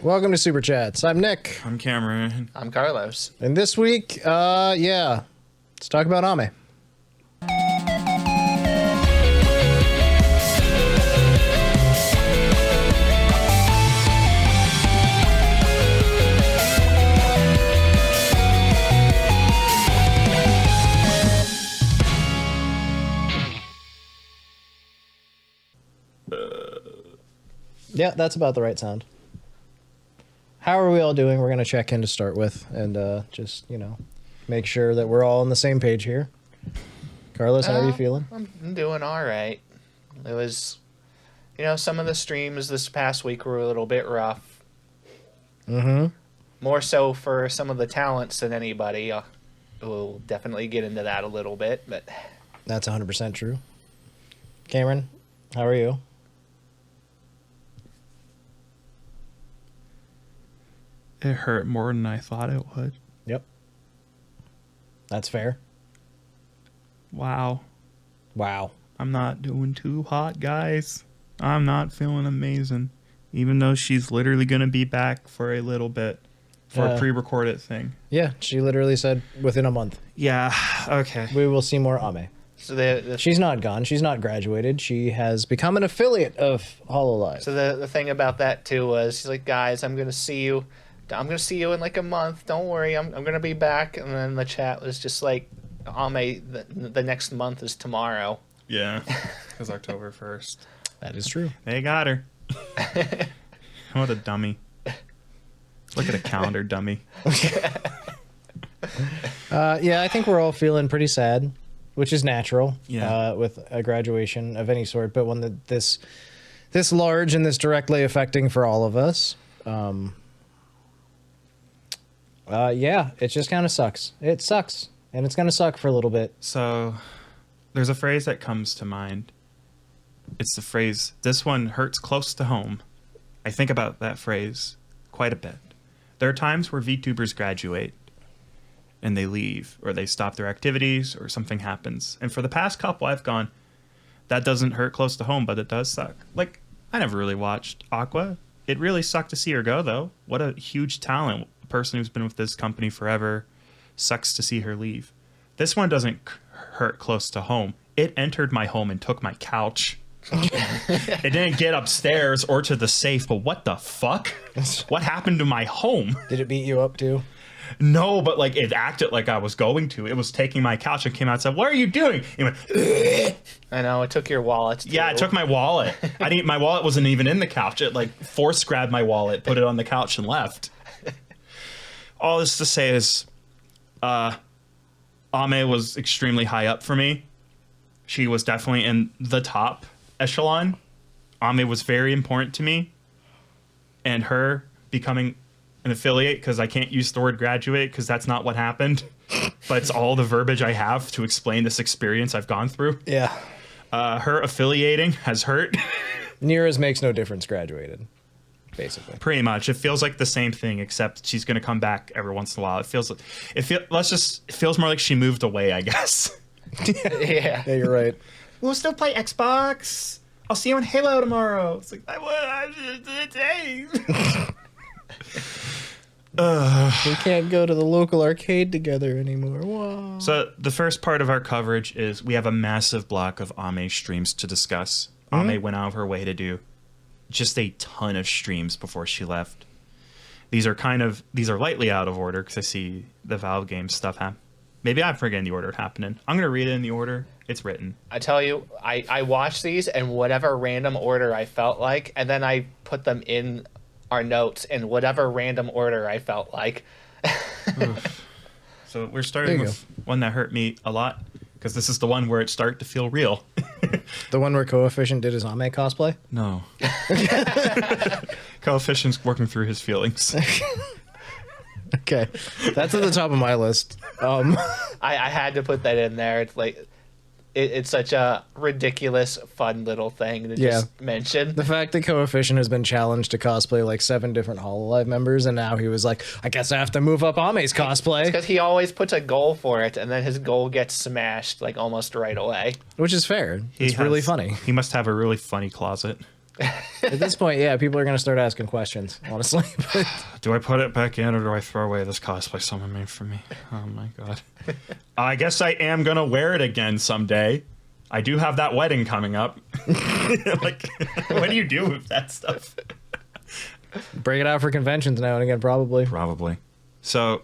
Welcome to Super Chats. I'm Nick. I'm Cameron. I'm Carlos. And this week, let's talk about Ame. Yeah, that's about the right sound. How are we all doing? We're going to check in to start with and just, make sure that we're all on the same page here. Carlos, how are you feeling? I'm doing all right. It was, some of the streams this past week were a little bit rough. Mm-hmm. More so for some of the talents than anybody. We'll definitely get into that a little bit, but... That's 100% true. Cameron, how are you? It hurt more than I thought it would. Yep. That's fair. Wow. I'm not doing too hot, guys. I'm not feeling amazing. Even though she's literally going to be back for a little bit for a pre-recorded thing. Yeah, she literally said within a month. Yeah, okay. We will see more Ame. So she's not gone. She's not graduated. She has become an affiliate of Hololive. So the thing about that, too, was she's like, guys, I'm going to see you in like a month. Don't worry, I'm going to be back. And then the chat was just like, Ame, the next month is tomorrow. Yeah, because October 1st. That is true. They got her. What a dummy. Look at a calendar, dummy. I think we're all feeling pretty sad, which is natural with a graduation of any sort. But when this large and this directly affecting for all of us, it just kind of sucks. It sucks. And it's going to suck for a little bit. So there's a phrase that comes to mind. It's the phrase, this one hurts close to home. I think about that phrase quite a bit. There are times where VTubers graduate and they leave or they stop their activities or something happens. And for the past couple, I've gone, that doesn't hurt close to home, but it does suck. Like, I never really watched Aqua. It really sucked to see her go, though. What a huge talent. A person who's been with this company forever. Sucks to see her leave. This one doesn't hurt close to home. It entered my home and took my couch. It didn't get upstairs or to the safe, but what the fuck? What happened to my home? Did it beat you up too? No, but like it acted like I was going to. It was taking my couch and came out and said, "What are you doing?" It went, ugh. I know, it took your wallet too. Yeah, it took my wallet. My wallet wasn't even in the couch. It like force grabbed my wallet, put it on the couch and left. All this to say is Ame was extremely high up for me. She was definitely in the top echelon. Ame was very important to me. And her becoming an affiliate, because I can't use the word graduate because that's not what happened. But it's all the verbiage I have to explain this experience I've gone through. Yeah. Her affiliating has hurt. Nira's makes no difference graduated. Basically, pretty much. It feels like the same thing, except she's going to come back every once in a while. It feels more like she moved away, I guess. Yeah, you're right. We'll still play Xbox. I'll see you in Halo tomorrow. It's like we can't go to the local arcade together anymore. Whoa. So the first part of our coverage is we have a massive block of Ame streams to discuss. Ame went out of her way to do just a ton of streams before she left. These are lightly out of order because I see the Valve game stuff happen. Maybe I'm forgetting the order it happened in. I'm going to read it in the order it's written. I tell you, I watched these in whatever random order I felt like, and then I put them in our notes in whatever random order I felt like. So we're starting with one that hurt me a lot because this is the one where it started to feel real. The one where Coefficient did his Ame cosplay? No. Coefficient's working through his feelings. Okay. That's at the top of my list. I had to put that in there. It's like it's such a ridiculous, fun little thing to just mention. The fact that Coefficient has been challenged to cosplay like 7 different Hololive members, and now he was like, I guess I have to move up Ame's cosplay. Because he always puts a goal for it, and then his goal gets smashed like almost right away. Which is fair. It's really funny. He must have a really funny closet. At this point, yeah, people are going to start asking questions, honestly. But Do I put it back in or do I throw away this cosplay someone made for me? Oh my god. I guess I am going to wear it again someday. I do have that wedding coming up. Like, what do you do with that stuff? break it out for conventions now and again, probably. Probably. So,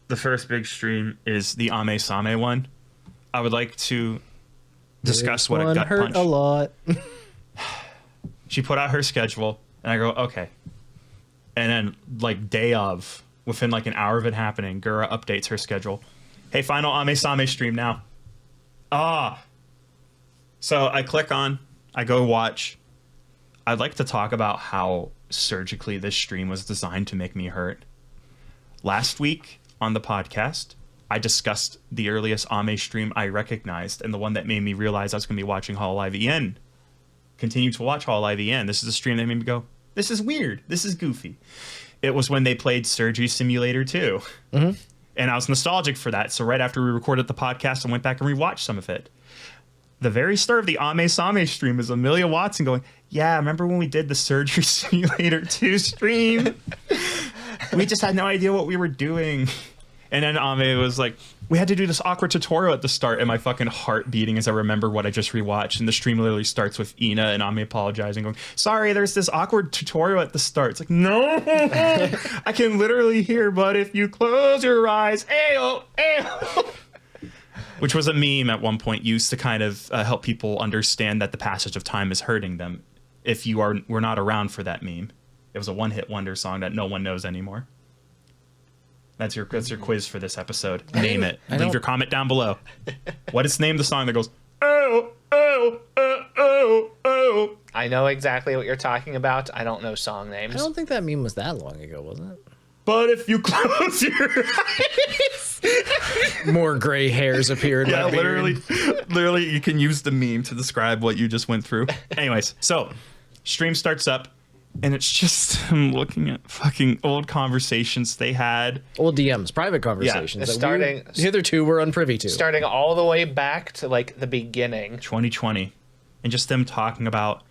the first big stream is the Ame Same one. I would like to discuss what a gut hurt punch. a lot. She put out her schedule, and I go, okay. And then, like, day of, within like an hour of it happening, Gura updates her schedule. Hey, final Ame Same stream now. So I click on, I go watch. I'd like to talk about how surgically this stream was designed to make me hurt. Last week on the podcast, I discussed the earliest Ame stream I recognized and the one that made me realize I was going to be watching Hololive EN. Continue to watch Hololive EN. This is a stream that made me go, this is weird. This is goofy. It was when they played Surgery Simulator 2. Mm-hmm. And I was nostalgic for that. So right after we recorded the podcast, I went back and rewatched some of it. The very start of the Ame Same stream is Amelia Watson going, yeah, remember when we did the Surgery Simulator 2 stream? We just had no idea what we were doing. And then Ame was like, we had to do this awkward tutorial at the start, and my fucking heart beating as I remember what I just rewatched. And the stream literally starts with Ina and Ame apologizing, going, sorry, there's this awkward tutorial at the start. It's like, no, I can literally hear, but if you close your eyes, ayo, ayo. Which was a meme at one point used to kind of help people understand that the passage of time is hurting them. If you were not around for that meme, it was a one-hit wonder song that no one knows anymore. That's your quiz for this episode. Name it. Leave your comment down below. What is the name of the song that goes, oh, oh, oh, oh, oh? I know exactly what you're talking about. I don't know song names. I don't think that meme was that long ago, wasn't it? But if you close your eyes. More gray hairs appeared. Yeah, literally, you can use the meme to describe what you just went through. Anyways, so stream starts up, and it's just looking at fucking old conversations they had. Old DMs, private conversations. Yeah, starting hitherto we're unprivy to. Starting all the way back to like the beginning. 2020. And just them talking about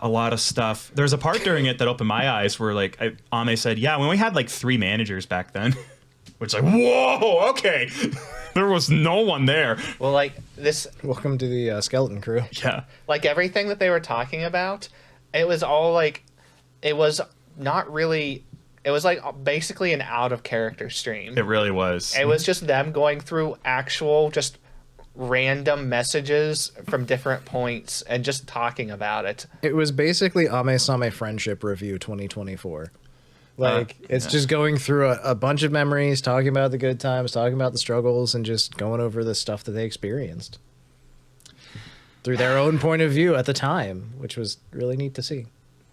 a lot of stuff. There's a part during it that opened my eyes where like Ame said, yeah, when we had like 3 managers back then. Which like, whoa, okay. There was no one there. Well, like this. Welcome to the skeleton crew. Yeah. Like everything that they were talking about, it was all like, it was not really, it was like basically an out of character stream. It really was. It was just them going through actual, just random messages from different points and just talking about it. It was basically Ame Same Friendship Review 2024. Like, it's just going through a bunch of memories, talking about the good times, talking about the struggles, and just going over the stuff that they experienced through their own point of view at the time, which was really neat to see.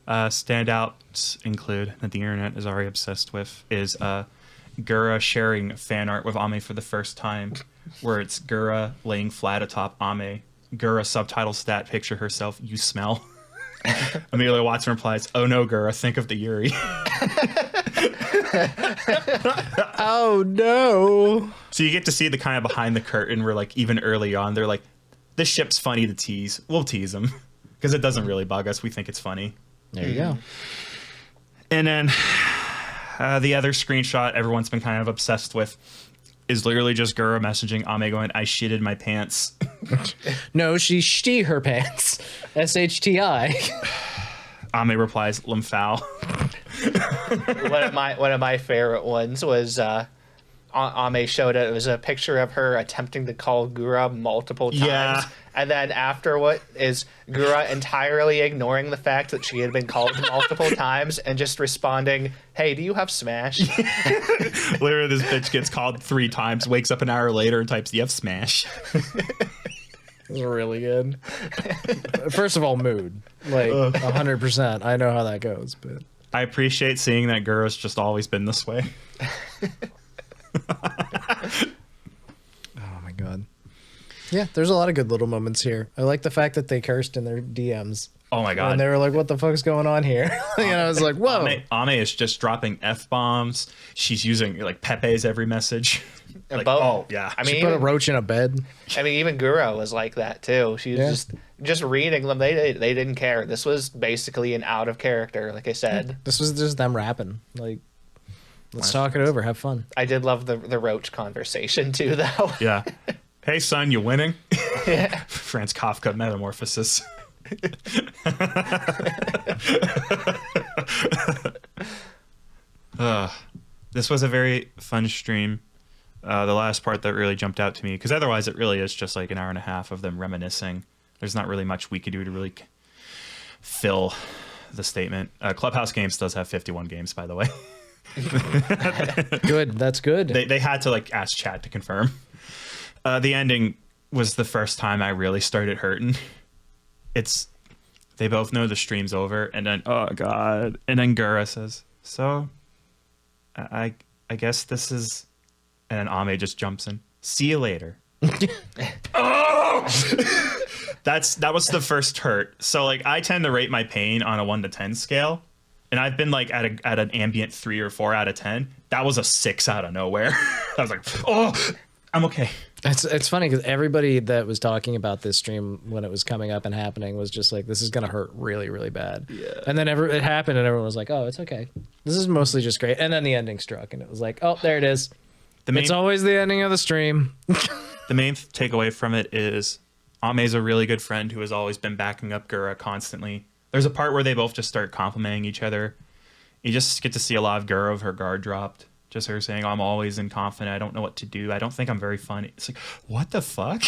Standouts include, that the internet is already obsessed with, is Gura sharing fan art with Ame for the first time, where it's Gura laying flat atop Ame. Gura subtitle stat picture herself, you smell. Amelia Watson replies, oh no, Gura, think of the Yuri. Oh no. So you get to see the kind of behind the curtain where like even early on they're like, this ship's funny to tease. We'll tease them because it doesn't really bug us. We think it's funny. There you go. And then the other screenshot everyone's been kind of obsessed with is literally just Gura messaging Ame going, I shitted my pants. No, she shti her pants. SHTI. Ame replies, Limphal. One of my favorite ones was Ame showed it. It was a picture of her attempting to call Gura multiple times. Yeah. And then after what is Gura entirely ignoring the fact that she had been called multiple times and just responding, hey, do you have Smash? Literally, this bitch gets called 3 times, wakes up an hour later and types, you have Smash. It was really good. First of all, mood. Like, 100%. I know how that goes, but I appreciate seeing that Gura's just always been this way. oh my god. Yeah, there's a lot of good little moments here. I like the fact that they cursed in their DMs. Oh my god! And they were like, "What the fuck's going on here?" And I was like, "Whoa!" Ame is just dropping f-bombs. She's using like Pepe's every message. Like, Both. oh yeah. I She mean, put a even, roach in a bed. I mean, even Gura was like that too. She was just reading them. They didn't care. This was basically an out of character, like I said. This was just them rapping. Like, let's talk it over, have fun. I did love the roach conversation too, though. Yeah. Hey son, you winning? Franz Kafka metamorphosis. This was a very fun stream. The last part that really jumped out to me, because otherwise it really is just like an hour and a half of them reminiscing. There's not really much we could do to really fill the statement. Clubhouse Games does have 51 games, by the way. Good, that's good. They had to like ask chat to confirm. The ending was the first time I really started hurting. They both know the stream's over, and then oh god, and then Gura says, "So, I guess this is," and then Ame just jumps in. "See you later." Oh, that was the first hurt. So like I tend to rate my pain on a 1 to 10 scale, and I've been like at an ambient 3 or 4 out of 10. That was a 6 out of nowhere. I was like, oh, I'm okay. It's funny because everybody that was talking about this stream when it was coming up and happening was just like, this is gonna hurt really, really bad. Yeah. And then it happened, and everyone was like, oh, it's okay. This is mostly just great. And then the ending struck, and it was like, oh, there it is. It's always the ending of the stream. The main takeaway from it is Ame's a really good friend who has always been backing up Gura constantly. There's a part where they both just start complimenting each other. You just get to see a lot of Gura with her guard dropped. Just her saying, I'm always inconfident. I don't know what to do. I don't think I'm very funny. It's like, what the fuck?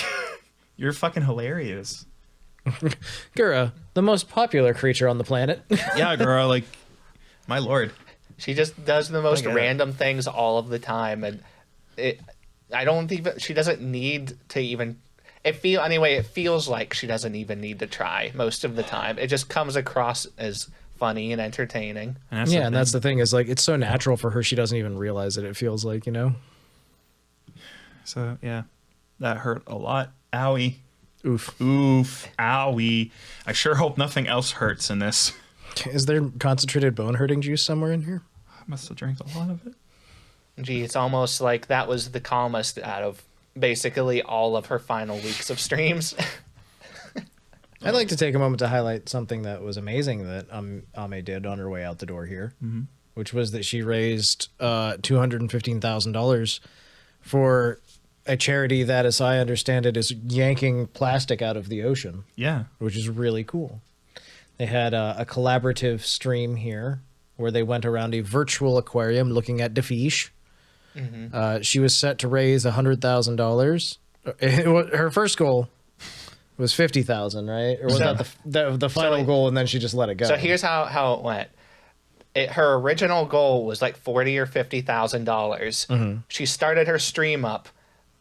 You're fucking hilarious. Gura, the most popular creature on the planet. Yeah, Gura, like, my lord. She just does the most random things all of the time, and she doesn't need to even. It feels like she doesn't even need to try most of the time. It just comes across as funny and entertaining. And that's the thing is like it's so natural for her, she doesn't even realize it. It feels like, you know. So yeah, that hurt a lot. Owie. Oof. Owie. I sure hope nothing else hurts in this. Is there concentrated bone hurting juice somewhere in here? I must have drank a lot of it. Gee, it's almost like that was the calmest out of basically all of her final weeks of streams. I'd like to take a moment to highlight something that was amazing that Ame did on her way out the door here, which was that she raised $215,000 for a charity that, as I understand it, is yanking plastic out of the ocean. Yeah. Which is really cool. They had a collaborative stream here where they went around a virtual aquarium looking at the fish. She was set to raise $100,000. Her first goal was 50,000, right? Or was that the final goal, and then she just let it go? So here's how it went. Her original goal was like $40,000 or $50,000. She started her stream up.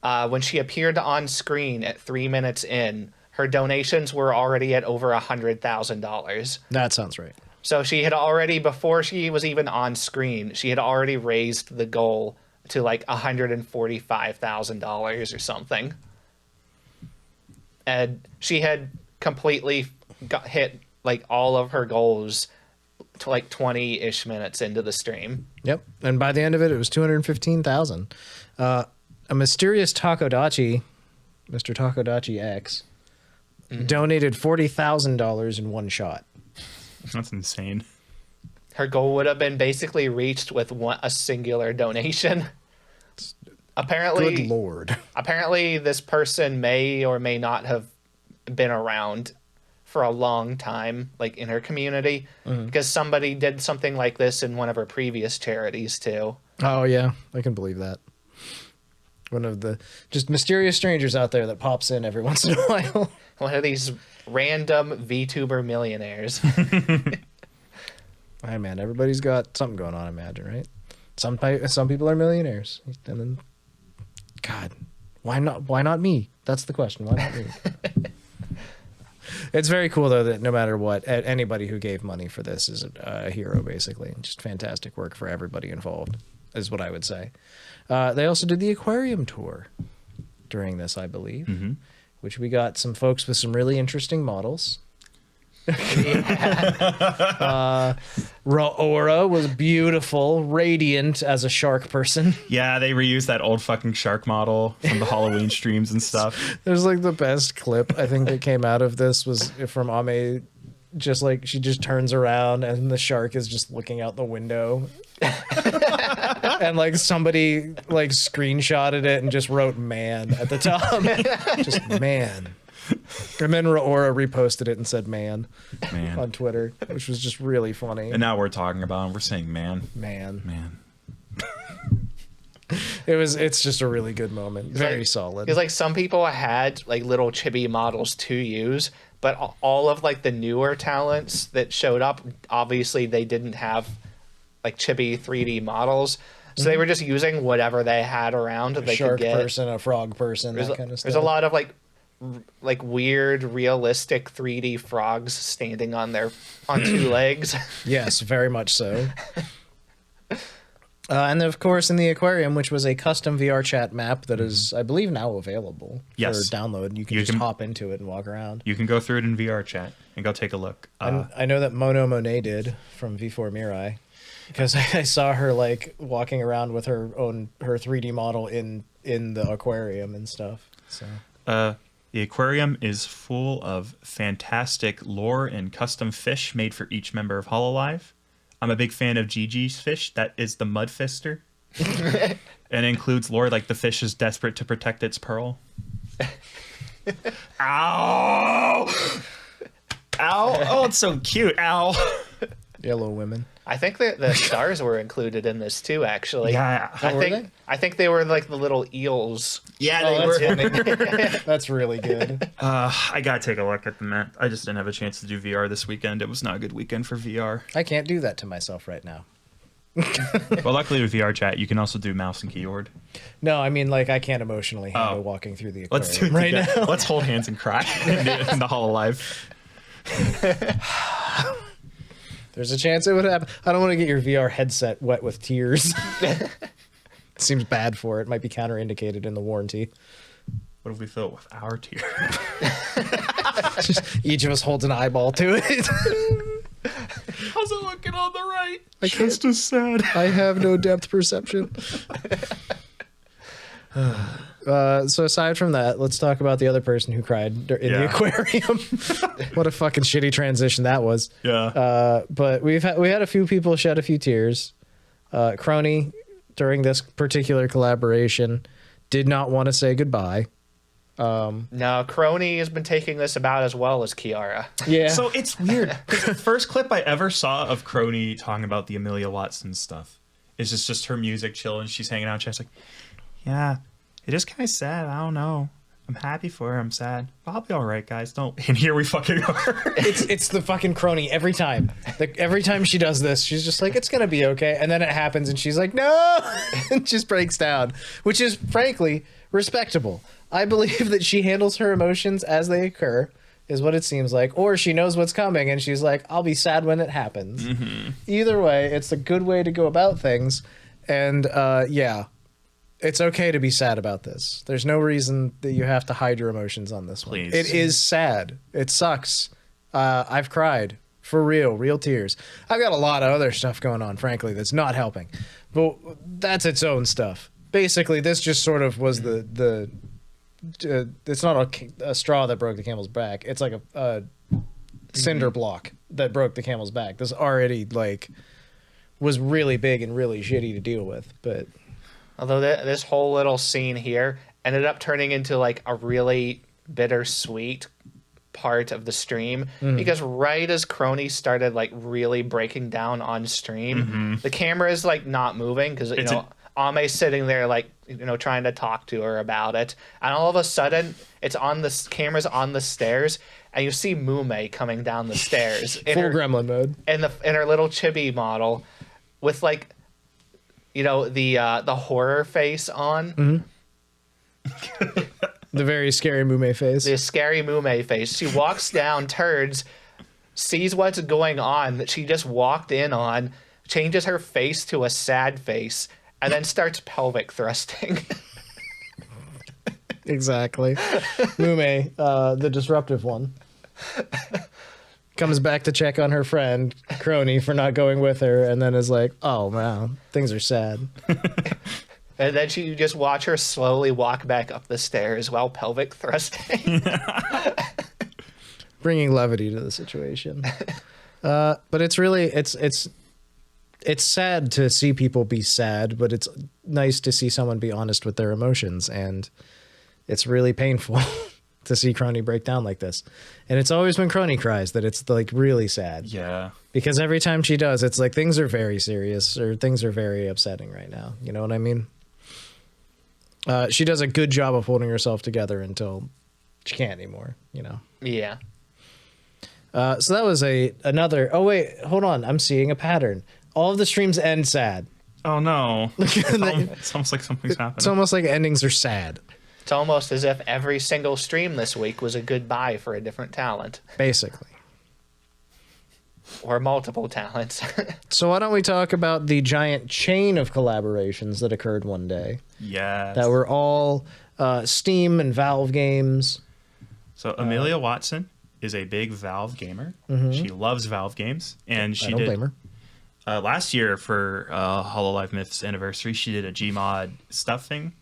When she appeared on screen at 3 minutes in, her donations were already at over $100,000. That sounds right. So she had already, before she was even on screen, she had already raised the goal to like $145,000 or something. And she had completely hit like all of her goals to like 20-ish minutes into the stream. Yep. And by the end of it, it was 215,000. A mysterious Takodachi, Mr. Takodachi X, donated $40,000 in one shot. That's insane. Her goal would have been basically reached with a singular donation. Apparently, good lord. Apparently, this person may or may not have been around for a long time, like in her community, because somebody did something like this in one of her previous charities too. Oh yeah, I can believe that. One of the just mysterious strangers out there that pops in every once in a while. One of these random VTuber millionaires. Hey man, everybody's got something going on. I imagine, right? Some people are millionaires, and then, God, why not me? That's the question. Why not me? It's very cool though that no matter what, anybody who gave money for this is a hero. Basically, just fantastic work for everybody involved, is what I would say. They also did the aquarium tour during this, I believe, which we got some folks with some really interesting models. Raora was beautiful, radiant as a shark person. Yeah, they reused that old fucking shark model from the Halloween streams and stuff. There's like the best clip I think that came out of this was from Ame. Just like she just turns around and the shark is just looking out the window. And like somebody like screenshotted it and just wrote "man" at the top. Just man. And then Raora reposted it and said "man" on Twitter, which was just really funny. And now we're talking about him. We're saying man. Man. It's just a really good moment. Very solid. Because like some people had like little chibi models to use, but all of like the newer talents that showed up, obviously they didn't have like chibi 3D models. So they were just using whatever they had around that they shark could get. person, a frog person, that kind of stuff. There's a lot of like weird, realistic 3D frogs standing on two legs. Yes, very much so. And then, of course, in the aquarium, which was a custom VR chat map that is, I believe, now available for download. You can just hop into it and walk around. You can go through it in VR chat and go take a look. I know that Mono Monet did from V4 Mirai, because I saw her like walking around with her 3D model in the aquarium and stuff. So the aquarium is full of fantastic lore and custom fish made for each member of Hololive. I'm a big fan of Gigi's fish. That is the Mud Fister. And includes lore like the fish is desperate to protect its pearl. Ow! Ow! Oh, it's so cute. Ow! Yellow women. I think that the stars were included in this too, actually. Yeah. I think they were like the little eels. Yeah, they were. That's really good. I gotta take a look at the map. I just didn't have a chance to do VR this weekend. It was not a good weekend for VR. I can't do that to myself right now. Well, luckily with VR chat, you can also do mouse and keyboard. No, I mean, like, I can't emotionally handle walking through the aquarium. Let's do it right together. now. Let's hold hands and cry in the Hololive. There's a chance it would happen. I don't want to get your VR headset wet with tears. Seems bad for it. Might be counterindicated in the warranty. What if we fill it with our tears? Just each of us holds an eyeball to it. How's it looking on the right? Just as sad. I have no depth perception. So aside from that, let's talk about the other person who cried in the aquarium. What a fucking shitty transition that was. Yeah. But we had a few people shed a few tears. Kronii, during this particular collaboration, did not want to say goodbye. No, Kronii has been taking this about as well as Kiara. Yeah. So it's weird because the first clip I ever saw of Kronii talking about the Amelia Watson stuff is just her music chill and she's hanging out. She's like, yeah, it is kind of sad. I don't know. I'm happy for her. I'm sad. But I'll be all right, guys. Don't. And here we fucking are. It's the fucking Kronii every time. Every time she does this, she's just like, it's gonna be okay, and then it happens, and she's like, no, and just breaks down, which is frankly respectable. I believe that she handles her emotions as they occur, is what it seems like, or she knows what's coming, and she's like, I'll be sad when it happens. Mm-hmm. Either way, it's a good way to go about things, and yeah. It's okay to be sad about this. There's no reason that you have to hide your emotions on this one. Please. It is sad. It sucks. I've cried. For real tears. I've got a lot of other stuff going on, frankly, that's not helping. But that's its own stuff. Basically, this just sort of was the it's not a straw that broke the camel's back. It's like a cinder block that broke the camel's back. This already, like, was really big and really shitty to deal with, but... Although this whole little scene here ended up turning into like a really bittersweet part of the stream because right as Kronii started like really breaking down on stream, the camera is like not moving because Ame's sitting there like trying to talk to her about it, and all of a sudden it's on the camera's on the stairs, and you see Mume coming down the stairs in Full gremlin mode in her little chibi model with like. The horror face on. The very scary Mume face. The scary Mume face. She walks down, turns, sees what's going on that she just walked in on, changes her face to a sad face, and then starts pelvic thrusting. Exactly. Mume, the disruptive one. comes back to check on her friend Kronii for not going with her, and then is like, "Oh wow, things are sad." And then you just watch her slowly walk back up the stairs while pelvic thrusting. Bringing levity to the situation. But it's really it's sad to see people be sad, but it's nice to see someone be honest with their emotions, and it's really painful to see Kronii break down like this. And it's always when Kronii cries that it's like really sad. Yeah. Because every time she does, it's like things are very serious or things are very upsetting right now. You know what I mean? She does a good job of holding herself together until she can't anymore, you know? Yeah. So that was another. Oh, wait, hold on. I'm seeing a pattern. All of the streams end sad. Oh, no. It's almost like something's happening. It's almost like endings are sad. It's almost as if every single stream this week was a goodbye for a different talent. Basically. Or multiple talents. So why don't we talk about the giant chain of collaborations that occurred one day? Yes. That were all Steam and Valve games. So Amelia Watson is a big Valve gamer. She loves Valve games. And she I don't blame her. Last year for Hololive Myth's anniversary, she did a Gmod stuff thing.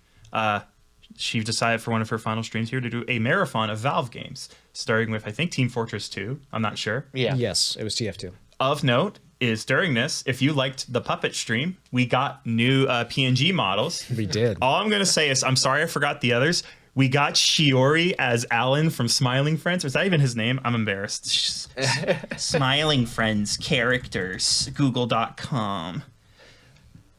She decided for one of her final streams here to do a marathon of Valve games, starting with, I think, Team Fortress 2. I'm not sure. Yeah. Yes, it was TF2. Of note is during this, if you liked the puppet stream, we got new PNG models. We did. All I'm going to say is, I'm sorry I forgot the others. We got Shiori as Alan from Smiling Friends. Was that even his name? I'm embarrassed. Smiling Friends characters, google.com.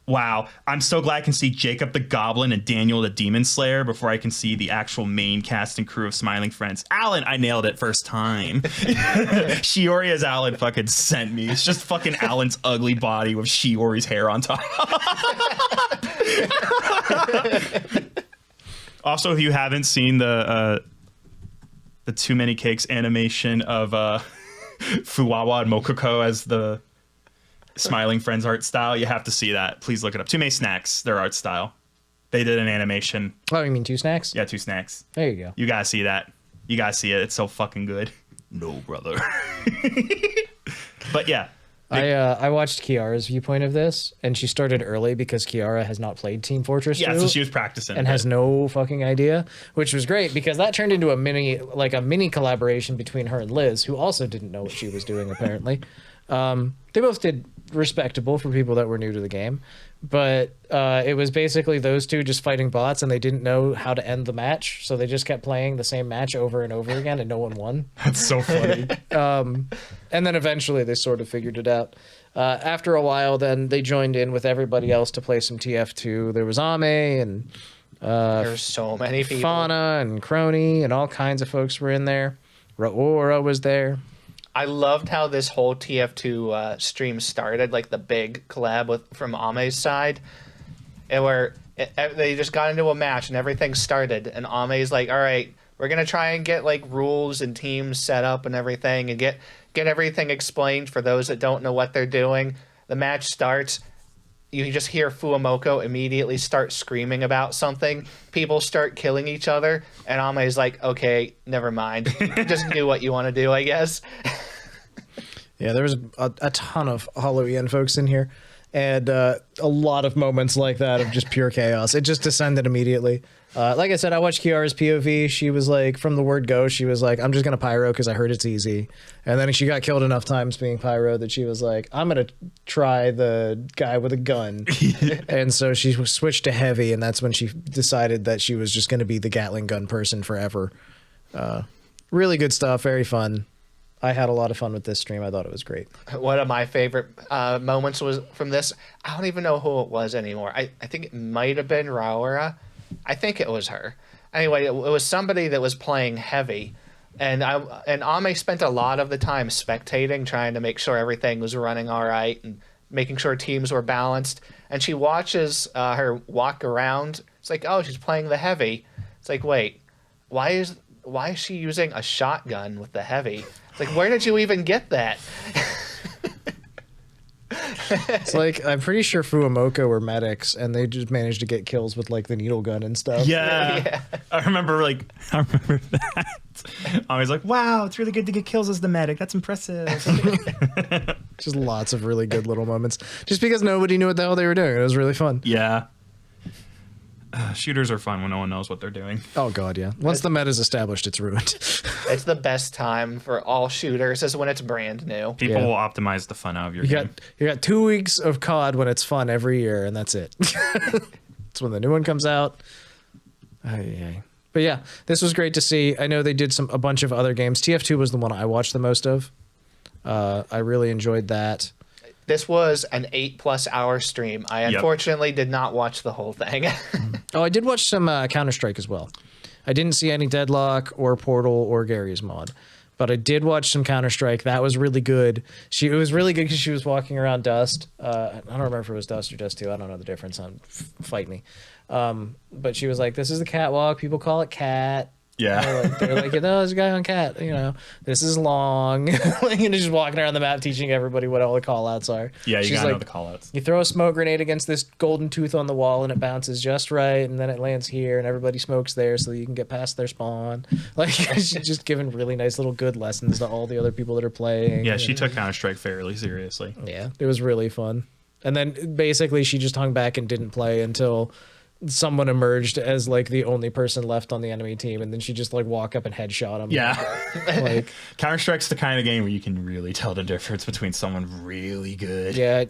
Wow. I'm so glad I can see Jacob the Goblin and Daniel the Demon Slayer before I can see the actual main cast and crew of Smiling Friends. Alan, I nailed it first time. Shiori as Alan fucking sent me. It's just fucking Alan's ugly body with Shiori's hair on top. Also, if you haven't seen the Too Many Cakes animation of Fuwawa and Mokoko as the Smiling Friends art style, you have to see that. Please look it up. Too Many Snacks, their art style. They did an animation. Oh, you mean Two Snacks? Yeah, Two Snacks. There you go. You gotta see that. You gotta see it. It's so fucking good. No, brother. But yeah. I watched Kiara's viewpoint of this, and she started early because Kiara has not played Team Fortress 2. Yeah, so she was practicing. And has no fucking idea, which was great because that turned into a mini collaboration between her and Liz, who also didn't know what she was doing apparently. They both did respectable for people that were new to the game, but it was basically those two just fighting bots, and they didn't know how to end the match, so they just kept playing the same match over and over again, and no one won. That's so funny. And then eventually they sort of figured it out. After a while, then they joined in with everybody else to play some TF2. There was Ame and There's so many people. Fauna and Kronii and all kinds of folks were in there. Raora was there. I loved how this whole TF2 stream started, like the big collab from Ame's side, and where they just got into a match and everything started, and Ame's like, all right, we're going to try and get like rules and teams set up and everything and get everything explained for those that don't know what they're doing. The match starts. You just hear Fuamoko immediately start screaming about something. People start killing each other, and Ame's like, okay, never mind. Just do what you want to do, I guess. Yeah, there was a ton of Halloween folks in here, and a lot of moments like that of just pure chaos. It just descended immediately. Like I said, I watched Kiara's POV. She was like, from the word go, she was like, I'm just going to pyro because I heard it's easy. And then she got killed enough times being pyro that she was like, I'm going to try the guy with a gun. And so she switched to heavy, and that's when she decided that she was just going to be the Gatling gun person forever. Really good stuff. Very fun. I had a lot of fun with this stream. I thought it was great. One of my favorite moments was from this. I don't even know who it was anymore. I think it might have been Raora. I think it was her. Anyway, it was somebody that was playing heavy, and Ame spent a lot of the time spectating, trying to make sure everything was running all right and making sure teams were balanced. And she watches her walk around. It's like, oh, she's playing the heavy. It's like, wait, why is she using a shotgun with the heavy? It's like, where did you even get that? It's like, I'm pretty sure Fuamoko were medics, and they just managed to get kills with like the needle gun and stuff. Yeah. I remember that. I was like, wow, it's really good to get kills as the medic. That's impressive. Just lots of really good little moments. Just because nobody knew what the hell they were doing. It was really fun. Yeah. Shooters are fun when no one knows what they're doing. Oh god, yeah. Once the meta's established, it's ruined. It's the best time for all shooters is when it's brand new. People will optimize the fun out of your game. You got 2 weeks of COD when it's fun every year, and that's it. It's when the new one comes out. But yeah, this was great to see. I know they did a bunch of other games. TF2 was the one I watched the most of. I really enjoyed that. This was an 8+ hour stream. I unfortunately did not watch the whole thing. Oh, I did watch some Counter-Strike as well. I didn't see any Deadlock or Portal or Gary's mod, but I did watch some Counter-Strike. That was really good. It was really good because she was walking around Dust. I don't remember if it was Dust or Dust 2. I don't know the difference. Fight me. But she was like, this is the catwalk. People call it cat. Yeah. They're like, there's a guy on cat, this is long. Just walking around the map teaching everybody what all the call outs are. Yeah, you She's gotta like, know the call outs. You throw a smoke grenade against this golden tooth on the wall and it bounces just right, and then it lands here and everybody smokes there so you can get past their spawn. Like, she's just giving really nice little good lessons to all the other people that are playing. Yeah, she took Counter-Strike fairly seriously. Yeah, it was really fun. And then basically she just hung back and didn't play until someone emerged as like the only person left on the enemy team, and then she just like walk up and headshot him. Yeah. Like, Counter-Strike's the kind of game where you can really tell the difference between someone really good. yeah,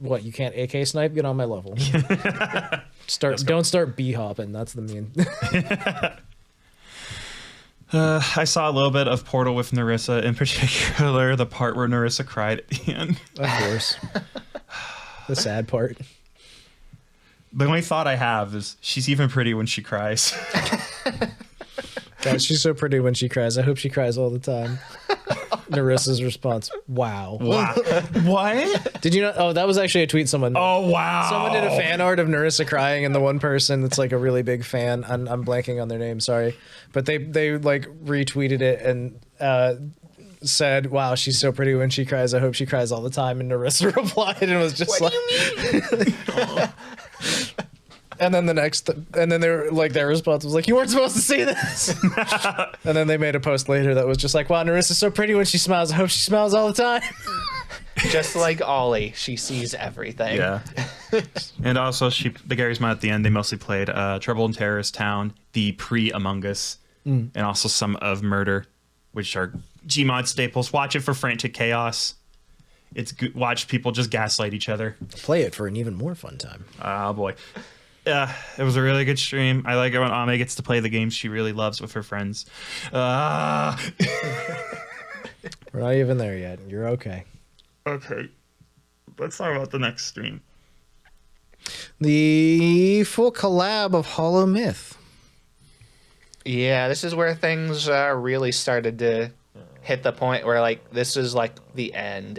what, you can't AK snipe? Get on my level. Don't start B hopping. That's the mean. I saw a little bit of Portal with Narissa, in particular the part where Narissa cried at the end. Of course. The sad part. The only thought I have is she's even pretty when she cries. God, she's so pretty when she cries. I hope she cries all the time. Narissa's response, wow. Wow. What? Did you know? Oh, that was actually a tweet someone. Oh, wow. Someone did a fan art of Narissa crying, and the one person that's like a really big fan, I'm blanking on their name, sorry, but they like retweeted it and said, wow, she's so pretty when she cries. I hope she cries all the time. And Narissa replied and was just What like, do you mean? and then they were like, their response was like, you weren't supposed to see this. And then they made a post later that was just like, wow, Narissa's so pretty when she smiles. I hope she smiles all the time. Just like Ollie, she sees everything. Yeah. And also, the Gary's mod at the end, they mostly played Trouble in Terrorist Town, the pre-Among Us, and also some of Murder, which are Gmod staples. Watch it for frantic chaos. It's good. Watch people just gaslight each other. Play it for an even more fun time. Oh boy. It was a really good stream. I like it when Ame gets to play the games she really loves with her friends. We're not even there yet. You're okay. Okay. Let's talk about the next stream. The full collab of Hollow Myth. Yeah, this is where things really started to hit the point where, like, this is like the end.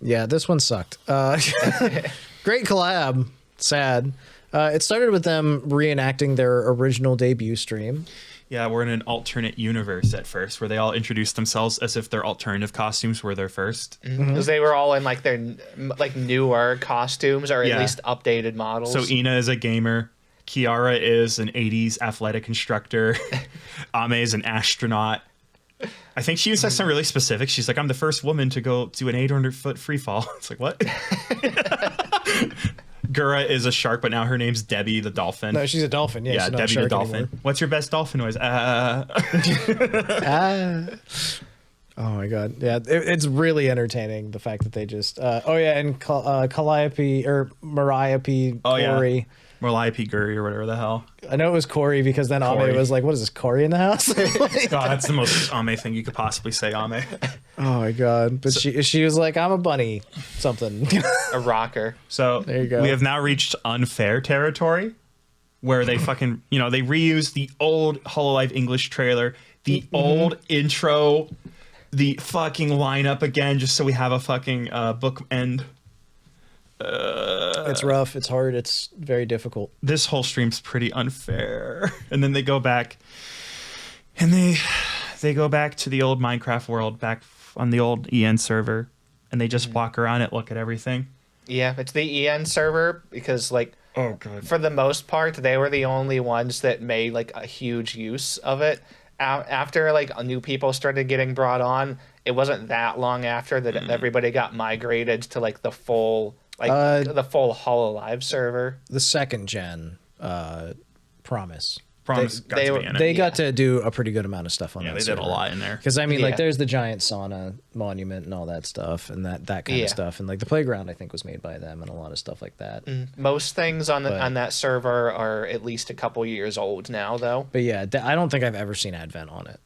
Yeah, this one sucked. Great collab. Sad. It started with them reenacting their original debut stream. Yeah, we're in an alternate universe at first, where they all introduced themselves as if their alternative costumes were their first. Because they were all in like their like newer costumes, or at least updated models. So Ina is a gamer. Kiara is an 80s athletic instructor. Ame is an astronaut. I think she says something really specific. She's like, I'm the first woman to go do an 800-foot free fall. It's like, what? Gura is a shark, but now her name's Debbie the dolphin. No, she's a dolphin. Yeah, she's not Debbie a shark the dolphin. anymore. What's your best dolphin noise? Oh my god. Yeah, it's really entertaining, the fact that they just and Calliope or Mariah Corey. Calliope Guri or whatever the hell. I know it was Corey because then Corey. Ame was like, what is this, Corey in the house? God, that's the most Ame thing you could possibly say, Ame. Oh my god. But she was like, I'm a bunny something. a rocker. So there you go. We have now reached unfair territory where they fucking, they reuse the old HoloLive English trailer, the old intro, the fucking lineup again, just so we have a fucking bookend. It's rough. It's hard. It's very difficult. This whole stream's pretty unfair. And then they go back and they go back to the old Minecraft world, back on the old EN server, and they just walk around and look at everything. Yeah, it's the EN server because like Oh god. for the most part they were the only ones that made like a huge use of it. After like new people started getting brought on, it wasn't that long after that everybody got migrated to like the full Hololive server. The second gen Promise. They got to do a pretty good amount of stuff on that. They server. did a lot in there. Because I mean, Yeah. like, there's the giant sauna monument and all that stuff, and that kind of stuff, and like the playground I think was made by them, and a lot of stuff like that. Most things on that server are at least a couple years old now, though. But yeah, I don't think I've ever seen Advent on it.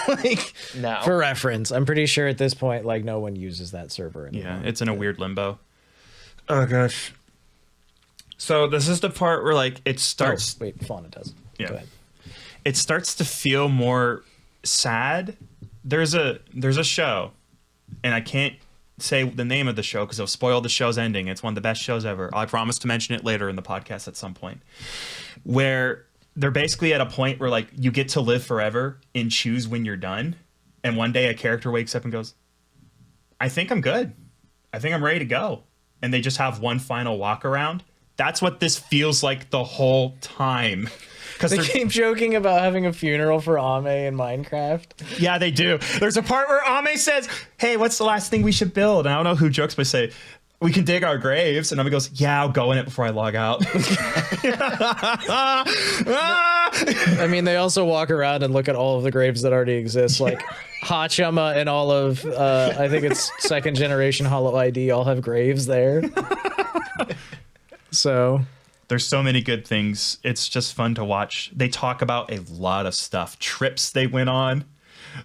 Like, No. for reference, I'm pretty sure at this point, like, no one uses that server anymore. Yeah, it's in a weird limbo. Oh gosh. So this is the part where like it starts. Oh, wait, Fauna does. Yeah. Go ahead. It starts to feel more sad. There's a show, and I can't say the name of the show because it'll spoil the show's ending. It's one of the best shows ever. I promise to mention it later in the podcast at some point, where they're basically at a point where like you get to live forever and choose when you're done. And one day a character wakes up and goes, I think I'm good. I think I'm ready to go. And they just have one final walk around. That's what this feels like the whole time. They keep joking about having a funeral for Ame in Minecraft. Yeah, they do. There's a part where Ame says, hey, what's the last thing we should build? And I don't know who jokes, but say, we can dig our graves. And Ame goes, yeah, I'll go in it before I log out. I mean, they also walk around and look at all of the graves that already exist. Like, Hachama and all of, I think it's second generation Holo ID all have graves there. So... There's so many good things. It's just fun to watch. They talk about a lot of stuff. Trips they went on.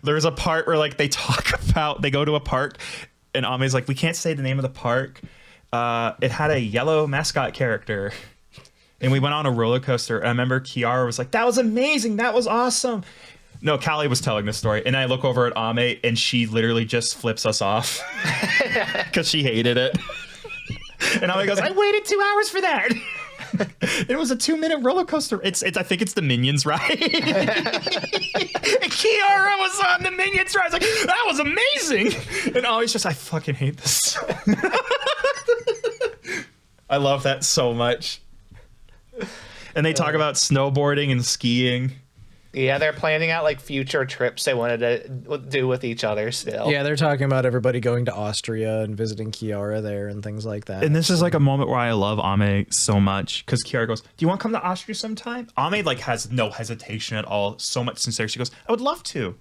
There's a part where like they go to a park and Ame's like, we can't say the name of the park. It had a yellow mascot character. And we went on a roller coaster. And I remember Kiara was like, that was amazing. That was awesome. No, Calli was telling this story. And I look over at Ame and she literally just flips us off because she hated it. And Ame goes, I waited 2 hours for that. It was a 2-minute roller coaster. I think it's the Minions ride. Kiara was on the Minions ride. I was like, that was amazing. And always just, I fucking hate this. I love that so much. And they talk about snowboarding and skiing. Yeah, they're planning out like future trips they wanted to do with each other still. Yeah, they're talking about everybody going to Austria and visiting Kiara there and things like that. And this is like a moment where I love Ame so much because Kiara goes, do you want to come to Austria sometime? Ame like has no hesitation at all, so much sincerity. She goes, I would love to.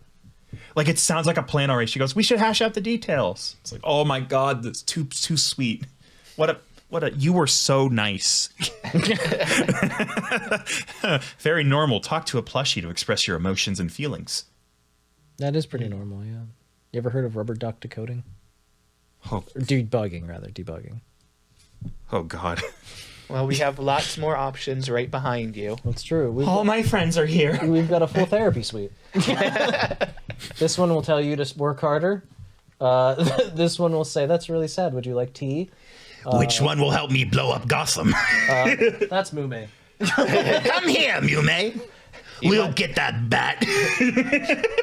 Like it sounds like a plan already. She goes, we should hash out the details. It's like, oh my God, that's too sweet. You were so nice. Very normal. Talk to a plushie to express your emotions and feelings. That is pretty normal, yeah. You ever heard of rubber duck decoding? Oh, Or debugging. oh God. Well, we have lots more options right behind you. That's true. All my friends are here. We've got a full therapy suite. This one will tell you to work harder. This one will say, that's really sad. Would you like tea? Which one will help me blow up Gotham? That's Mume. Come here, Mume. We'll get that bat.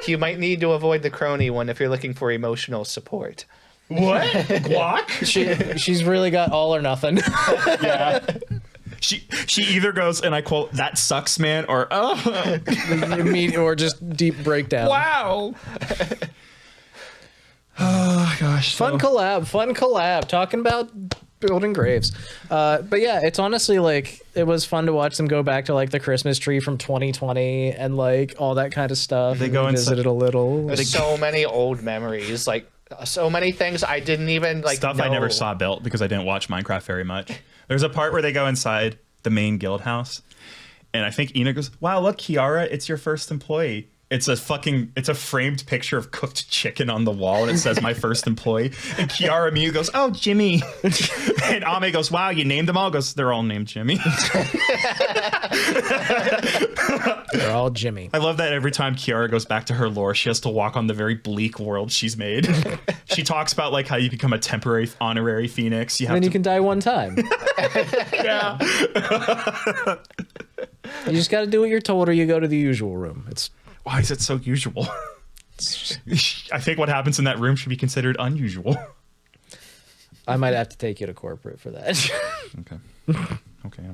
You might need to avoid the Kronii one if you're looking for emotional support. What? Guac? She's really got all or nothing. Yeah. She either goes, and I quote, that sucks, man, or, oh. Or just deep breakdown. Wow. Oh, gosh. Fun collab. Talking about building graves. But yeah, it's honestly like, it was fun to watch them go back to like the Christmas tree from 2020 and like all that kind of stuff. They go and visit it a little. There's so many old memories, like so many things I didn't even like Stuff know. I never saw built because I didn't watch Minecraft very much. There's a part where they go inside the main guild house, and I think Ina goes, wow, look, Kiara, it's your first employee. It's a framed picture of cooked chicken on the wall, and it says my first employee. And Kiara Miu goes, oh, Jimmy. And Ame goes, wow, you named them all? Goes, they're all named Jimmy. They're all Jimmy. I love that every time Kiara goes back to her lore, she has to walk on the very bleak world she's made. She talks about like how you become a temporary honorary phoenix. You can die one time. Yeah. You just got to do what you're told, or you go to the usual room. Why is it so usual? I think what happens in that room should be considered unusual. I might have to take you to corporate for that. Okay. Okay.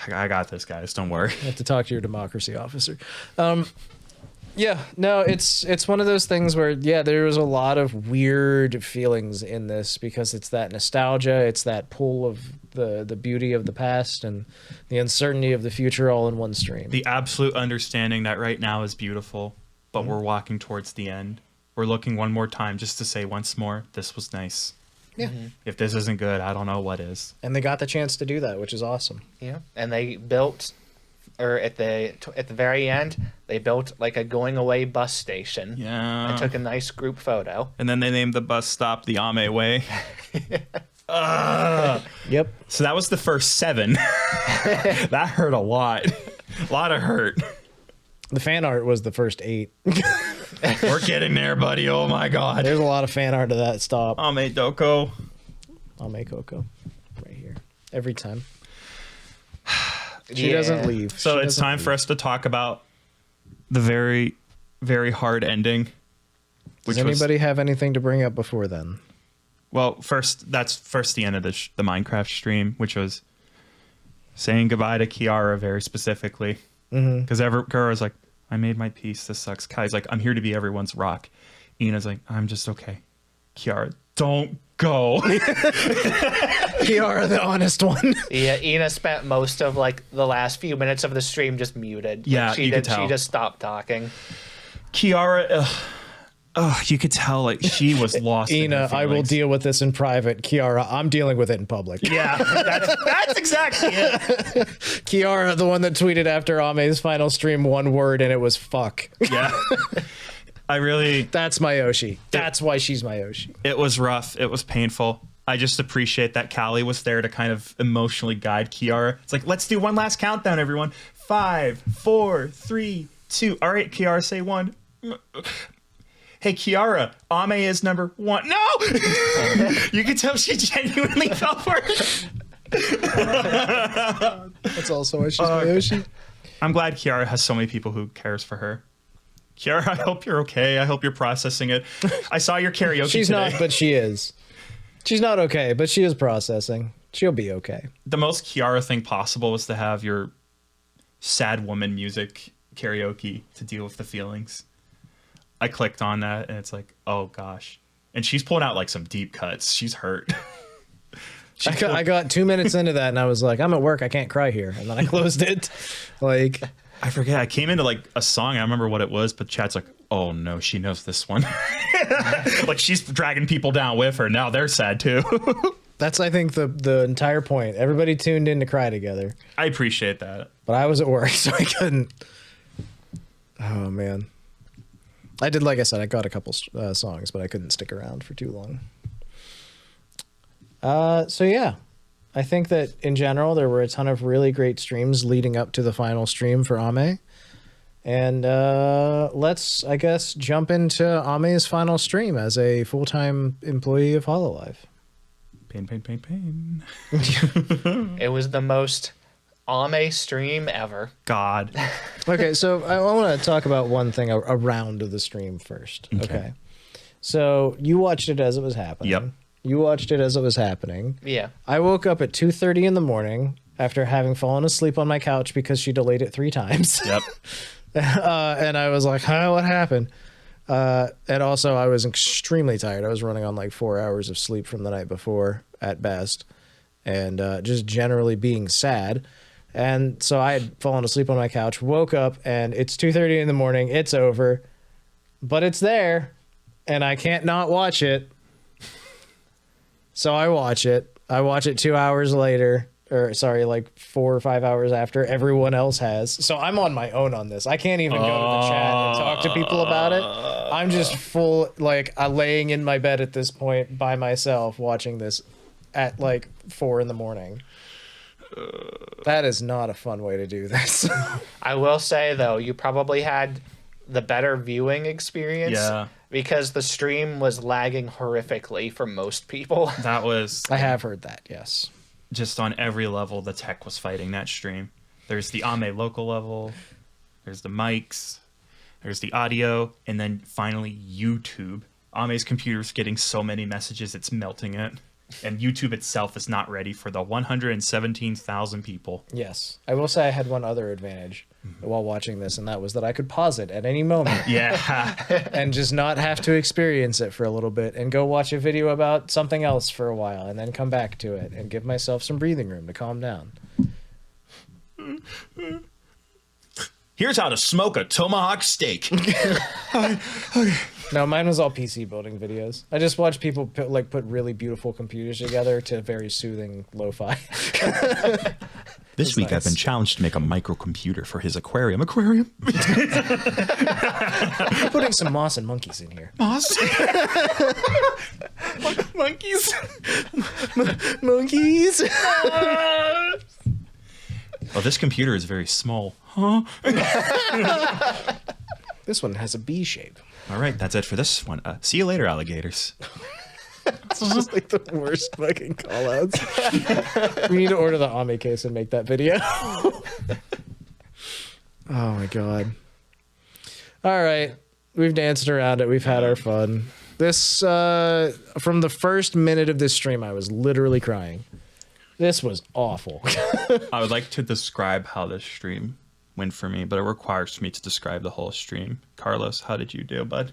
I got this, guys. Don't worry. I have to talk to your democracy officer. Yeah, no, it's one of those things where, yeah, there was a lot of weird feelings in this because it's that nostalgia, it's that pull of the beauty of the past and the uncertainty of the future all in one stream. The absolute understanding that right now is beautiful, but we're walking towards the end. We're looking one more time just to say once more, this was nice. Yeah. If this isn't good, I don't know what is. And they got the chance to do that, which is awesome. Yeah, and they built, or at the very end, they built like a going away bus station. Yeah. And took a nice group photo. And then they named the bus stop the Ame Way. Yep. So that was the first 7. That hurt a lot. A lot of hurt. The fan art was the first 8. We're getting there, buddy. Oh my God. There's a lot of fan art of that stop. Ame Doko. I'll make Coco right here every time. She doesn't leave. So it's time for us to talk about the very, very hard ending. Does anybody have anything to bring up before then? Well, that's the end of the Minecraft stream, which was saying goodbye to Kiara very specifically. Because Gura's like, I made my peace. This sucks. Kai's like, I'm here to be everyone's rock. Ina's like, I'm just okay. Kiara, don't go. Kiara, the honest one. Yeah, Ina spent most of like the last few minutes of the stream just muted. Yeah, she could tell. She just stopped talking. Kiara, you could tell like she was lost. Ina, I will deal with this in private. Kiara, I'm dealing with it in public. Yeah, that's exactly it. Kiara, the one that tweeted after Ame's final stream one word and it was fuck. Yeah. That's my Yoshi. That's why she's my Yoshi. It was rough. It was painful. I just appreciate that Calli was there to kind of emotionally guide Kiara. It's like, let's do one last countdown, everyone. 5, 4, 3, 2. All right, Kiara, say 1. Hey, Kiara, Ame is number 1. No! You could tell she genuinely fell for it. That's also why she's my Yoshi. I'm glad Kiara has so many people who cares for her. Kiara, I hope you're okay. I hope you're processing it. I saw your karaoke She's today. not, but she is. She's not okay, but she is processing. She'll be okay. The most Kiara thing possible was to have your sad woman music karaoke to deal with the feelings. I clicked on that and it's like, oh gosh. And she's pulling out like some deep cuts. She's hurt. I got 2 minutes into that and I was like, I'm at work. I can't cry here. And then I closed it. Like, I forget. I came into like a song. I remember what it was, but chat's like, oh no, she knows this one. Like she's dragging people down with her. Now they're sad too. that's, I think, the entire point. Everybody tuned in to cry together. I appreciate that. But I was at work, so I couldn't. Oh, man. I did, like I said, I got a couple songs, but I couldn't stick around for too long. So, yeah. I think that, in general, there were a ton of really great streams leading up to the final stream for Ame. And let's, I guess, jump into Ame's final stream as a full-time employee of Hololive. Pain, pain, pain, pain. It was the most Ame stream ever. God. Okay, so I want to talk about one thing around the stream first. Okay. So you watched it as it was happening. Yep. You watched it as it was happening. Yeah. I woke up at 2:30 in the morning after having fallen asleep on my couch because she delayed it 3 times. Yep. And I was like, huh, what happened? And also I was extremely tired. I was running on like 4 hours of sleep from the night before at best. And just generally being sad. And so I had fallen asleep on my couch, woke up, and it's 2:30 in the morning. It's over. But it's there. And I can't not watch it. So I watch it. I watch it 2 hours later. Or sorry, like 4 or 5 hours after everyone else has. So I'm on my own on this. I can't even go to the chat and talk to people about it. I'm just full, like, laying in my bed at this point by myself watching this at like 4 in the morning. That is not a fun way to do this. I will say, though, you probably had the better viewing experience. Yeah. Because the stream was lagging horrifically for most people. That was I have heard that, yes. just on every level. The tech was fighting that stream. There's the Ame local level. There's the mics. there's the audio, and then finally YouTube. Ame's computer's getting so many messages, it's melting it. And YouTube itself is not ready for the 117,000 people. Yes. I will say I had one other advantage while watching this, and that was that I could pause it at any moment. Yeah. And just not have to experience it for a little bit and go watch a video about something else for a while and then come back to it and give myself some breathing room to calm down. Here's how to smoke a tomahawk steak. No, mine was all PC building videos. I just watched people put really beautiful computers together to very soothing lo-fi. This week nice. I've been challenged to make a microcomputer for his aquarium. Aquarium? Putting some moss and monkeys in here. Moss? Monkeys. Monkeys! Oh, this computer is very small. Huh? This one has a B shape. All right, that's it for this one. See you later, alligators. It's just like the worst fucking callouts. We need to order the Ame case and make that video. Oh my god. All right. We've danced around it. We've had our fun. This, from the first minute of this stream, I was literally crying. This was awful. I would like to describe how this stream went for me, but it requires me to describe the whole stream. Carlos, how did you do, bud?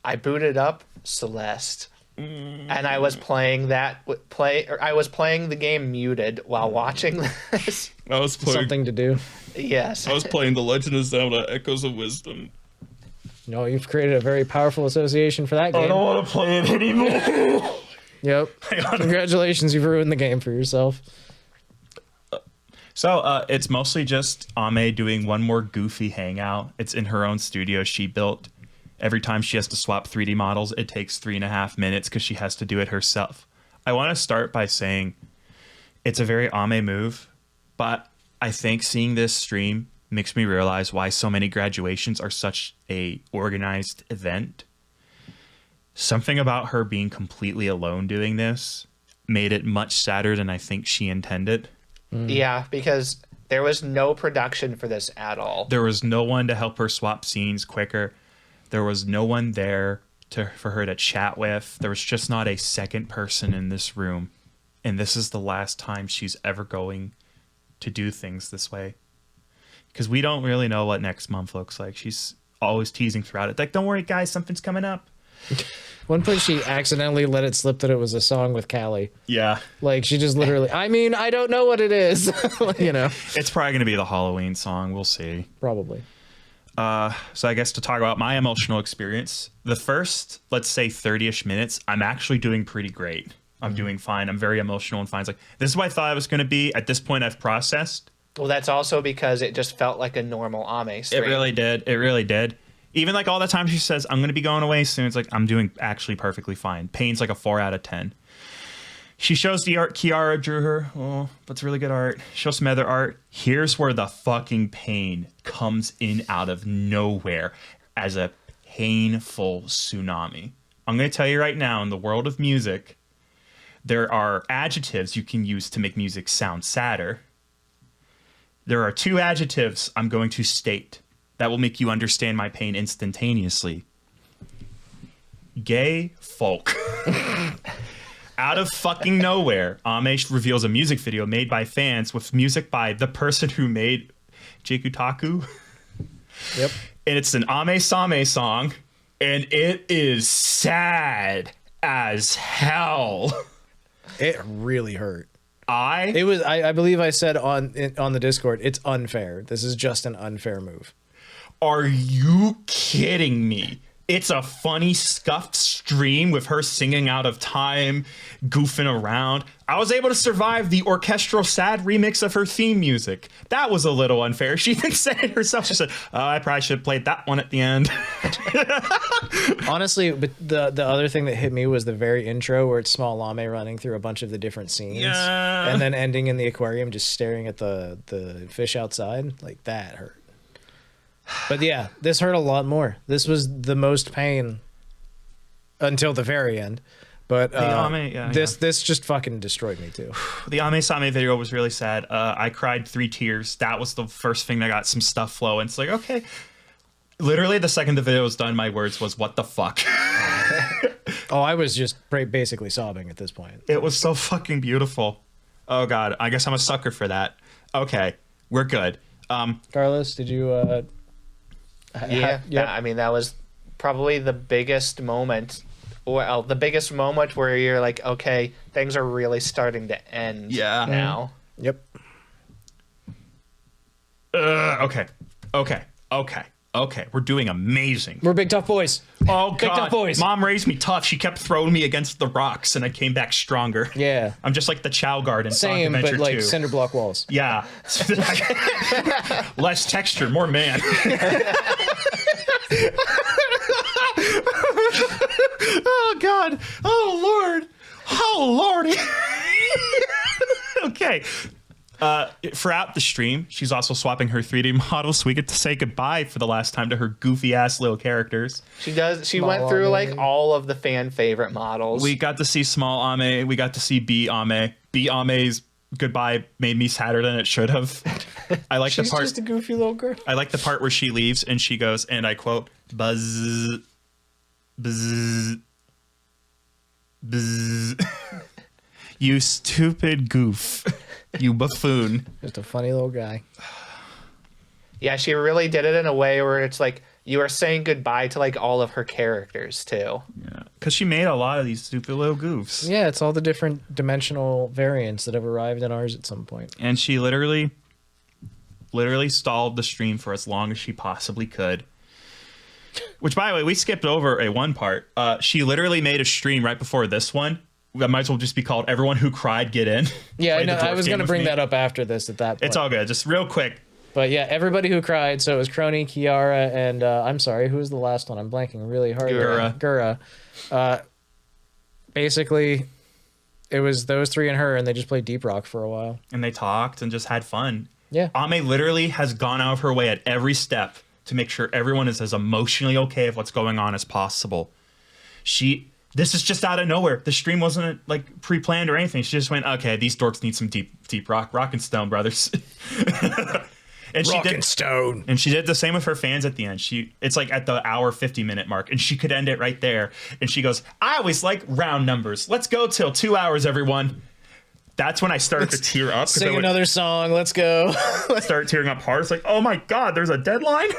I booted up Celeste, and I was playing I was playing the game muted while watching this. I was playing. Something to do. Yes. I was playing The Legend of Zelda: Echoes of Wisdom. No, you've created a very powerful association for that game. I don't want to play it anymore. Yep. Congratulations, you've ruined the game for yourself. So it's mostly just Ame doing one more goofy hangout. It's in her own studio she built. Every time she has to swap 3D models, it takes 3.5 minutes because she has to do it herself. I want to start by saying it's a very Ame move, but I think seeing this stream makes me realize why so many graduations are such a organized event. Something about her being completely alone doing this made it much sadder than I think she intended. Yeah, because there was no production for this at all. There was no one to help her swap scenes quicker. There was no one there for her to chat with. There was just not a second person in this room. And this is the last time she's ever going to do things this way. Because we don't really know what next month looks like. She's always teasing throughout it. Like, don't worry, guys, something's coming up. One point she accidentally let it slip that it was a song with Calli. Yeah. Like, she just literally, I mean, I don't know what it is. You know? It's probably going to be the Halloween song. We'll see. Probably. So I guess to talk about my emotional experience, the first, let's say 30-ish minutes, I'm actually doing pretty great. I'm doing fine. I'm very emotional and fine. It's like, this is what I thought I was going to be. At this point, I've processed. Well, that's also because it just felt like a normal Ame stream. It really did. It really did. Even like all the time she says, I'm going to be going away soon. It's like, I'm doing actually perfectly fine. Pain's like a 4 out of 10. She shows the art Kiara drew her. Oh, that's really good art. Shows some other art. Here's where the fucking pain comes in out of nowhere as a painful tsunami. I'm going to tell you right now, in the world of music, there are adjectives you can use to make music sound sadder. There are 2 adjectives I'm going to state that will make you understand my pain instantaneously. Gay folk. Out of fucking nowhere, Ame reveals a music video made by fans with music by the person who made Jikutaku. Yep. And it's an Ame Same song, and it is sad as hell. It really hurt. I believe I said on the Discord, it's unfair. This is just an unfair move. Are you kidding me? It's a funny, scuffed stream with her singing out of time, goofing around. I was able to survive the orchestral sad remix of her theme music. That was a little unfair. She even said it herself. She said, I probably should have played that one at the end. Honestly, but the other thing that hit me was the very intro where it's Small Ame running through a bunch of the different scenes. Yeah. And then ending in the aquarium just staring at the fish outside. Like, that hurt. But yeah, this hurt a lot more. This was the most pain until the very end. But this just fucking destroyed me too. The Ame Same video was really sad. I cried 3 tears. That was the first thing that got some stuff flowing. It's like, okay, Literally, the second the video was done, my words was, what the fuck? Oh, I was just basically sobbing at this point. It was so fucking beautiful. Oh, God. I guess I'm a sucker for that. Okay. We're good. Carlos, did you... Yeah, I mean, that was probably the biggest moment. Well, the biggest moment where you're like, okay, things are really starting to end now. Yep. Okay. We're doing amazing. We're big tough boys. Oh, Big God. tough boys. Mom raised me tough. She kept throwing me against the rocks, and I came back stronger. Yeah. I'm just like the Chow Guard in Sonic Same, Adventure but like 2. cinder block walls. Yeah. Less texture, more man. Oh, God. Oh, Lord. Oh, Lordy. Okay. Throughout the stream, she's also swapping her 3D models, so we get to say goodbye for the last time to her goofy ass little characters. She does. She went through like all of the fan favorite models. We got to see small Ame. We got to see B Ame. B Ame's goodbye made me sadder than it should have. I like the She's part. just a goofy little girl. I like the part where she leaves and she goes, and I quote, "Buzz, buzz, buzz." You stupid goof. You buffoon. Just a funny little guy. Yeah, she really did it in a way where it's like you are saying goodbye to like all of her characters too. Yeah, because she made a lot of these stupid little goofs. Yeah, it's all the different dimensional variants that have arrived in ours at some point. And she literally stalled the stream for as long as she possibly could. Which, by the way, we skipped over a one part. She literally made a stream right before this one. That might as well just be called "Everyone Who Cried Get In." Yeah, I Play the know. dwarf I was game going to with bring me. that up after this at that point. It's all good. Just real quick. But yeah, everybody who cried. So it was Kronii, Kiara, and I'm sorry, who was the last one? I'm blanking really hard. Gura. Basically, it was those three and her, and they just played Deep Rock for a while. And they talked and just had fun. Yeah. Ame literally has gone out of her way at every step to make sure everyone is as emotionally okay with what's going on as possible. This is just out of nowhere. The stream wasn't like pre-planned or anything. She just went, okay, these dorks need some deep rock and stone, brothers. And Stone. And she did the same with her fans at the end. It's like at the hour 50-minute mark, and she could end it right there. And she goes, I always like round numbers. Let's go till 2 hours, everyone. That's when I started to tear up. Sing another song. Let's go. Start tearing up hard. It's like, oh my God, there's a deadline.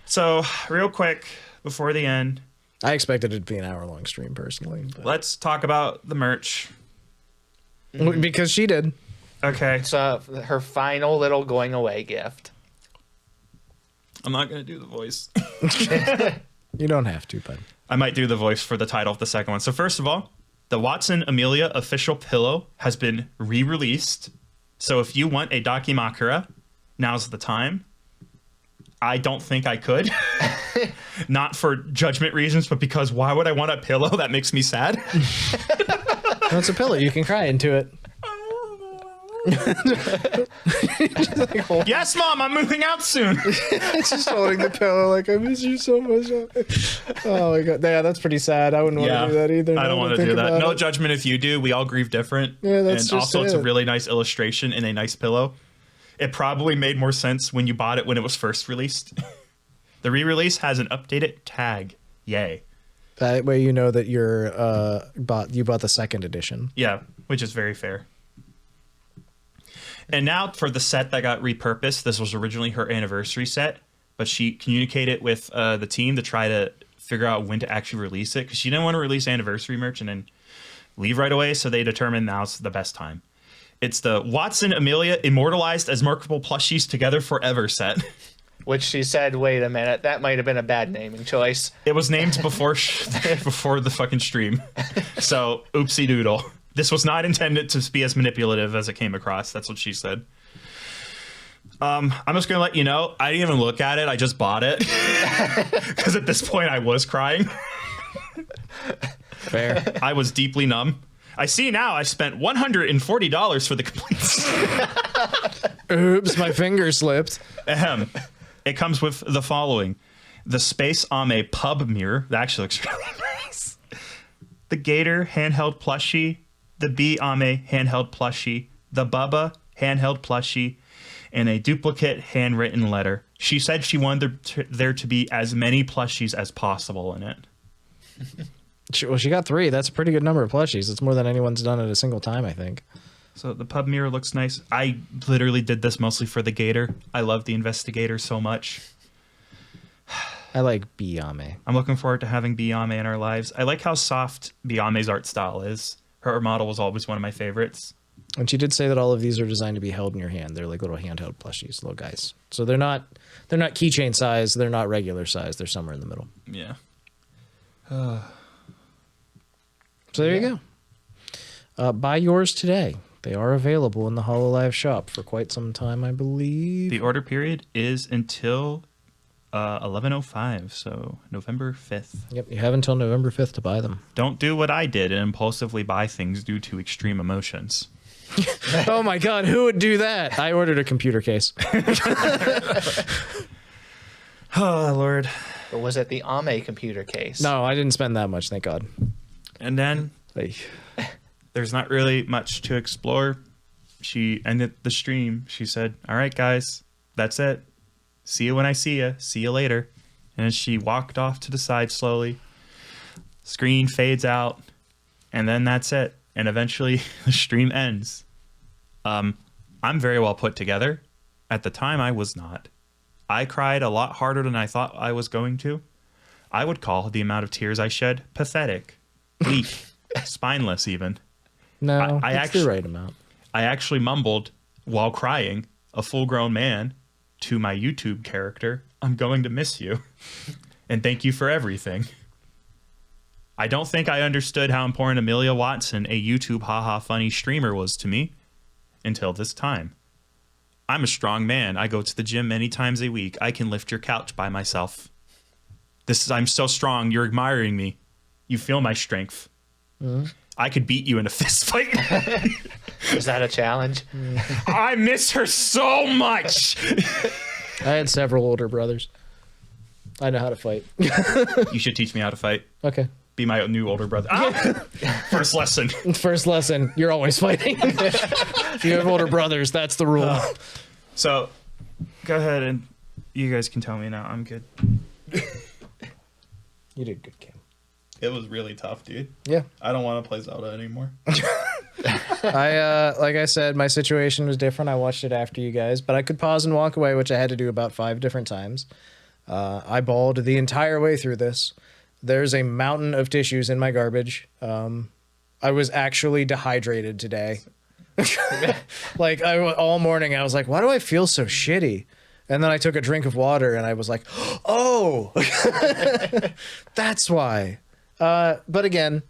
So real quick before the end, I expected it to be an hour-long stream, personally. But... let's talk about the merch. Because she did. Okay. It's her final little going away gift. I'm not going to do the voice. You don't have to, but... I might do the voice for the title of the second one. So first of all, the Watson Amelia official pillow has been re-released. So if you want a Dakimakura, now's the time. I don't think I could. Not for judgment reasons, but because why would I want a pillow that makes me sad? Well, it's a pillow. You can cry into it. Yes, Mom, I'm moving out soon. It's just holding the pillow like, I miss you so much. Oh my God. Yeah, that's pretty sad. I wouldn't want to do that either. I don't want to do that. No judgment if you do. We all grieve different. Yeah, that's and just also, it's a it. really nice illustration and a nice pillow. It probably made more sense when you bought it when it was first released. The re-release has an updated tag. Yay. That way you know that you bought the second edition. Yeah, which is very fair. And now for the set that got repurposed. This was originally her anniversary set, but she communicated with the team to try to figure out when to actually release it, because she didn't want to release anniversary merch and then leave right away, so they determined now's the best time. It's the Watson Amelia Immortalized as Marketable Plushies Together Forever set. Which she said, wait a minute, that might have been a bad naming choice. It was named before the fucking stream. So, oopsie doodle. This was not intended to be as manipulative as it came across. That's what she said. I'm just going to let you know, I didn't even look at it. I just bought it. Because at this point, I was crying. Fair. I was deeply numb. I see now I spent $140 for the complete set. Oops, my finger slipped. Ahem. It comes with the following. The Space Ame pub mirror. That actually looks really nice. The Gator handheld plushie. The B Ame handheld plushie. The Bubba handheld plushie. in a duplicate handwritten letter. She said she wanted there to be as many plushies as possible in it. She got 3. That's a pretty good number of plushies. It's more than anyone's done at a single time, I think. So the pub mirror looks nice. I literally did this mostly for the Gator. I love the investigator so much. I like Ame. I'm looking forward to having Ame in our lives. I like how soft Ame's art style is. Her model was always one of my favorites. And she did say that all of these are designed to be held in your hand. They're like little handheld plushies, little guys. So they're not keychain size. They're not regular size. They're somewhere in the middle. Yeah. So there you go. Buy yours today. They are available in the Hololive shop for quite some time, I believe. The order period is until 11:05, so November 5th. Yep, you have until November 5th to buy them. Don't do what I did and impulsively buy things due to extreme emotions. Oh my god, who would do that? I ordered a computer case. Oh, Lord. Or was it the Ame computer case? No, I didn't spend that much, thank god. And then there's not really much to explore. She ended the stream. She said, "All right, guys, that's it. See you when I see you. See you later." And she walked off to the side slowly. Screen fades out, and then that's it. And eventually the stream ends. I'm very well put together. At the time, I was not. I cried a lot harder than I thought I was going to. I would call the amount of tears I shed pathetic, weak, spineless even. No, I it's actually- the right amount. I actually mumbled while crying, a full-grown man, to my YouTube character, "I'm going to miss you. And thank you for everything." I don't think I understood how important Amelia Watson, a YouTube haha funny streamer, was to me until this time. I'm a strong man. I go to the gym many times a week. I can lift your couch by myself. I'm so strong. You're admiring me. You feel my strength. I could beat you in a fist fight. Is that a challenge? I miss her so much. I had several older brothers. I know how to fight. You should teach me how to fight. Okay. Be my new older brother. First lesson. First lesson, you're always fighting. If you have older brothers, that's the rule. So, go ahead and you guys can tell me now. I'm good. You did good, Kim. It was really tough, dude. Yeah. I don't want to play Zelda anymore. Like I said, my situation was different. I watched it after you guys, but I could pause and walk away, which I had to do about 5 different times. I bawled the entire way through this. There's a mountain of tissues in my garbage. I was actually dehydrated today. Like all morning, I was like, why do I feel so shitty? And then I took a drink of water and I was like, oh, that's why. But again,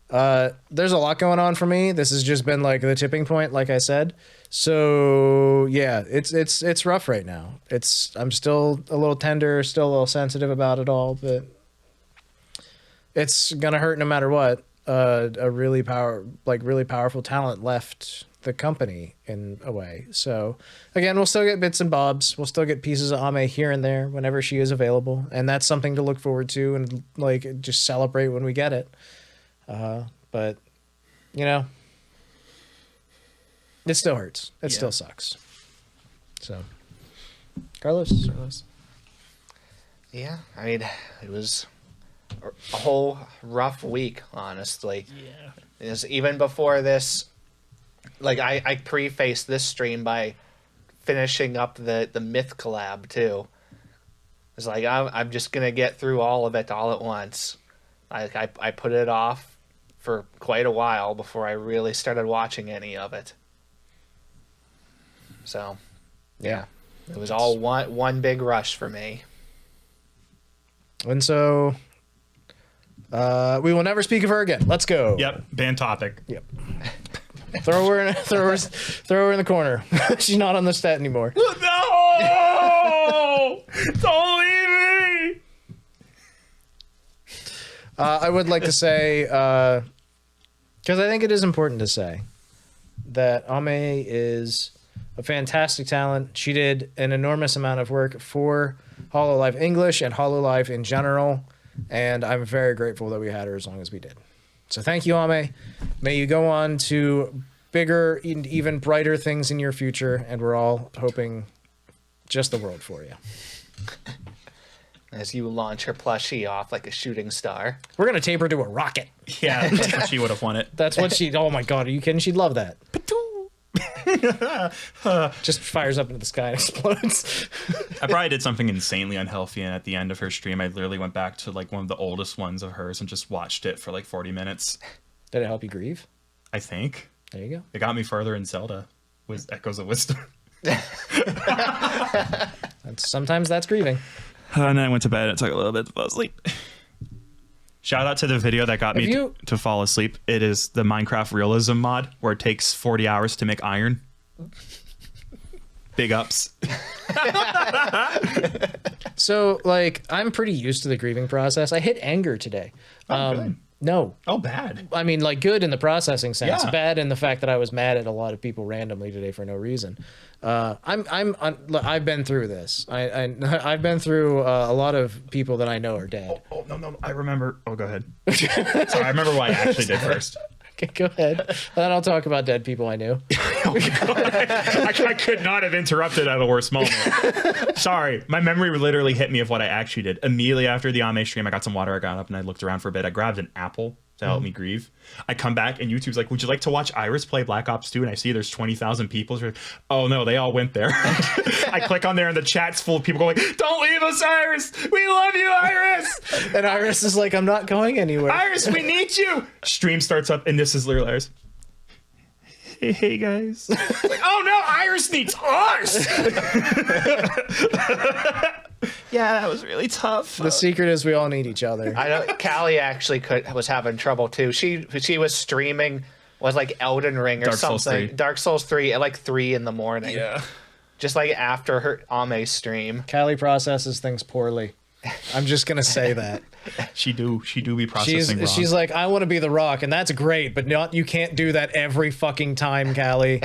there's a lot going on for me. This has just been like the tipping point, like I said. So yeah, it's rough right now. I'm still a little tender, still a little sensitive about it all, but it's gonna hurt no matter what. A really powerful talent left the company in a way. So again, we'll still get bits and bobs. We'll still get pieces of Ame here and there whenever she is available, and that's something to look forward to and like just celebrate when we get it. But you know, it still hurts. It still sucks. So, Carlos. Yeah, I mean, it was a whole rough week, honestly. Yeah. Is even before this, like I prefaced this stream by finishing up the Myth collab too. It's like I'm just gonna get through all of it all at once. I put it off for quite a while before I really started watching any of it. So, yeah, it was all one big rush for me. And so, we will never speak of her again. Let's go. Yep. Banned topic. Yep. Throw her in the corner. She's not on the set anymore. No! Don't leave me! I would like to say, because I think it is important to say that Ame is a fantastic talent. She did an enormous amount of work for Hololive English and Hololive in general, and I'm very grateful that we had her as long as we did. So thank you, Ame. May you go on to bigger, even brighter things in your future, and we're all hoping just the world for you. As you launch her plushie off like a shooting star. We're gonna tape her to a rocket. Yeah, that's what she would have wanted. That's what she. Oh my god, are you kidding? She'd love that. Just fires up into the sky and explodes. I probably did something insanely unhealthy, and at the end of her stream, I literally went back to like one of the oldest ones of hers and just watched it for like 40 minutes. Did it help you grieve? I think. There you go. It got me further in Zelda with Echoes of Wisdom. Sometimes that's grieving. And then I went to bed and took a little bit to fall asleep. Shout out to the video that got me to fall asleep. It is the Minecraft realism mod where it takes 40 hours to make iron. Big ups. So, like, I'm pretty used to the grieving process. I hit anger today. Good. No. Oh, bad. I mean, like, good in the processing sense. Yeah. Bad in the fact that I was mad at a lot of people randomly today for no reason. I've been through this. I've been through a lot of people that I know are dead. Oh, no. I remember. Oh, go ahead. Sorry, I remember what I actually did first. Okay, go ahead. Then I'll talk about dead people I knew. I could not have interrupted at a worse moment. Sorry, my memory literally hit me of what I actually did. Immediately after the Ame stream, I got some water, I got up and I looked around for a bit. I grabbed an apple to help me grieve. I come back and YouTube's like, would you like to watch Iris play Black Ops 2? And I see there's 20,000 people. So like, oh no, they all went there. I click on there and the chat's full of people going, don't leave us, Iris! We love you, Iris! And Iris is like, I'm not going anywhere. Iris, we need you! Stream starts up and this is literally Iris. Hey guys. Like, oh no, Iris needs us! Yeah, that was really tough. The secret is we all need each other. I know Calli actually was having trouble too. She was streaming was like Elden Ring or Dark Souls something. 3. Dark Souls 3 at like 3 in the morning. Yeah. Just like after her Ame stream. Callie processes things poorly. I'm just gonna say that. She do be processing wrong. She's like, I want to be the Rock, and that's great, but you can't do that every fucking time, Callie.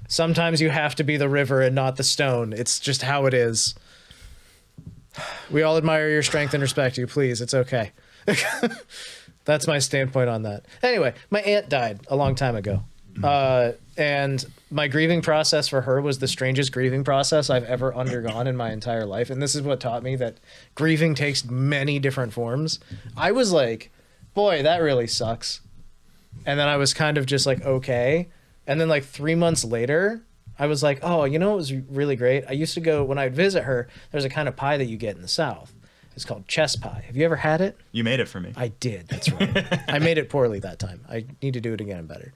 Sometimes you have to be the river and not the stone. It's just how it is. We all admire your strength and respect you. Please, it's okay. That's my standpoint on that. Anyway, my aunt died a long time ago. And my grieving process for her was the strangest grieving process I've ever undergone in my entire life. And this is what taught me that grieving takes many different forms. I was like, boy, that really sucks. And then I was kind of just like, okay. And then like 3 months later, I was like, oh, you know, it was really great. I used to go, when I'd visit her, there's a kind of pie that you get in the South. It's called chess pie. Have you ever had it? You made it for me. I did. That's right. I made it poorly that time. I need to do it again better.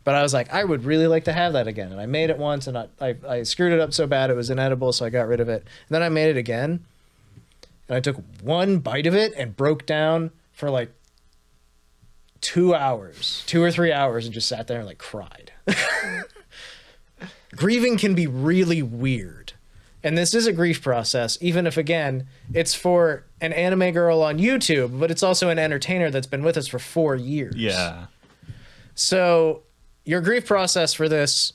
But I was like, I would really like to have that again. And I made it once, and I screwed it up so bad it was inedible, so I got rid of it. And then I made it again, and I took one bite of it and broke down for like 2 hours, 2 or 3 hours, and just sat there and like cried. Grieving can be really weird. And this is a grief process, even if, again, it's for an anime girl on YouTube, but it's also an entertainer that's been with us for 4 years. Yeah. So your grief process for this,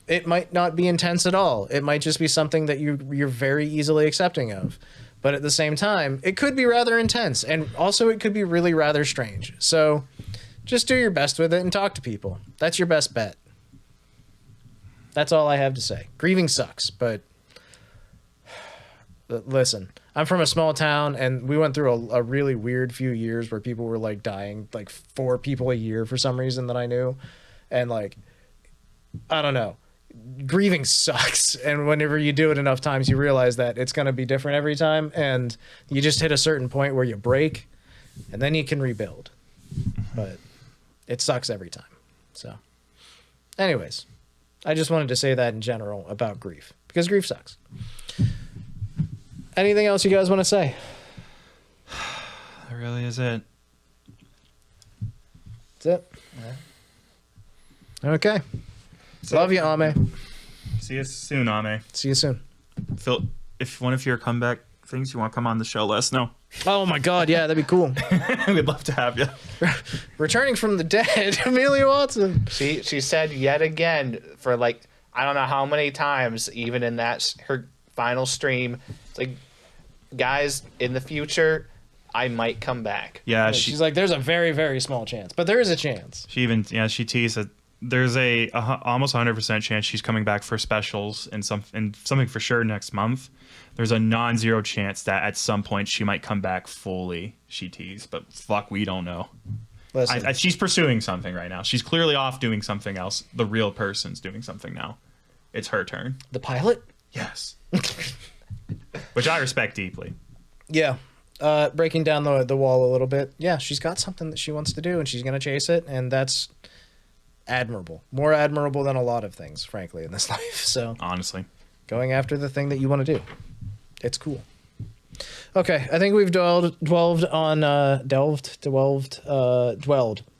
it might not be intense at all. It might just be something that you're very easily accepting of. But at the same time, it could be rather intense. And also it could be really rather strange. So just do your best with it and talk to people. That's your best bet. That's all I have to say. Grieving sucks, but listen, I'm from a small town, and we went through a really weird few years where people were like dying, like 4 people a year for some reason that I knew. And like, I don't know, grieving sucks. And whenever you do it enough times, you realize that it's going to be different every time. And you just hit a certain point where you break, and then you can rebuild. But it sucks every time. So anyways, I just wanted to say that in general about grief, because grief sucks. Anything else you guys want to say? That really is it. That's it? Yeah. Okay. Love you, Ame. See you soon, Ame. See you soon. Phil, if one of your comeback things you want to come on the show, let us know. Oh my god, yeah, that'd be cool. We'd love to have you. Returning from the dead, Amelia Watson. She said yet again for like I don't know how many times, even in that her final stream, it's like, guys, in the future, I might come back. Yeah, She's like, there's a very, very small chance, but there is a chance. She teased that There's almost 100% chance she's coming back for specials and something for sure next month. There's a non-zero chance that at some point she might come back fully. She teased, but fuck, we don't know. Listen, She's pursuing something right now. She's clearly off doing something else. The real person's doing something now. It's her turn. the pilot? Yes. Which I respect deeply. Yeah. Breaking down the wall a little bit. Yeah, she's got something that she wants to do, and she's going to chase it, and that's admirable. More admirable than a lot of things, frankly, in this life. So Honestly. going after the thing that you want to do. It's cool. Okay, I think we've dwelled.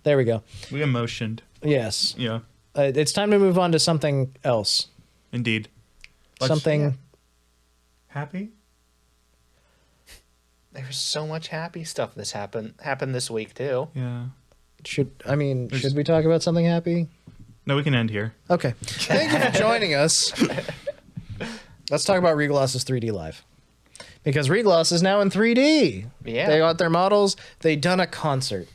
There we go. We emotioned. Yes. Yeah. It's time to move on to something else. Indeed. Something. Happy? There's so much happy stuff happened this week too. Yeah. Should we talk about something happy? No, we can end here. Okay. Thank you for joining us. Let's talk about ReGloss's 3D Live. Because ReGloss is now in 3D. Yeah. They got their models. They done a concert.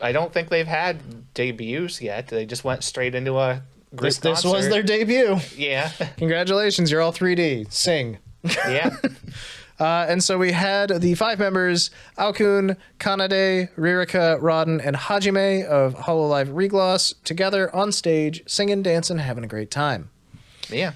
I don't think they've had debuts yet. They just went straight into a group This concert. was their debut. Yeah. Congratulations, you're all 3D. Sing. Yeah. And so we had the 5 members, Ao-kun, Kanade, Ririka, Rodden, and Hajime of Hololive ReGloss together on stage, singing, dancing, having a great time. Yeah.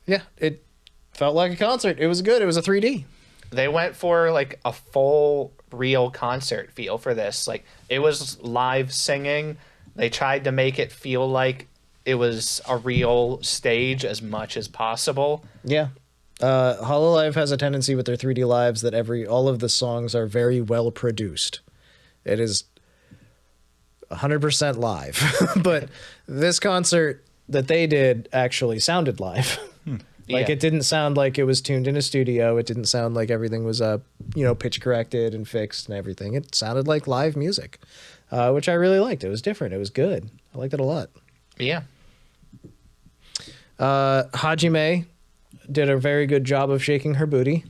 Yeah, it felt like a concert. It was good. It was a 3D. They went for like a full real concert feel for this. Like it was live singing. They tried to make it feel like it was a real stage as much as possible. Yeah. Hololive has a tendency with their 3D lives that all of the songs are very well produced. It is 100% live. But this concert that they did actually sounded live. Like Yeah. it didn't sound like it was tuned in a studio. It didn't sound like everything was pitch corrected and fixed and everything. It sounded like live music, which I really liked. It was different. It was good. I liked it a lot. Yeah. Hajime did a very good job of shaking her booty.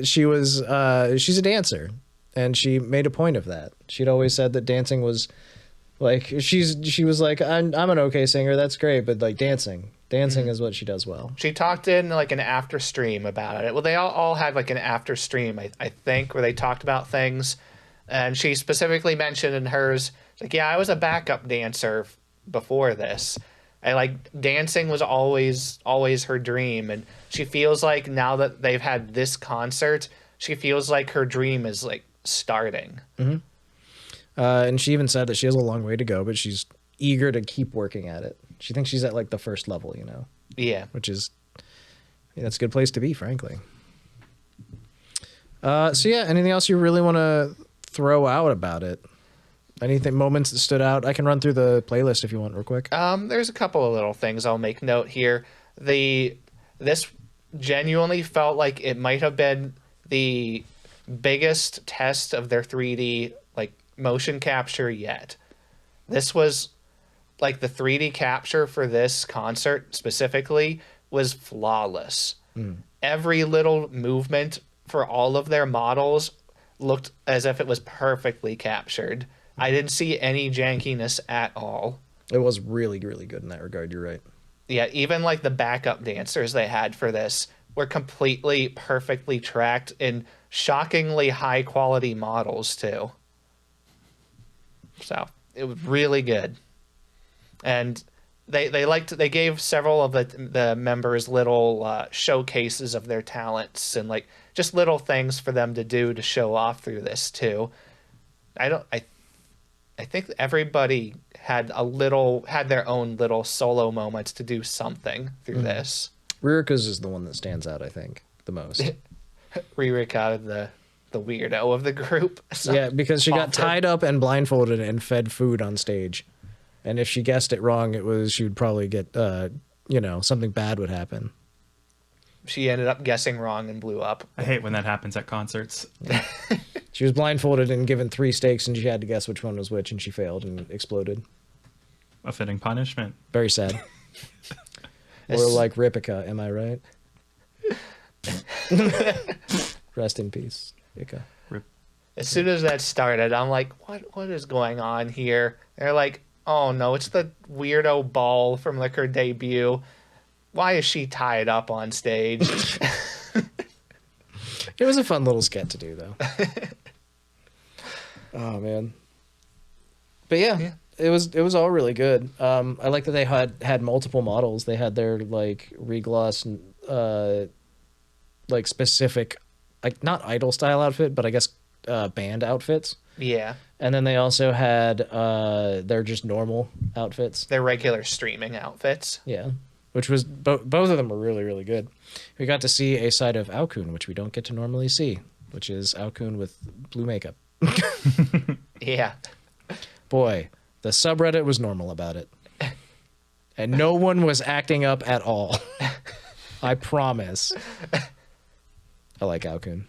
She's a dancer, and she made a point of that. She'd always said that dancing was like she was like, I'm an okay singer, that's great, but like dancing is what she does well. She talked in like an after stream about it. Well, they all had like an after stream, I think, where they talked about things. And she specifically mentioned in hers, like, yeah, I was a backup dancer before this. I like dancing was always her dream. And she feels like now that they've had this concert, she feels like her dream is like starting. Mm-hmm. And she even said that she has a long way to go, but she's eager to keep working at it. She thinks she's at like the first level, Yeah. which is, that's a good place to be, frankly. So yeah, anything else you really want to throw out about it? Anything, moments that stood out? I can run through the playlist if you want real quick. There's a couple of little things I'll make note here. This genuinely felt like it might have been the biggest test of their 3D like motion capture yet. This was like the 3D capture for this concert specifically was flawless. Every little movement for all of their models looked as if it was perfectly captured. I didn't see any jankiness at all. It was really, really good in that regard. You're right. Yeah, even like the backup dancers they had for this were completely perfectly tracked in shockingly high quality models too. So it was really good. And they gave several of the members little showcases of their talents and like just little things for them to do to show off through this too. I think everybody had their own little solo moments to do something through this. Ririka's is the one that stands out, I think, the most. Ririka, the weirdo of the group. So Yeah, because she got often. tied up and blindfolded and fed food on stage. And if she guessed it wrong, she would probably get, something bad would happen. She ended up guessing wrong and blew up. I hate when that happens at concerts. She was blindfolded and given 3 steaks, and she had to guess which one was which, and she failed and exploded. A fitting punishment. Very sad. Or like Ripika, am I right? Rest in peace, Rika. As soon as that started, I'm like, what is going on here? They're like, oh no, it's the weirdo ball from like her debut. Why is she tied up on stage? It was a fun little skit to do, though. Oh man. But yeah, it was all really good. I like that they had multiple models. They had their like ReGloss, like specific, like not idol style outfit, but I guess band outfits. Yeah. And then they also had their just normal outfits. Their regular streaming outfits. Yeah, which was both of them were really, really good. We got to see a side of Ao-kun, which we don't get to normally see, which is Ao-kun with blue makeup. Yeah. Boy, the subreddit was normal about it. And no one was acting up at all. I promise. I like Ao-kun.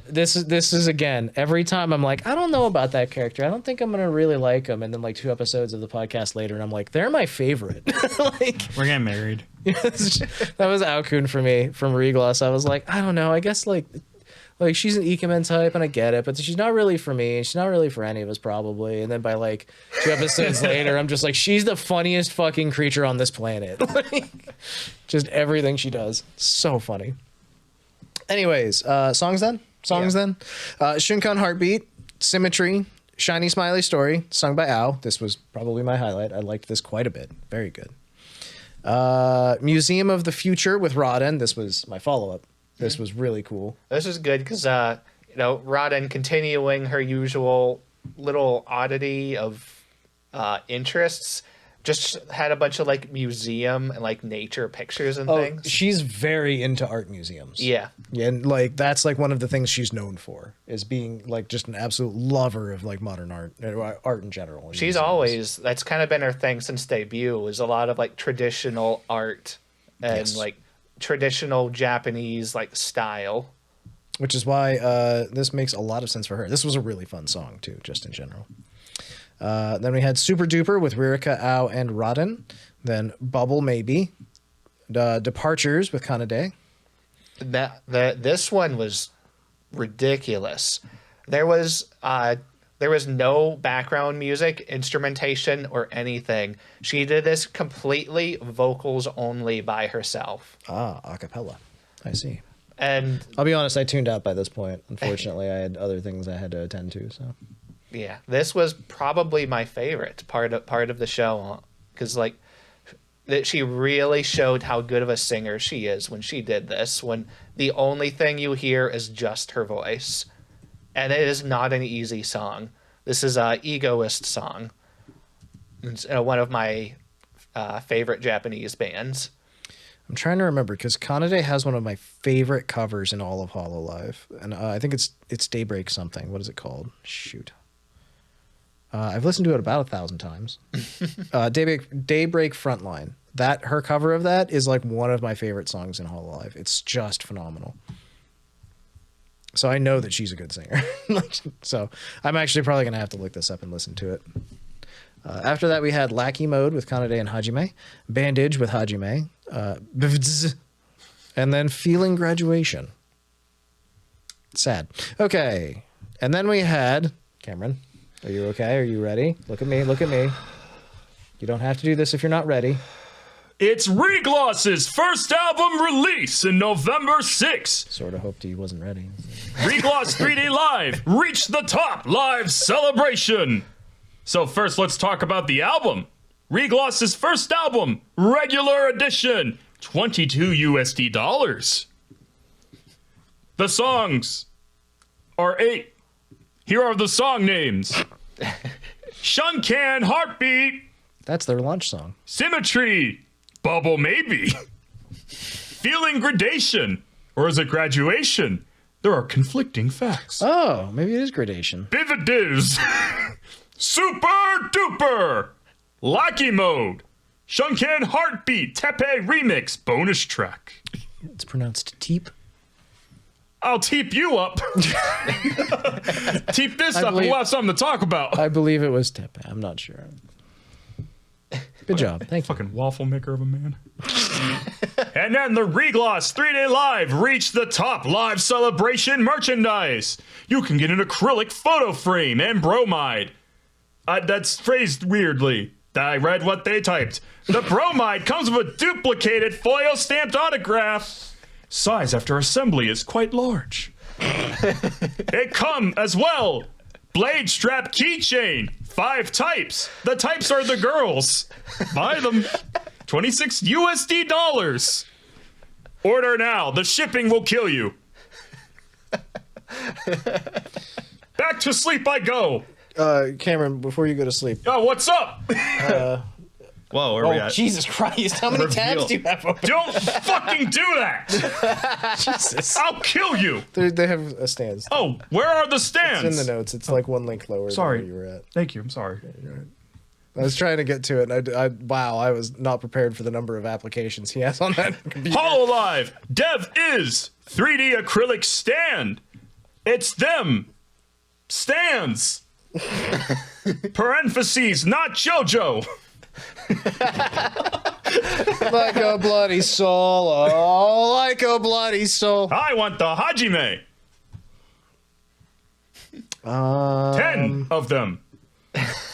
This is again, every time I'm like, I don't know about that character. I don't think I'm gonna really like him. And then like 2 episodes of the podcast later, and I'm like, they're my favorite. Like, We're getting married. that was Ao-kun for me from ReGloss. I was like, I don't know. I guess like she's an Ikemen type, and I get it, but she's not really for me. And she's not really for any of us, probably. And then by like 2 episodes later, I'm just like, she's the funniest fucking creature on this planet. Like, just everything she does, so funny. Anyways, songs then? Shunkan Heartbeat, Symmetry, Shiny Smiley Story, sung by Ao. This was probably my highlight. I liked this quite a bit. Very good. Museum of the Future with Rodden. This was my follow-up. This was really cool. This is good because, Rodden continuing her usual little oddity of interests, just had a bunch of like museum and like nature pictures and things. She's very into art museums. Yeah. Yeah, and like that's like one of the things she's known for, is being like just an absolute lover of like modern art in general. She's always, that's kind of been her thing since debut, is a lot of like traditional art and like traditional Japanese like style. Which is why this makes a lot of sense for her. This was a really fun song too, just in general. Then we had Super Duper with Ririka, Ao, and Rodden. Then Bubble Maybe. Departures with Kanade. This one was ridiculous. There was no background music, instrumentation, or anything. She did this completely vocals only by herself. A cappella. I see. And I'll be honest, I tuned out by this point. Unfortunately, I had other things I had to attend to, so... Yeah, this was probably my favorite part of the show, because like that she really showed how good of a singer she is when she did this. When the only thing you hear is just her voice, and it is not an easy song. This is a Egoist song. It's one of my favorite Japanese bands. I'm trying to remember, because Kanade has one of my favorite covers in all of Hololive, and I think it's Daybreak something. What is it called? Shoot. I've listened to it about 1,000 times. Daybreak Frontline. Her cover of that is like one of my favorite songs in Hololive. It's just phenomenal. So I know that she's a good singer. So I'm actually probably going to have to look this up and listen to it. After that, we had Lackey Mode with Kanade and Hajime, Bandage with Hajime, and then Feeling Graduation. Sad. Okay. And then we had Cameron. Are you okay? Are you ready? Look at me. Look at me. You don't have to do this if you're not ready. It's ReGloss's first album release in November 6th. Sort of hoped he wasn't ready. ReGloss 3D Live reached the top live celebration. So first, let's talk about the album. ReGloss's first album, regular edition, $22 USD. The songs are 8. Here are the song names. Shunkan Heartbeat. That's their launch song. Symmetry. Bubble Maybe. Feeling Gradation. Or is it Graduation? There are conflicting facts. Oh, maybe it is Gradation. Bivadiz. Super Duper. Lackey Mode. Shunkan Heartbeat Tepe Remix bonus track. It's pronounced Teep. I'll teep you up. Teep this up. We'll have something to talk about. I believe it was Tepe. I'm not sure. Good job. Thank you. Fucking waffle maker of a man. And then the ReGloss 3-Day Live reached the top live celebration merchandise. You can get an acrylic photo frame and bromide. That's phrased weirdly. I read what they typed. The bromide comes with a duplicated foil stamped autograph. Size after assembly is quite large. It come as well. Blade strap keychain. 5 types. The types are the girls. Buy them. 26 USD dollars. Order now. The shipping will kill you. Back to sleep I go. Cameron, before you go to sleep. Oh, what's up? Whoa, where are we Oh, at? Jesus Christ. How many tabs do you have open? Don't fucking do that. Jesus. I'll kill you. They have a stands. Oh, where are the stands? It's in the notes. It's like one link lower Sorry. than where you were at. Thank you. I'm sorry. I was trying to get to it, and I was not prepared for the number of applications he has on that computer. Hololive Dev is 3D acrylic stand. It's them. Stands. Parentheses, not JoJo. Like a bloody soul, oh, like a bloody soul. I want the Hajime. 10 of them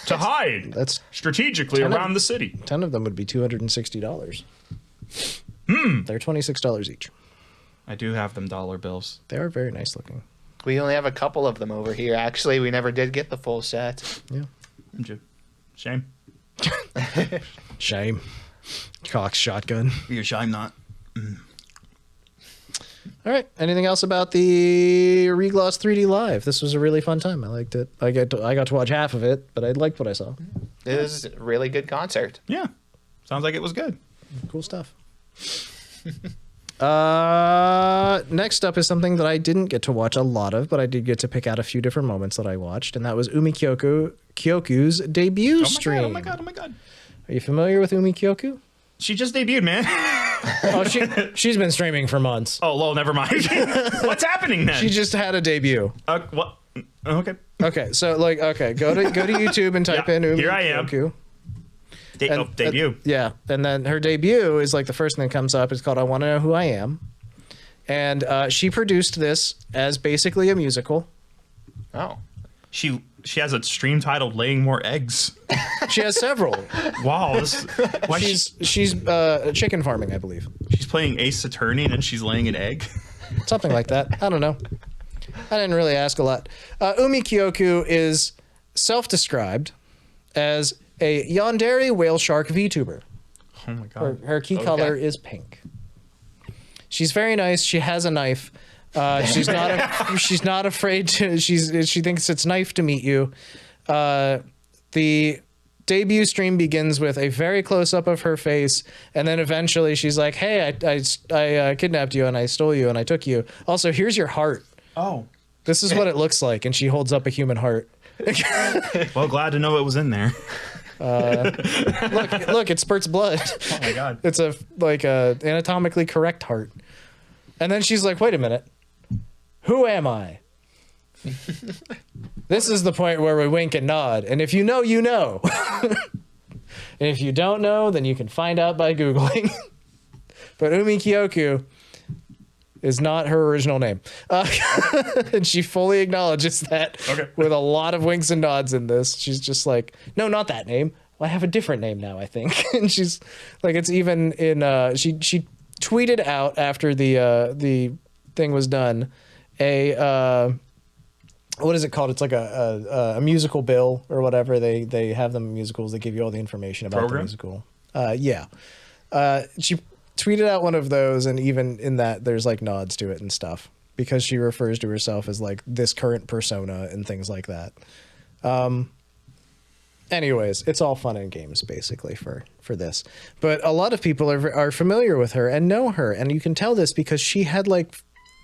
to hide That's strategically 10 of- around the city. 10 of them would be $260. They're $26 each. I do have them dollar bills. They are very nice looking. We only have a couple of them over here. Actually, we never did get the full set. Yeah. Shame. Shame. Cox shotgun. You're shy, I'm not. All right. Anything else about the ReGloss 3D Live? This was a really fun time. I liked it. I got to watch half of it, but I liked what I saw. It was a really good concert. Yeah. Sounds like it was good. Cool stuff. Next up is something that I didn't get to watch a lot of, but I did get to pick out a few different moments that I watched, and that was Umi Kyoku's debut stream. Oh my god. Are you familiar with Umi Kyoku? She just debuted, man. Oh, she's been streaming for months. Oh, lol, never mind. What's happening then? She just had a debut. What? Okay. Okay, so go to YouTube and type Yeah, in Umi here I am. Kyoku. Debut. Yeah, and then her debut is like the first thing that comes up. It's called "I Want to Know Who I Am," and she produced this as basically a musical. Oh. She has a stream titled "Laying More Eggs." She has several. Wow. Why she's chicken farming, I believe, she's playing Ace Attorney and then she's laying an egg. something like that. I don't know. I didn't really ask a lot. Umi Kyoku is self-described as a yandere whale shark VTuber. Oh my god. Her key color is pink. She's very nice. She has a knife. She's not afraid to. She thinks it's knife to meet you. The debut stream begins with a very close up of her face, and then eventually she's like, "Hey, I kidnapped you and I stole you and I took you. Also, here's your heart. Oh. This is what it looks like." And she holds up a human heart. Well, glad to know it was in there. Look, it spurts blood. Oh my god. It's a anatomically correct heart. And then she's like, "Wait a minute. Who am I?" This is the point where we wink and nod. And if you know, you know. And if you don't know, then you can find out by Googling. But Umi Kyoku is not her original name. And she fully acknowledges that with a lot of winks and nods in this. She's just like, "No, not that name. Well, I have a different name now, I think." And she's like, it's even in, she tweeted out after the thing was done, what is it called? It's like a musical bill or whatever. They have them in musicals. They give you all the information about the musical. Yeah. She tweeted out one of those, and even in that, there's like nods to it and stuff because she refers to herself as like this current persona and things like that. Anyways, it's all fun and games basically for this. But a lot of people are familiar with her and know her, and you can tell this because she had like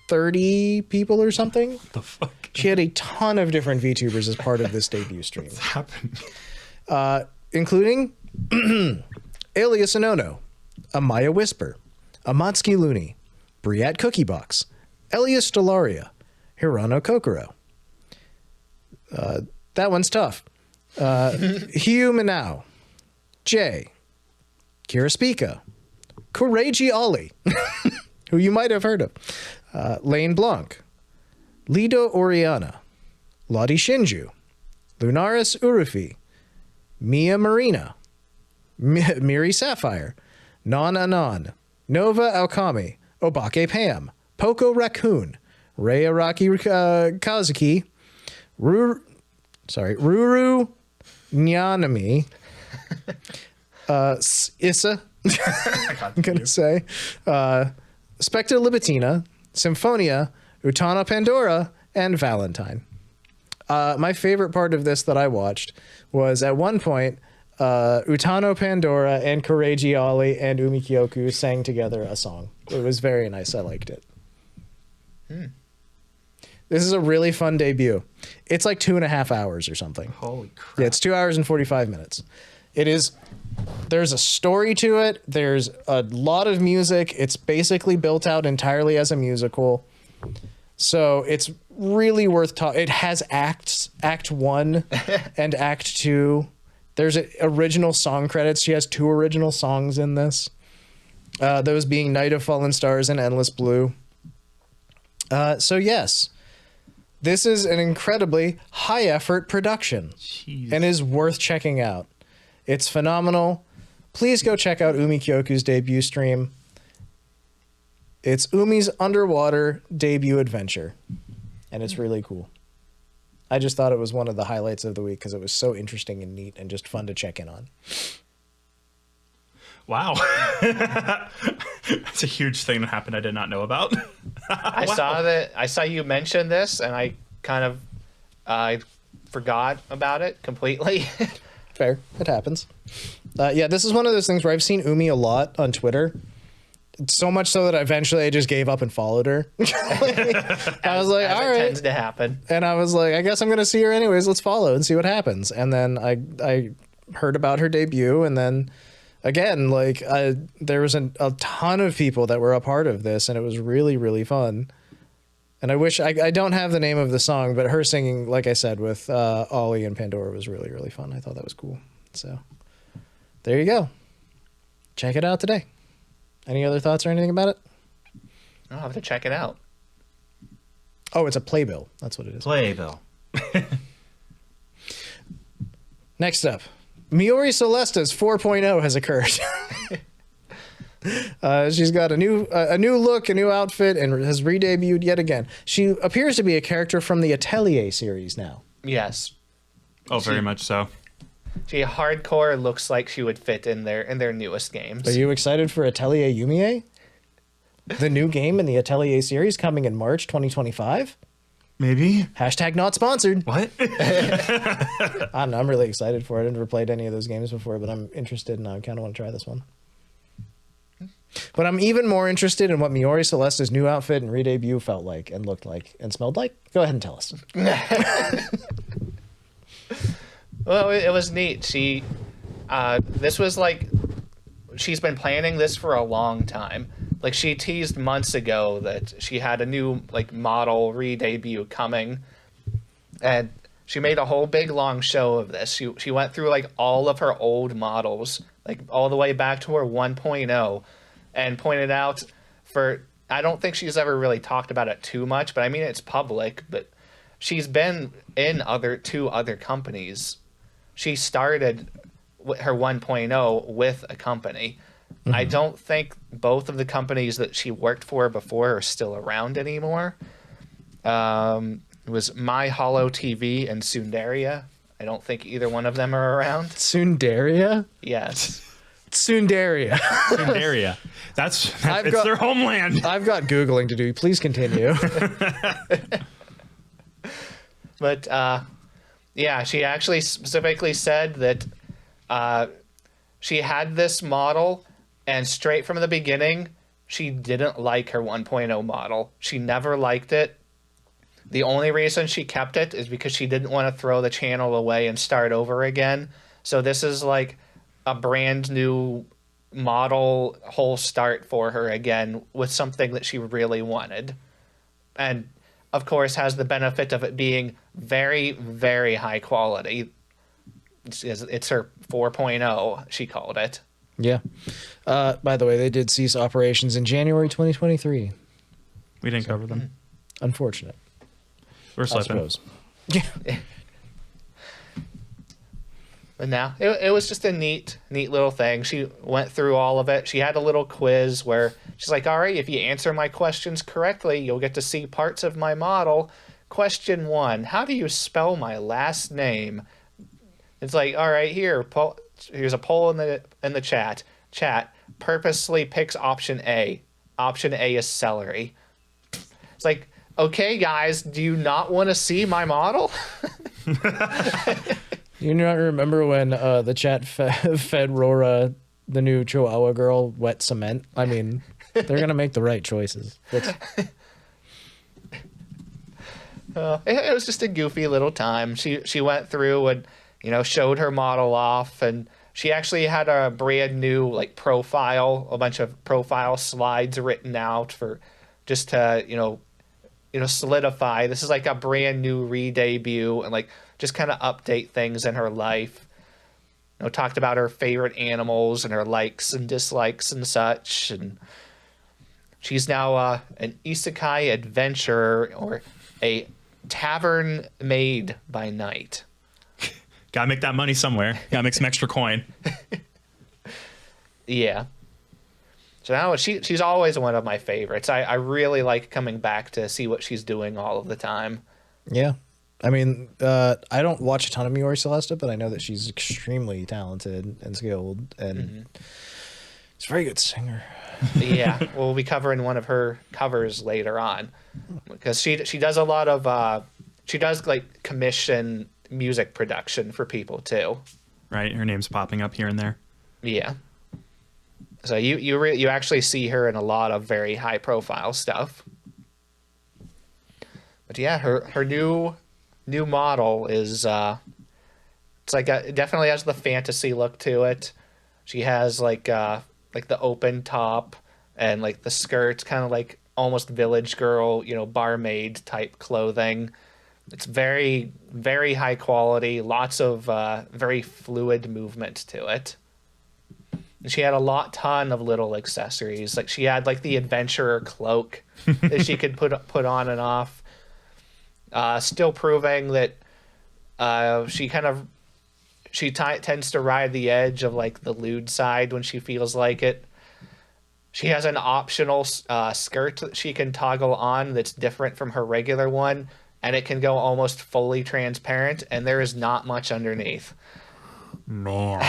30 people or something. What the fuck? She had a ton of different VTubers as part of this debut stream. What's happening? Including Alias Inono, Amaya Whisper, Amatsuki Looney, Briette Cookie Box, Elias Stellaria, Hirano Kokoro. That one's tough. Hiyu Minao, Jay, Kira Spica, Courage Ollie, who you might have heard of, Lane Blanc, Lido Oriana, Lottie Shinju, Lunaris Urufi, Mia Marina, Miri Sapphire, Non Anon, Nova Alkami, Obake Pam, Poco Raccoon, Rei Araki Kazuki, Ruru Nyanami, Issa, I'm going to say, Spectre Libitina, Symphonia, Utano Pandora, and Valentine. My favorite part of this that I watched was at one point, Utano Pandora and Courage Ollie and Umi Kyoku sang together a song. It was very nice. I liked it. This is a really fun debut. It's like 2.5 hours or something. Holy crap. Yeah, it's 2 hours and 45 minutes. There's a story to it. There's a lot of music. It's basically built out entirely as a musical. So it's really worth it has acts, Act 1 and Act 2. There's original song credits. She has 2 original songs in this. Those being Night of Fallen Stars and Endless Blue. So yes, this is an incredibly high effort production. Jeez. And is worth checking out. It's phenomenal. Please go check out Umi Kyoku's debut stream. It's Umi's underwater debut adventure, and it's really cool. I just thought it was one of the highlights of the week because it was so interesting and neat and just fun to check in on. Wow. That's a huge thing that happened I did not know about. I saw you mention this, and I kind of forgot about it completely. Fair. It happens. Yeah, this is one of those things where I've seen Umi a lot on Twitter. So much so that eventually I just gave up and followed her. I was like, all right. It tends to happen. And I was like, I guess I'm going to see her anyways. Let's follow and see what happens. And then I heard about her debut. And then again, like there was a ton of people that were a part of this. And it was really, really fun. And I wish I don't have the name of the song, but her singing, like I said, with Ollie and Pandora was really, really fun. I thought that was cool. So there you go. Check it out today. Any other thoughts or anything about it? I'll have to check it out. Oh, it's a playbill. That's what it is. Playbill. Next up, Miori Celesta's 4.0 has occurred. She's got a new look, a new outfit, and has re-debuted yet again. She appears to be a character from the Atelier series now. Yes. Oh, very much so. She hardcore looks like she would fit in their newest games. Are you excited for Atelier Yumie? The new game in the Atelier series coming in March 2025? Maybe. Hashtag not sponsored. What? I don't know, I'm really excited for it. I've never played any of those games before, but I'm interested and I kind of want to try this one. But I'm even more interested in what Miori Celesta's new outfit and re-debut felt like and looked like and smelled like. Go ahead and tell us. Well, it was neat. This was like, she's been planning this for a long time. Like, she teased months ago that she had a new, like, model re-debut coming. And she made a whole big, long show of this. She went through, like, all of her old models, like, all the way back to her 1.0, and pointed out I don't think she's ever really talked about it too much, but I mean, it's public, but she's been in two other companies. She started her 1.0 with a company. Mm-hmm. I don't think both of the companies that she worked for before are still around anymore. It was My Holo TV and Sundaria. I don't think either one of them are around. Sundaria? Yes. Sundaria. Sundaria. It's their homeland. I've got Googling to do. Please continue. But yeah, she actually specifically said that she had this model, and straight from the beginning, she didn't like her 1.0 model. She never liked it. The only reason she kept it is because she didn't want to throw the channel away and start over again. So this is like a brand new model, whole start for her again with something that she really wanted. And of course has the benefit of it being very, very high quality. It's her 4.0, she called it. Yeah. By the way, they did cease operations in January 2023. We didn't cover them. Unfortunate, We're I slipping. suppose. Yeah. But now it was just a neat little thing. She went through all of it. She had a little quiz where she's like, all right, if you answer my questions correctly, you'll get to see parts of my model. Question 1, how do you spell my last name? It's like, all right, here's a poll in the chat. Chat purposely picks option A. Option A is celery. It's like, okay, guys, do you not want to see my model? You not remember when the chat fed Rora the new Chihuahua girl wet cement? I mean, they're gonna make the right choices. It was just a goofy little time. She went through and showed her model off, and she actually had a brand new like profile, a bunch of profile slides written out for just to solidify. This is like a brand new re-debut and like just kind of update things in her life. Talked about her favorite animals and her likes and dislikes and such. And she's now an isekai adventurer or a tavern maid by night. Gotta make that money somewhere. Gotta make some extra coin. Yeah. So now she's always one of my favorites. I really like coming back to see what she's doing all of the time. Yeah. I mean, I don't watch a ton of Miori Celesta, but I know that she's extremely talented and skilled, and she's a very good singer. Yeah, we'll be covering one of her covers later on, because she does a lot of she does like commission music production for people too. Right, her name's popping up here and there. Yeah. So you actually see her in a lot of very high profile stuff. But yeah, her new model is it's like it definitely has the fantasy look to it. She has like the open top and like the skirt, kind of like almost village girl, barmaid type clothing. It's very, very high quality, lots of very fluid movement to it. And she had a ton of little accessories. Like she had like the adventurer cloak that she could put on and off. Still proving that she tends to ride the edge of like the lewd side when she feels like it. She has an optional skirt that she can toggle on that's different from her regular one, and it can go almost fully transparent, and there is not much underneath. Man.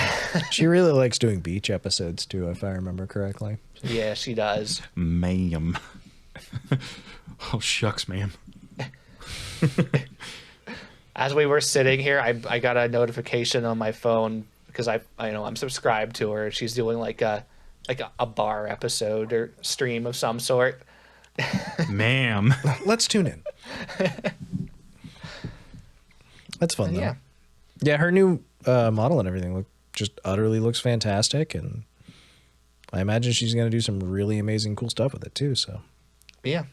She really likes doing beach episodes too, if I remember correctly. Yeah, she does. Ma'am. Oh, shucks, ma'am. As we were sitting here, I got a notification on my phone because I'm subscribed to her. She's doing like a bar episode or stream of some sort. Ma'am. Let's tune in. That's fun though. Yeah. Yeah, her new model and everything just utterly looks fantastic, and I imagine she's going to do some really amazing, cool stuff with it too. So, Yeah.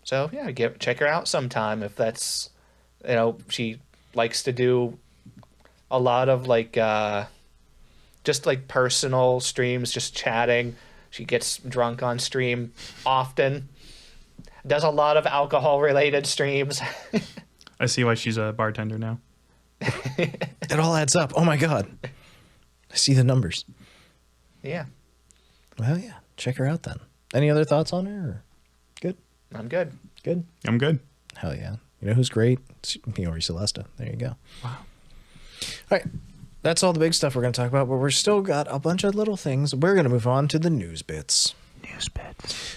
So yeah, check her out sometime if that's, she likes to do a lot of like just like personal streams, just chatting. She gets drunk on stream often. Does a lot of alcohol related streams. I see why she's a bartender now. it all adds up. Oh my God. I see the numbers. Yeah, Well, yeah. Check her out then. Any other thoughts on her? Or? Good? I'm good. Good? I'm good. Hell yeah. You know who's great? It's Miori Celesta. There you go. Wow. All right. That's all the big stuff we're going to talk about, but we're still got a bunch of little things. We're going to move on to the news bits.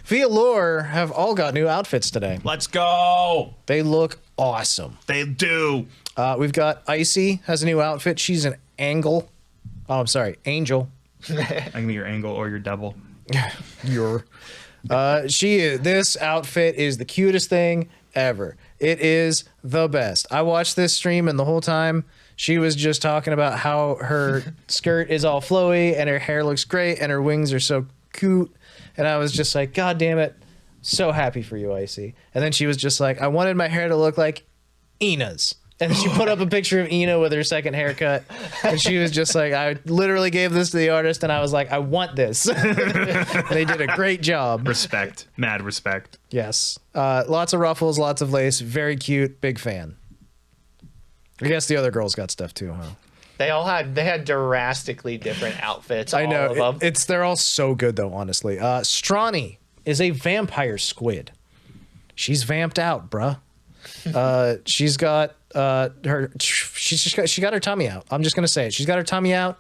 VAllure have all got new outfits today. Let's go. They look awesome. They do. We've got Icy has a new outfit. She's an angel. Oh, I'm sorry, angel. I can be your angle or your devil. Your. This outfit is the cutest thing ever. It is the best. I watched this stream, and the whole time she was just talking about how her skirt is all flowy and her hair looks great and her wings are so cute. And I was just like, God damn it. So happy for you, Icy. And then she was just like, I wanted my hair to look like Ina's. And she put up a picture of Ina with her second haircut. And she was just like, I literally gave this to the artist and I was like, I want this. They did a great job. Respect. Mad respect. Yes. Lots of ruffles, lots of lace. Very cute. Big fan. I guess the other girls got stuff too, huh? They had drastically different outfits. I know. All of them. They're all so good though, honestly. Strawny is a vampire squid. She's vamped out, bruh. She's got she got her tummy out. I'm just gonna say it. She's got her tummy out.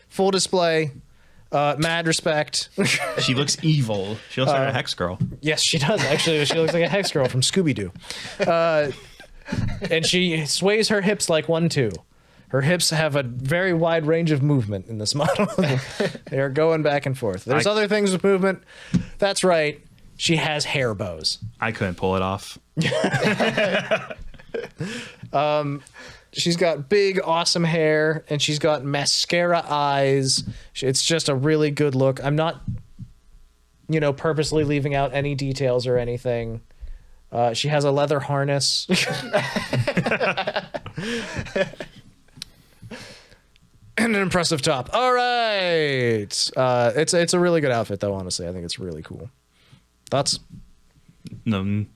Full display. Mad respect. She looks evil. She looks like a hex girl. Yes, she does actually. She looks like a hex girl from Scooby-Doo. And she sways her hips like 1-2. Her hips have a very wide range of movement in this model. They are going back and forth. There's other things with movement. That's right. She has hair bows. I couldn't pull it off. She's got big, awesome hair, and she's got mascara eyes. It's just a really good look. I'm not, purposely leaving out any details or anything. She has a leather harness. And an impressive top. All right. It's a really good outfit, though, honestly. I think it's really cool. Thoughts? No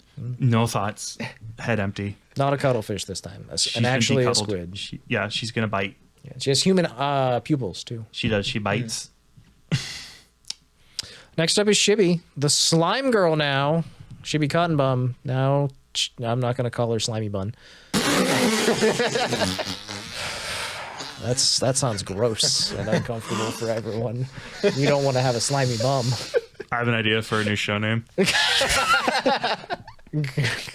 thoughts. Head empty. Not a cuttlefish this time. She's And been actually a decuddled. squid. She's gonna bite. Yeah, she has human pupils, too. She does. She bites. Next up is Chibi, the slime girl now. Chibi Cotton Bum. Now, I'm not going to call her Slimy Bun. That sounds gross and uncomfortable for everyone. You don't want to have a slimy bum. I have an idea for a new show name.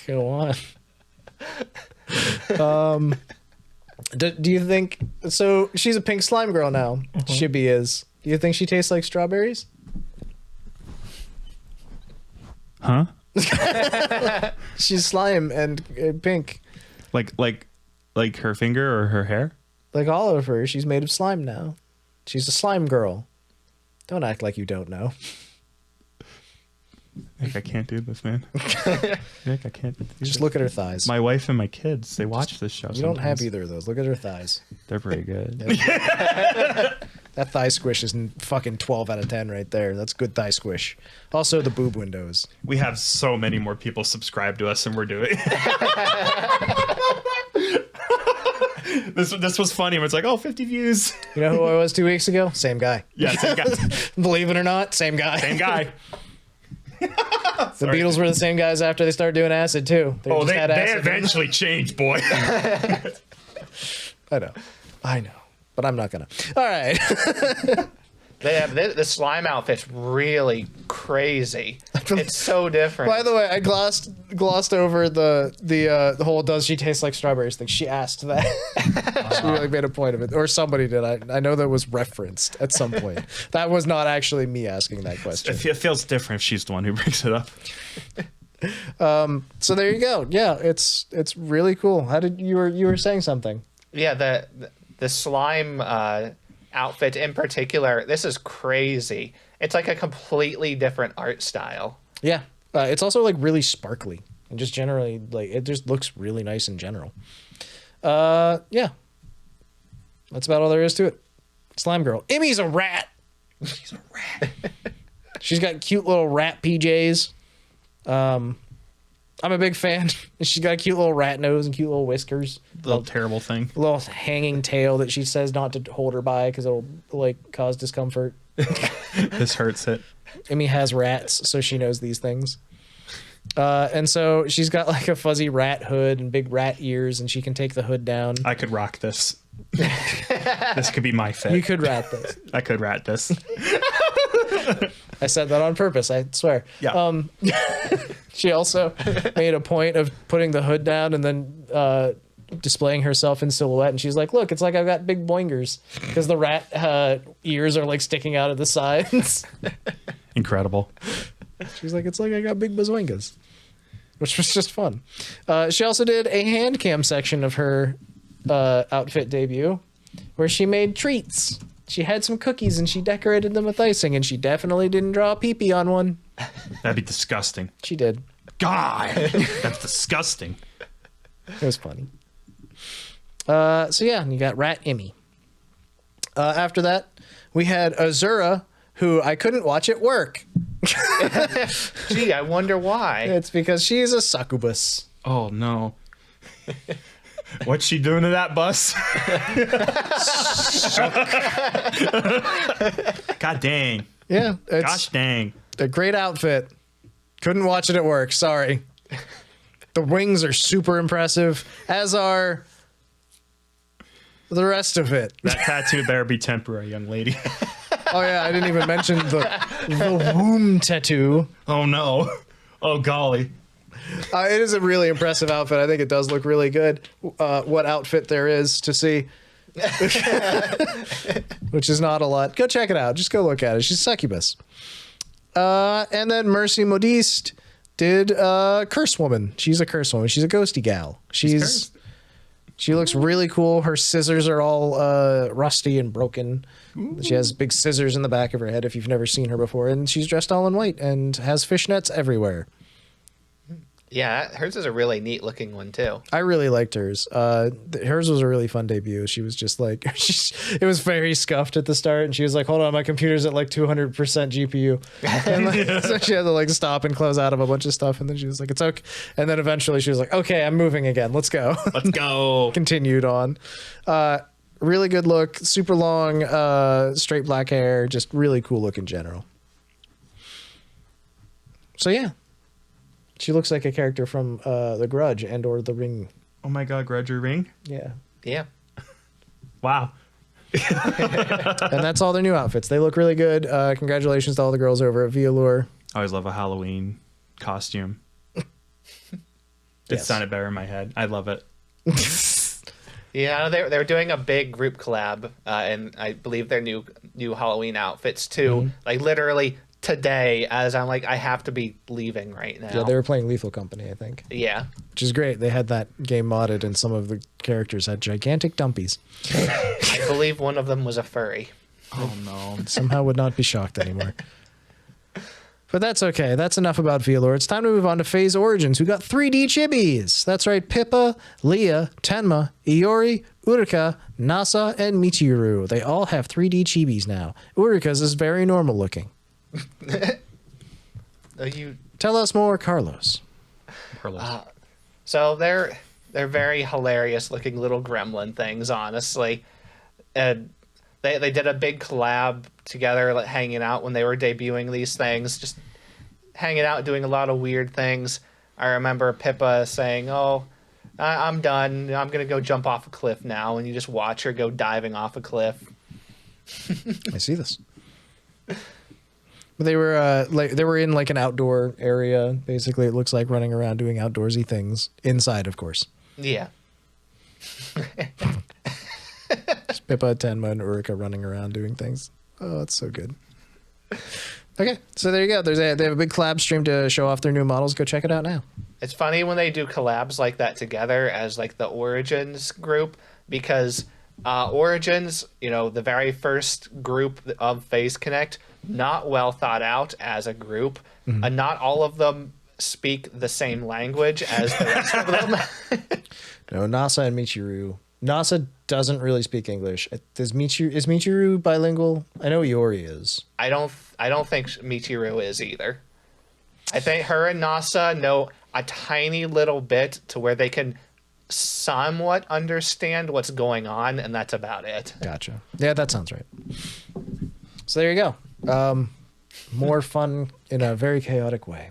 Go on. Do you think... So, she's a pink slime girl now. Chibi is. Do you think she tastes like strawberries? Huh? She's slime and pink. Like her finger or her hair? Like all of her. She's made of slime now. She's a slime girl. Don't act like you don't know. I can't do this, man. I can't do this. Just look at her thighs. My wife and my kids, they watch this show. You don't have either of those. Look at her thighs. They're pretty good. That thigh squish is fucking 12 out of 10 right there. That's good thigh squish. Also, the boob windows. We have so many more people subscribe to us than we're doing. This was funny. It's like, 50 views. You know who I was 2 weeks ago? Same guy. Yeah, same guy. Believe it or not, same guy. Same guy. The Beatles were the same guys after they started doing acid, too. They eventually changed, boy. I know. But I'm not gonna. All right. They have the slime outfit's really crazy. It's so different. By the way, I glossed over the whole "does she taste like strawberries" thing. She asked that. She made a point of it, or somebody did. I know that was referenced at some point. That was not actually me asking that question. It feels different if she's the one who brings it up. So there you go. Yeah, it's really cool. How did you were saying something? Yeah, the slime outfit in particular, this is crazy. It's like a completely different art style. Yeah, it's also like really sparkly and just generally like it just looks really nice in general. Yeah, that's about all there is to it. Slime girl. Imi's a rat. She's a rat. She's got cute little rat PJs. I'm a big fan. She's got a cute little rat nose and cute little whiskers. Little terrible thing. Little hanging tail that she says not to hold her by because it'll like cause discomfort. This hurts it. Imi has rats, so she knows these things. And so she's got like a fuzzy rat hood and big rat ears, and she can take the hood down. I could rock this. This could be my fit. You could rat this. I could rat this. I said that on purpose, I swear. Yeah. She also made a point of putting the hood down and then displaying herself in silhouette. And she's like, look, it's like I've got big boingers because the rat ears are like sticking out of the sides. Incredible. She's like, it's like I got big bazoingas, which was just fun. She also did a hand cam section of her outfit debut where she made treats. She had some cookies and she decorated them with icing, and she definitely didn't draw a pee-pee on one. That'd be disgusting. She did. God, that's disgusting. It was funny. So yeah, you got Rat Emmy. After that, we had Azura, who I couldn't watch at work. Gee, I wonder why. It's because she's a succubus. Oh no. What's she doing to that bus? God dang. Yeah, it's Gosh dang. a great outfit. Couldn't watch it at work. Sorry. The wings are super impressive, as are the rest of it. That tattoo better be temporary, young lady. Oh yeah, I didn't even mention the womb tattoo. Oh no. Oh golly. It is a really impressive outfit. I think it does look really good. What outfit there is to see, which is not a lot. Go check it out. Just go look at it. She's succubus. And then Mercy Modiste did Curse Woman. She's a Curse Woman. She's a ghosty gal. She looks really cool. Her scissors are all rusty and broken. Ooh. She has big scissors in the back of her head if you've never seen her before. And she's dressed all in white and has fishnets everywhere. Yeah, hers is a really neat looking one too. I really liked hers. Hers was a really fun debut. She was just like, it was very scuffed at the start, and she was like, "Hold on, my computer's at like 200% GPU," and like, so she had to like stop and close out of a bunch of stuff, and then she was like, "It's okay," and then eventually she was like, "Okay, I'm moving again. Let's go." Let's go. Continued on. Really good look, super long, straight black hair, just really cool look in general. So yeah. She looks like a character from The Grudge and or The Ring. Oh my god, Grudge or Ring? Yeah. Yeah. Wow. And that's all their new outfits. They look really good. Congratulations to all the girls over at VAllure. I always love a Halloween costume. It Yes. sounded better in my head. I love it. Yeah, they're doing a big group collab, and I believe their new Halloween outfits too. Mm-hmm. Like literally today, as I'm like, I have to be leaving right now. Yeah, they were playing Lethal Company, I think. Yeah. Which is great. They had that game modded, and some of the characters had gigantic dumpies. I believe one of them was a furry. Oh no. Somehow would not be shocked anymore. But that's okay. That's enough about VAllure. It's time to move on to Phase Origins. We got 3D Chibis. That's right. Pippa, Leah, Tenma, Iori, Urika, Nasa, and Michiru. They all have 3D Chibis now. Urika's is very normal looking. Tell us more, Carlos. So they're very hilarious looking little gremlin things, honestly. And they did a big collab together, like, hanging out when they were debuting these things, just hanging out, doing a lot of weird things. I remember Pippa saying, "Oh, I'm done. I'm gonna go jump off a cliff now," and you just watch her go diving off a cliff. I see this. But they were in like an outdoor area. Basically, it looks like running around doing outdoorsy things inside, of course. Yeah. Just Pippa, Tenma, and Urika running around doing things. Oh, it's so good. Okay, so there you go. They have a big collab stream to show off their new models. Go check it out now. It's funny when they do collabs like that together as like the Origins group, because Origins, the very first group of Phase Connect, not well thought out as a group, and not all of them speak the same language as the rest of them. No, Nasa and Michiru. Nasa doesn't really speak English. Is Michiru bilingual? I know Iori is. I don't think Michiru is either. I think her and Nasa know a tiny little bit to where they can somewhat understand what's going on, and that's about it. Gotcha. Yeah, that sounds right. So there you go. More fun in a very chaotic way.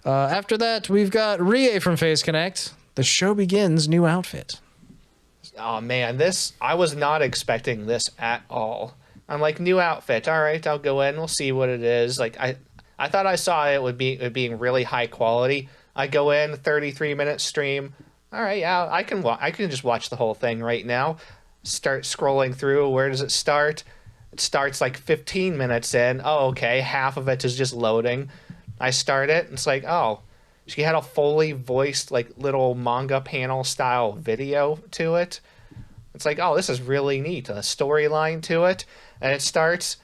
After that, we've got Rie from Phase Connect. The show begins new outfit. Oh man, I was not expecting this at all. I'm like, new outfit. All right, I'll go in. We'll see what it is. Like I thought I saw it being really high quality. I go in, 33-minute stream. All right, yeah, I can just watch the whole thing right now. Start scrolling through. Where does it start? It starts like 15 minutes in. Oh, okay, half of it is just loading. I start it, and it's like, oh, she had a fully voiced like little manga panel style video to it. It's like, oh, this is really neat. A storyline to it, and it starts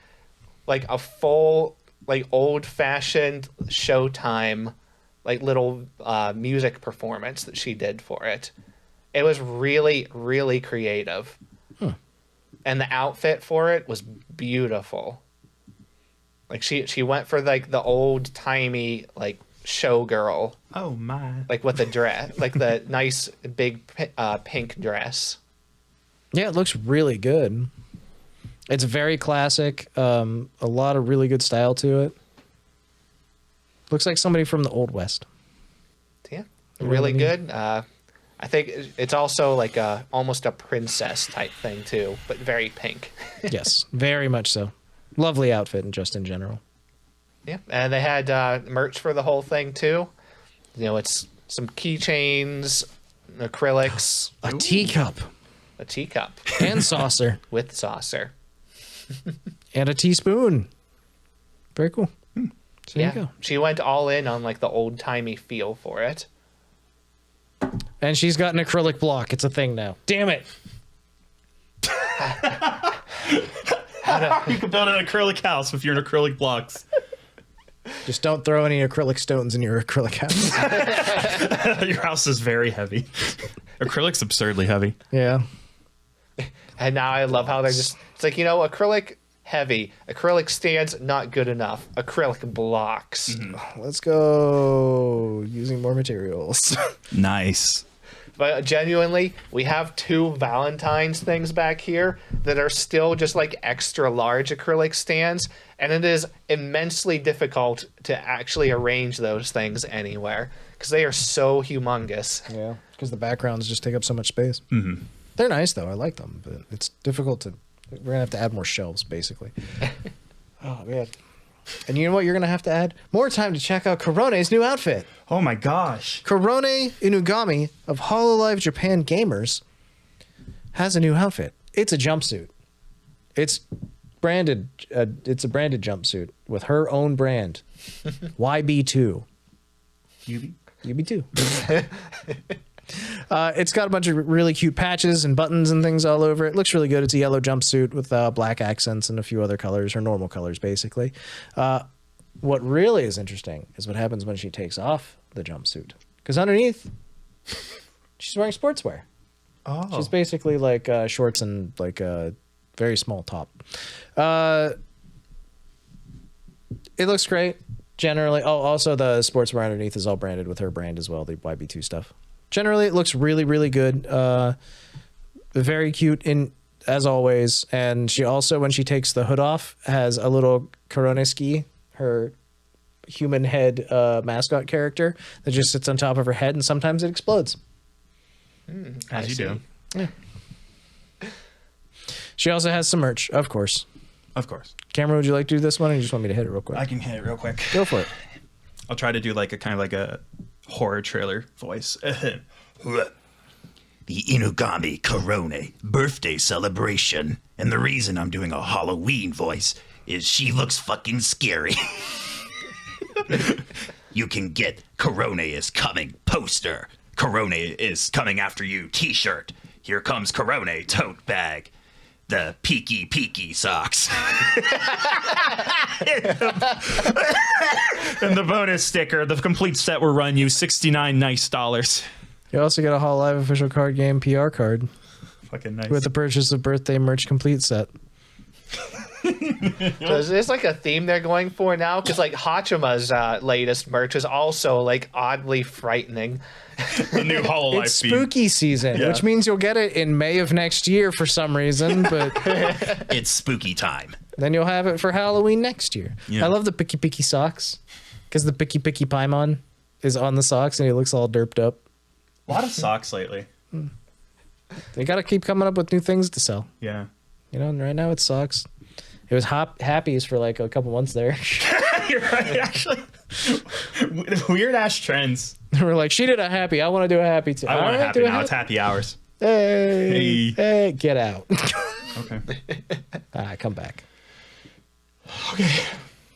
like a full like old fashioned Showtime like little music performance that she did for it. It was really, really creative. And the outfit for it was beautiful. Like she went for like the old timey like showgirl, Oh my. like with the dress, like the nice big pink dress. Yeah, it looks really good. It's very classic. A lot of really good style to it. Looks like somebody from the Old West. Yeah, really good. I think it's also like almost a princess type thing too, but very pink. Yes, very much so. Lovely outfit and just in general. Yeah, and they had merch for the whole thing too. You know, it's some keychains, acrylics, A teacup a teacup and saucer with saucer. and a teaspoon. Very cool. So there you go. She went all in on like the old timey feel for it. And she's got an acrylic block. It's a thing now. Damn it. You can build an acrylic house with your acrylic blocks. Just don't throw any acrylic stones in your acrylic house. Your house is very heavy. Acrylic's absurdly heavy. Yeah. And now I love how they're just, it's like, you know, acrylic heavy, acrylic stands not good enough, acrylic blocks. Let's go using more materials. Nice. But genuinely, we have 2 Valentine's things back here that are still just like extra large acrylic stands, and it is immensely difficult to actually arrange those things anywhere because they are so humongous. Yeah, because the backgrounds just take up so much space. Mm-hmm. They're nice though. I like them, but it's difficult to. We're gonna have to add more shelves, basically. Oh man! And you know what? You're gonna have to add more time to check out Korone's new outfit. Oh my gosh. Korone Inugami of Hololive Japan Gamers has a new outfit. It's a jumpsuit. It's branded. It's a branded jumpsuit with her own brand, YB2. UB2. It's got a bunch of really cute patches and buttons and things all over it. Looks really good. It's a yellow jumpsuit with black accents and a few other colors, or normal colors, basically. What really is interesting is what happens when she takes off the jumpsuit. Because underneath, she's wearing sportswear. Oh. She's basically like shorts and like a very small top. It looks great, generally. Oh, also the sportswear underneath is all branded with her brand as well, the YB2 stuff. Generally, it looks really, really good. Very cute, as always. And she also, when she takes the hood off, has a little Korone ski, her human head mascot character that just sits on top of her head, and sometimes it explodes. As you do. Yeah. She also has some merch, of course. Of course. Cameron, would you like to do this one, or you just want me to hit it real quick? I can hit it real quick. Go for it. I'll try to do like a kind of like a horror trailer voice. The Inugami Korone birthday celebration. And the reason I'm doing a Halloween voice is she looks fucking scary. You can get Korone is coming poster. Korone is coming after you t-shirt. Here comes Korone tote bag. The peaky socks. And the bonus sticker, the complete set will run you $69 nice. You also get a Hololive official card game PR card Fucking nice. with the purchase of birthday merch complete set. So is this like a theme they're going for now? Because like Hachima's latest merch is also like oddly frightening. The new Hololive It's theme. spooky season, Yeah. which means you'll get it in May of next year for some reason, but It's spooky time. then you'll have it for Halloween next year. Yeah. I love the picky socks because the picky Paimon is on the socks and he looks all derped up. A lot of socks lately. They got to keep coming up with new things to sell. Yeah. You know, and right now it's socks. It was happies for like a couple months there. You're right, actually. Weird ass trends. We're like, she did a happy. I want to do a happy too. I want All to right, happy do a now. It's happy hours. Hey, get out. Okay. Come back. Okay.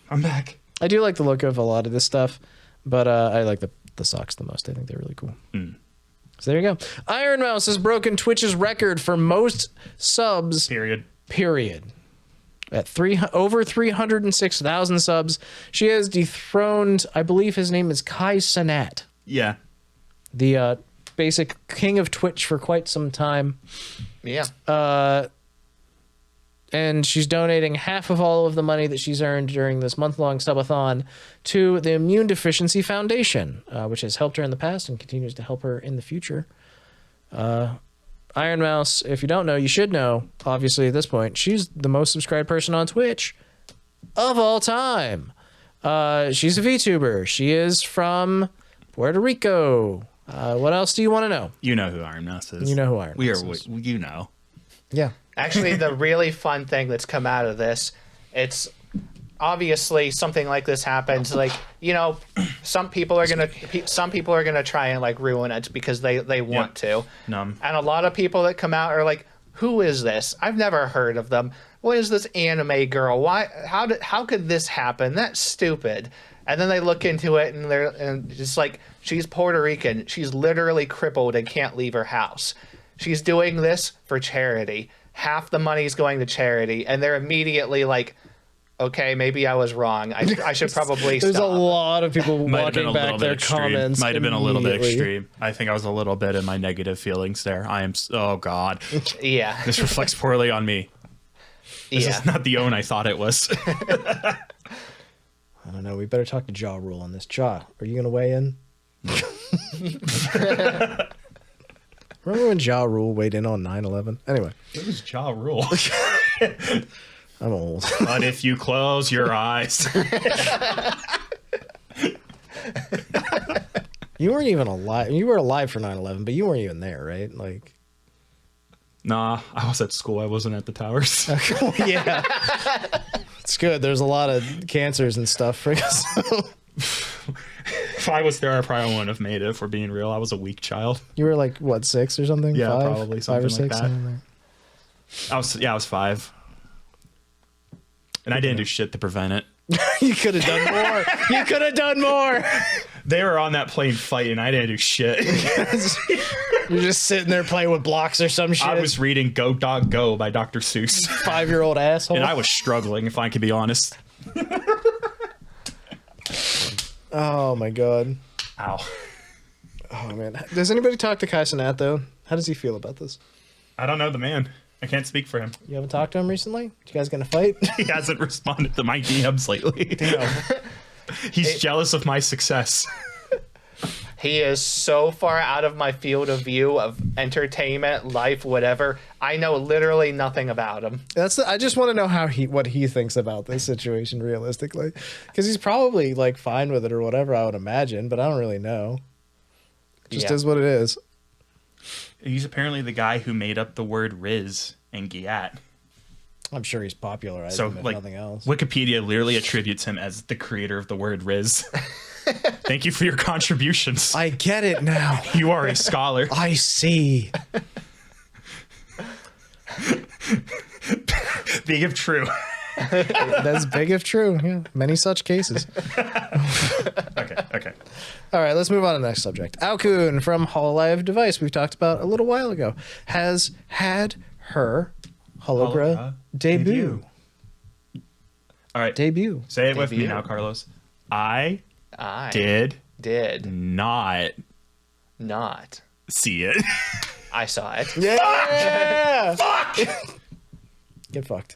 I'm back. I do like the look of a lot of this stuff, but I like the socks the most. I think they're really cool. So there you go. Ironmouse has broken Twitch's record for most subs. Period. At over 306,000 subs, she has dethroned, I believe his name is Kai Sanat, Yeah. the basic king of Twitch for quite some time. Yeah. And she's donating half of all of the money that she's earned during this month-long subathon to the Immune Deficiency Foundation, which has helped her in the past and continues to help her in the future. Ironmouse, if you don't know, you should know, obviously at this point, she's the most subscribed person on Twitch of all time. She's a VTuber. She is from Puerto Rico. What else do you want to know? You know who Ironmouse is. You know who Ironmouse is. You know. Yeah. Actually, the really fun thing that's come out of this, it's obviously something like this happens. Like, you know, some people are gonna try and like ruin it because they want to. Numb. And a lot of people that come out are like, "Who is this? I've never heard of them. What is this anime girl? Why? How could this happen? That's stupid." And then they look into it and it's like, she's Puerto Rican. She's literally crippled and can't leave her house. She's doing this for charity. Half the money's going to charity, and they're immediately like, okay, maybe I was wrong. I should probably There's stop. a lot of people Might have been walking a back little their bit extreme. comments. Might have been a little bit immediately. extreme. I think I was a little bit in my negative feelings there. Oh God. Yeah. This reflects poorly on me. This Yeah. is not the own I thought it was. I don't know. We better talk to Jaw Rule on this. Jaw, are you going to weigh in? Remember when Ja Rule weighed in on 9/11? Anyway, It was Ja Rule. I'm old. But if you close your eyes. You weren't even alive. You were alive for 9/11, but you weren't even there, right? Like, Nah, I was at school. I wasn't at the towers. yeah. It's good. There's a lot of cancers and stuff for us. If I was there, I probably wouldn't have made it, if we're being real. I was a weak child. You were like, what, 6 or something? Yeah, 5? probably 5 or something 6. like that. Something like I was 5. And I didn't do shit to prevent it. You could have done more. You could have done more. They were on that plane fighting. I didn't do shit. You're just sitting there playing with blocks or some shit. I was reading Go Dog Go by Dr. Seuss. 5-year-old asshole. And I was struggling, if I could be honest. Oh my god. Ow. Oh man. Does anybody talk to Kai Cenat though? How does he feel about this? I don't know the man. I can't speak for him. You haven't talked to him recently? You guys gonna fight? He hasn't responded to my DMs lately. He's jealous of my success. He is so far out of my field of view of entertainment, life, whatever. I know literally nothing about him. I just want to know what he thinks about this situation realistically, because he's probably like fine with it or whatever. I would imagine, but I don't really know. It just Yeah. is what it is. He's apparently the guy who made up the word Riz and Giat. I'm sure he's popularized So, him, if like, nothing else. Wikipedia literally attributes him as the creator of the word Riz. Thank you for your contributions. I get it now. You are a scholar. I see. Big if true. That's big if true. Yeah, many such cases. Okay. All right, let's move on to the next subject. Ao-kun from Hololive Device, we've talked about a little while ago, has had her Hologra debut. All right. Debut. Say it with me Debut. now, Carlos. I I did not not see it. I saw it. Yeah. Fuck. Get fucked.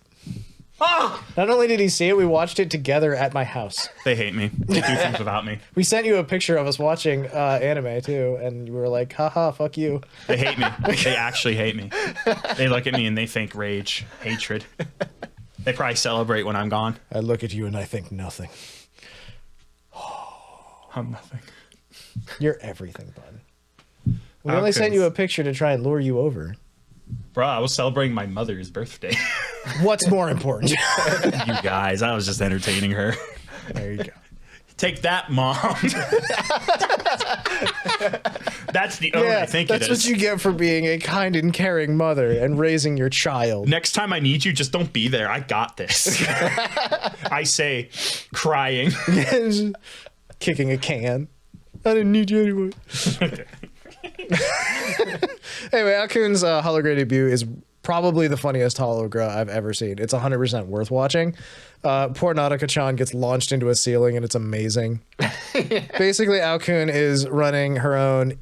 Not only did he see it, we watched it together at my house. They hate me. They do things without me. We sent you a picture of us watching anime too, and you were like, haha, fuck you. They hate me. They actually hate me. They look at me and they think rage, hatred. They probably celebrate when I'm gone. I look at you and I think nothing. I'm nothing. You're everything, bud. We only sent you a picture to try and lure you over. Bro, I was celebrating my mother's birthday. What's more important? You guys, I was just entertaining her. There you go. Take that, Mom. That's the own I think that's it is. what you get for being a kind and caring mother and raising your child. Next time I need you, just don't be there. I got this. I say, crying. Kicking a can. I didn't need you anyway. Anyway, Ao-kun's Hologra debut is probably the funniest Hologra I've ever seen. It's 100% worth watching. Poor Nautica-chan gets launched into a ceiling and it's amazing. Basically, Ao-kun is running her own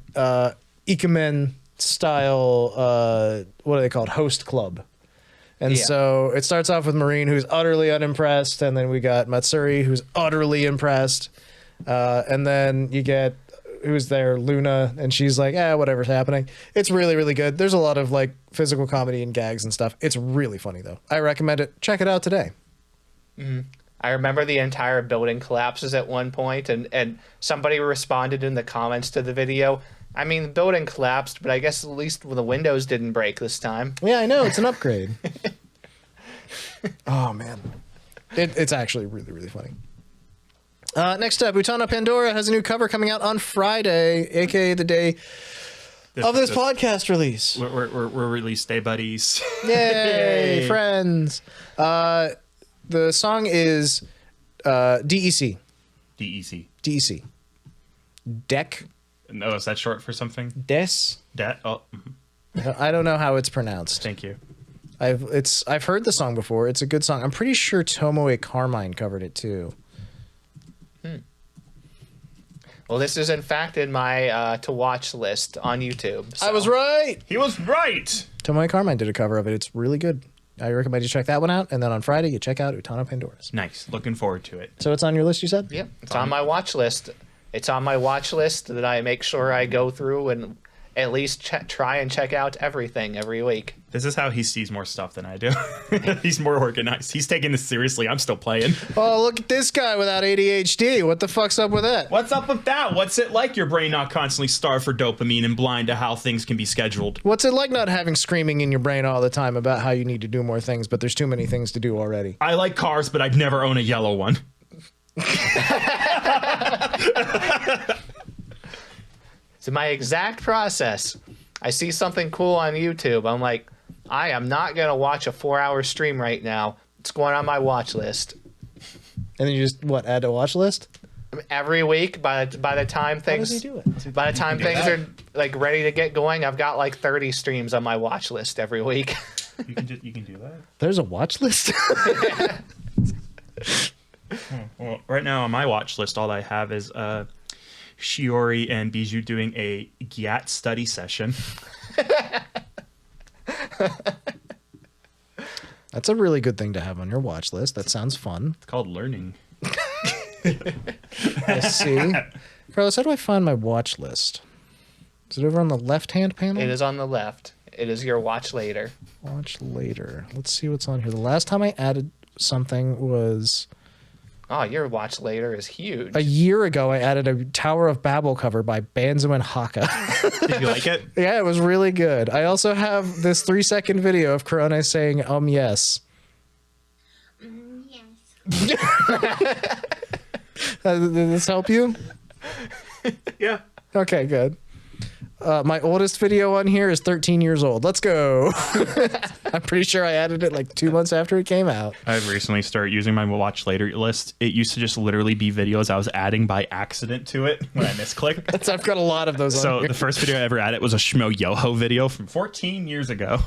ikemen style, what are they called? Host club. And Yeah. so it starts off with Marine, who's utterly unimpressed, and then we got Matsuri, who's utterly impressed, and then you get who's there, Luna, and she's like, whatever's happening. It's really, really good. There's a lot of like physical comedy and gags and stuff. It's really funny though. I recommend it. Check it out today. I remember the entire building collapses at one point, and somebody responded in the comments to the video. I mean, the building collapsed, but I guess at least the windows didn't break this time. Yeah, I know. It's an upgrade. Oh, man. It's actually really, really funny. Next up, Utano Pandora has a new cover coming out on Friday, a.k.a. the day of this podcast release. We're release day buddies. Yay, friends. The song is DEC. DEC. DEC. Deck. No, is that short for something? Des. Oh, I don't know how it's pronounced. thank you. I've heard the song before. It's a good song. I'm pretty sure Tomoe Carmine covered it too. Well, this is in fact in my to watch list on YouTube. I was right. He was right. Tomoe Carmine did a cover of it. It's really good. I recommend you check that one out. And then on Friday, you check out Utano Pandora's. Nice. Looking forward to it. So it's on your list, you said? Yep, it's on my watch list. It's on my watch list that I make sure I go through and at least try and check out everything every week. This is how he sees more stuff than I do. He's more organized. He's taking this seriously. I'm still playing. Oh, look at this guy without ADHD. What the fuck's up with that? What's up with that? What's it like your brain not constantly starved for dopamine and blind to how things can be scheduled? What's it like not having screaming in your brain all the time about how you need to do more things, but there's too many things to do already? I like cars, but I'd never own a yellow one. So my exact process. I see something cool on YouTube. I'm like, I am not going to watch a 4-hour stream right now. It's going on my watch list. And then you just, add to watch list? Every week, by the time things How does he do it? by the time things are like ready to get going, I've got like 30 streams on my watch list every week. You can do that. There's a watch list? Well, right now on my watch list, all I have is Shiori and Bijou doing a GYAT study session. That's a really good thing to have on your watch list. That sounds fun. It's called learning. Let's see. Carlos, how do I find my watch list? Is it over on the left-hand panel? It is on the left. It is your watch later. Watch later. Let's see what's on here. The last time I added something was Oh, your watch later is huge. a year ago. I added a Tower of Babel cover by Banzo and Haka. Did you like it? Yeah, it was really good. I also have this 3-second video of Korone saying, yes. Yes. Did this help you? Yeah. Okay, good. My oldest video on here is 13 years old. Let's go. I'm pretty sure I added it like 2 months after it came out. I've recently started using my watch later list. It used to just literally be videos I was adding by accident to it when I misclicked. I've got a lot of those on So here. the first video I ever added was a Shmo Yoho video from 14 years ago.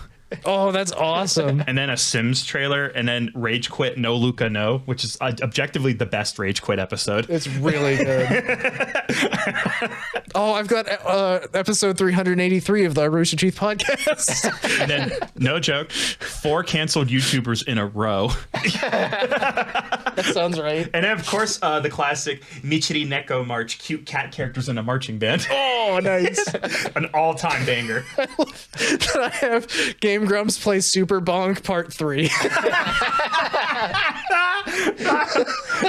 Oh, that's awesome. And then a Sims trailer, and then Rage Quit No Luca No, which is objectively the best Rage Quit episode. It's really good. Oh, I've got episode 383 of the Arusha Chief podcast. And then, no joke, 4 canceled YouTubers in a row. That sounds right. And then, of course, the classic Michiri Neko March, cute cat characters in a marching band. Oh, nice. An all-time banger. I have Game Grumps play Super Bonk Part 3.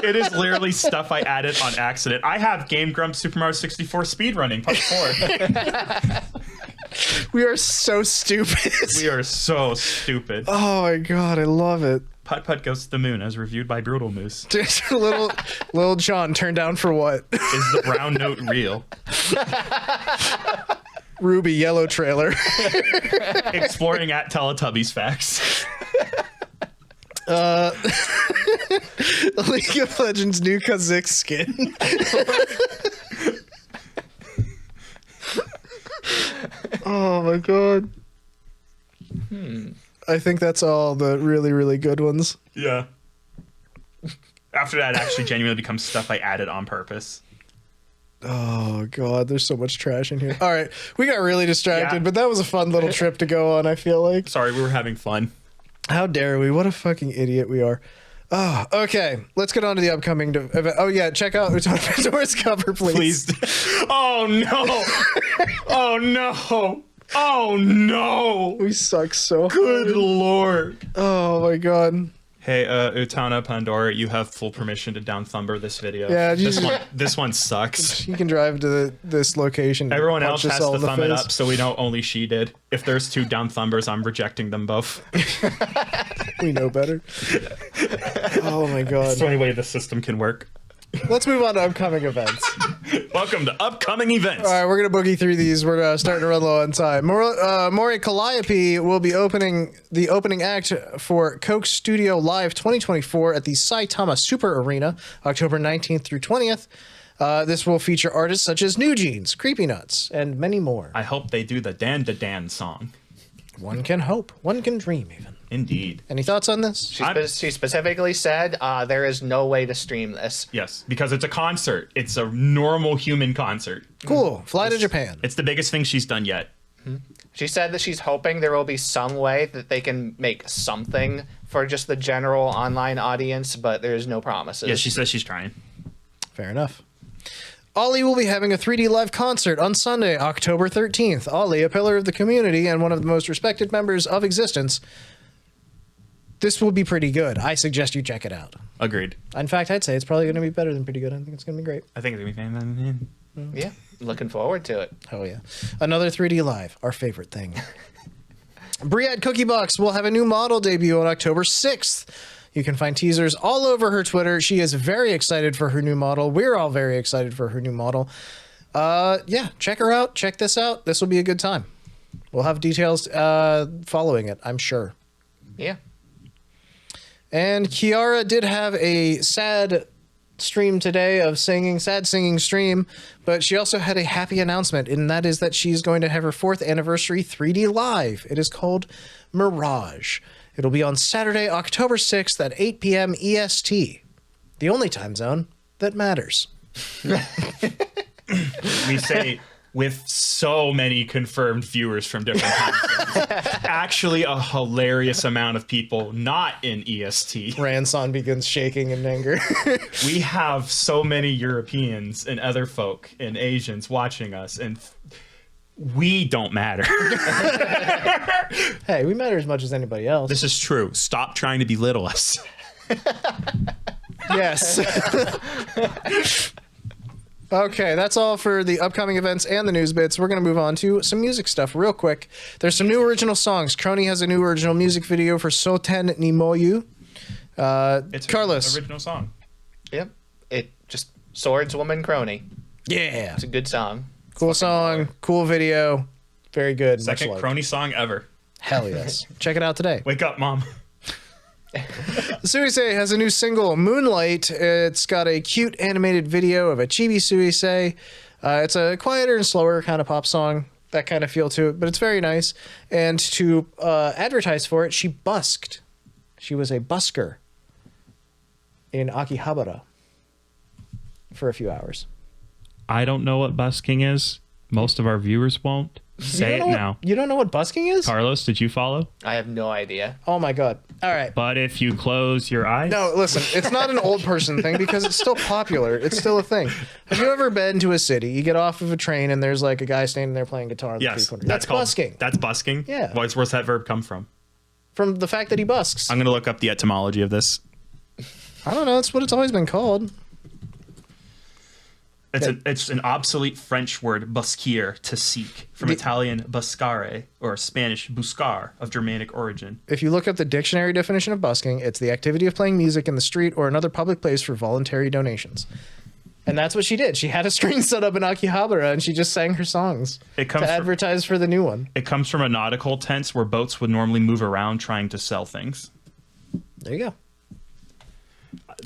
It is literally stuff I added on accident. I have Game Grumps Super Mario 64 speedrunning Part 4. We are so stupid. We are so stupid. Oh my god, I love it. Putt Putt Goes to the Moon, as reviewed by Brutal Moose. Just little John turned down for what? Is the brown note real? Ruby Yellow trailer. Exploring at Teletubbies facts. League of Legends new Kha'Zix skin. Oh my god. I think that's all the really, really good ones. Yeah. After that, it actually genuinely becomes stuff I added on purpose. Oh god, there's so much trash in here. All right, we got really distracted, Yeah. but that was a fun little trip to go on. I feel like. Sorry, we were having fun. How dare we? What a fucking idiot we are. Oh, okay. Let's get on to the upcoming event. Oh yeah, check out Utano Pandora's cover, please. Oh no! Oh no! Oh no! We suck so Good hard. lord! Oh my god. Hey, Utano Pandora, you have full permission to down thumber this video. Yeah, this one sucks. You can drive to this location. and Everyone punch else has us all to in the thumb it face. up, so we know only she did. If there's 2 down thumbers, I'm rejecting them both. We know better. Oh my god. That's the only way the system can work. Let's move on to upcoming events. Welcome to upcoming events. All right, we're gonna boogie through these. We're starting to run low on time. Mori Calliope will be opening the opening act for Coke Studio Live 2024 at the Saitama Super Arena, October 19th through 20th. This will feature artists such as New Jeans, Creepy Nuts, and many more. I hope they do the Dan to Dan song. One can hope. One can dream, even. Indeed. Any thoughts on this? She specifically said there is no way to stream this. Yes, because it's a concert. It's a normal human concert. Cool. Fly to Japan. It's the biggest thing she's done yet. She said that she's hoping there will be some way that they can make something for just the general online audience, but there's no promises. Yeah, she says she's trying. Fair enough. Ollie will be having a 3D live concert on Sunday, October 13th. Ollie, a pillar of the community and one of the most respected members of existence. This will be pretty good. I suggest you check it out. Agreed. In fact, I'd say it's probably going to be better than pretty good. I think it's going to be great. I think it's gonna be fun. Yeah, looking forward to it. Oh, yeah. Another 3D live, our favorite thing. Briette Cookie Box will have a new model debut on October 6th. You can find teasers all over her Twitter. She is very excited for her new model. We're all very excited for her new model. Yeah, check her out. Check this out. This will be a good time. We'll have details following it, I'm sure. Yeah. And Kiara did have a sad stream today of sad singing stream, but she also had a happy announcement, and that is that she's going to have her 4th anniversary 3D live. It is called Mirage. It'll be on Saturday, October 6th at 8 p.m. EST, the only time zone that matters. We say with so many confirmed viewers from different time zones. Actually, a hilarious amount of people not in EST. Ranson begins shaking in anger. We have so many Europeans and other folk and Asians watching us, and we don't matter. Hey, we matter as much as anybody else. This is true. Stop trying to belittle us. Yes. Okay, that's all for the upcoming events and the news bits. We're going to move on to some music stuff real quick. There's some new original songs. Kronii has a new original music video for Souten ni Moyu. It's Carlos. an original song. Yep. It just Swordswoman Kronii. Yeah. It's a good song. Cool song, cool video. Very good. Second much liked. Kronii song ever. Hell yes. Check it out today. Wake up, Mom. Suisei has a new single, Moonlight. It's got a cute animated video of a chibi Suisei. It's a quieter and slower kind of pop song, that kind of feel to it, but it's very nice. And to advertise for it, she busked. She was a busker in Akihabara for a few hours. I don't know what busking is. Most of our viewers won't. Say it now. You don't know what busking is? Carlos, did you follow? I have no idea. Oh my god. All right. But if you close your eyes. No, listen, it's not an old person thing because it's still popular. It's still a thing. Have you ever been to a city? You get off of a train and there's like a guy standing there playing guitar on the Yes, street corner. That's called busking. That's busking. Yeah. Where's that verb come from? From the fact that he busks. I'm gonna look up the etymology of this. I don't know. It's what it's always been called. It's an obsolete French word, busquer, to seek, from Italian buscare or Spanish buscar of Germanic origin. If you look up the dictionary definition of busking, it's the activity of playing music in the street or another public place for voluntary donations. And that's what she did. She had a screen set up in Akihabara and she just sang her songs It comes to from- advertise for the new one. It comes from a nautical tense where boats would normally move around trying to sell things. There you go.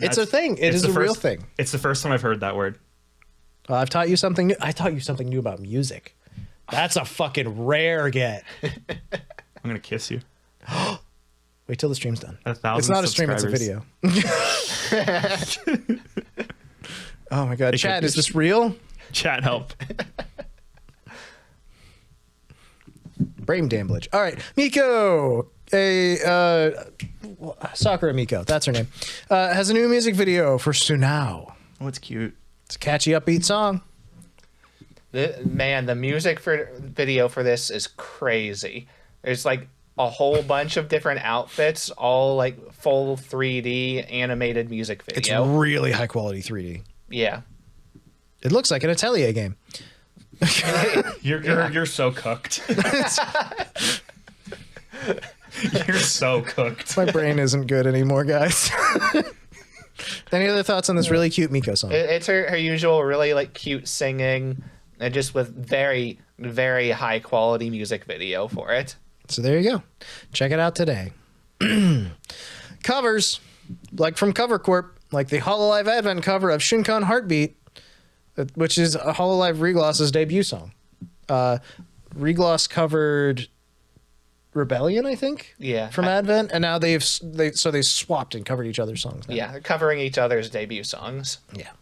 It's a thing. It is a real thing. It's the first time I've heard that word. I've taught you something new. I taught you something new about music. That's a fucking rare get. I'm gonna kiss you. Wait till the stream's done. 1,000 It's not a stream, it's a subscribers. video. Oh my god. Chad, is this real? Chat help. Brain damage. All right, Miko, Sakura Miko, that's her name, has a new music video for Sunao. Oh, it's cute. It's a catchy, upbeat song. The music video for this is crazy. There's like a whole bunch of different outfits, all like full 3D animated music video. It's really high quality 3D. Yeah. It looks like an Atelier game. You're so cooked. You're so cooked. My brain isn't good anymore, guys. Any other thoughts on this really cute Miko song? It's her usual really like cute singing, and just with very, very high quality music video for it. So there you go. Check it out today. Covers, like from Cover Corp, like the Hololive Advent cover of Shunkan Heartbeat, which is a Hololive ReGloss's debut song. ReGloss covered Rebellion, I think. Yeah. From Advent, and now they swapped and covered each other's songs now. Yeah, they're covering each other's debut songs. Yeah.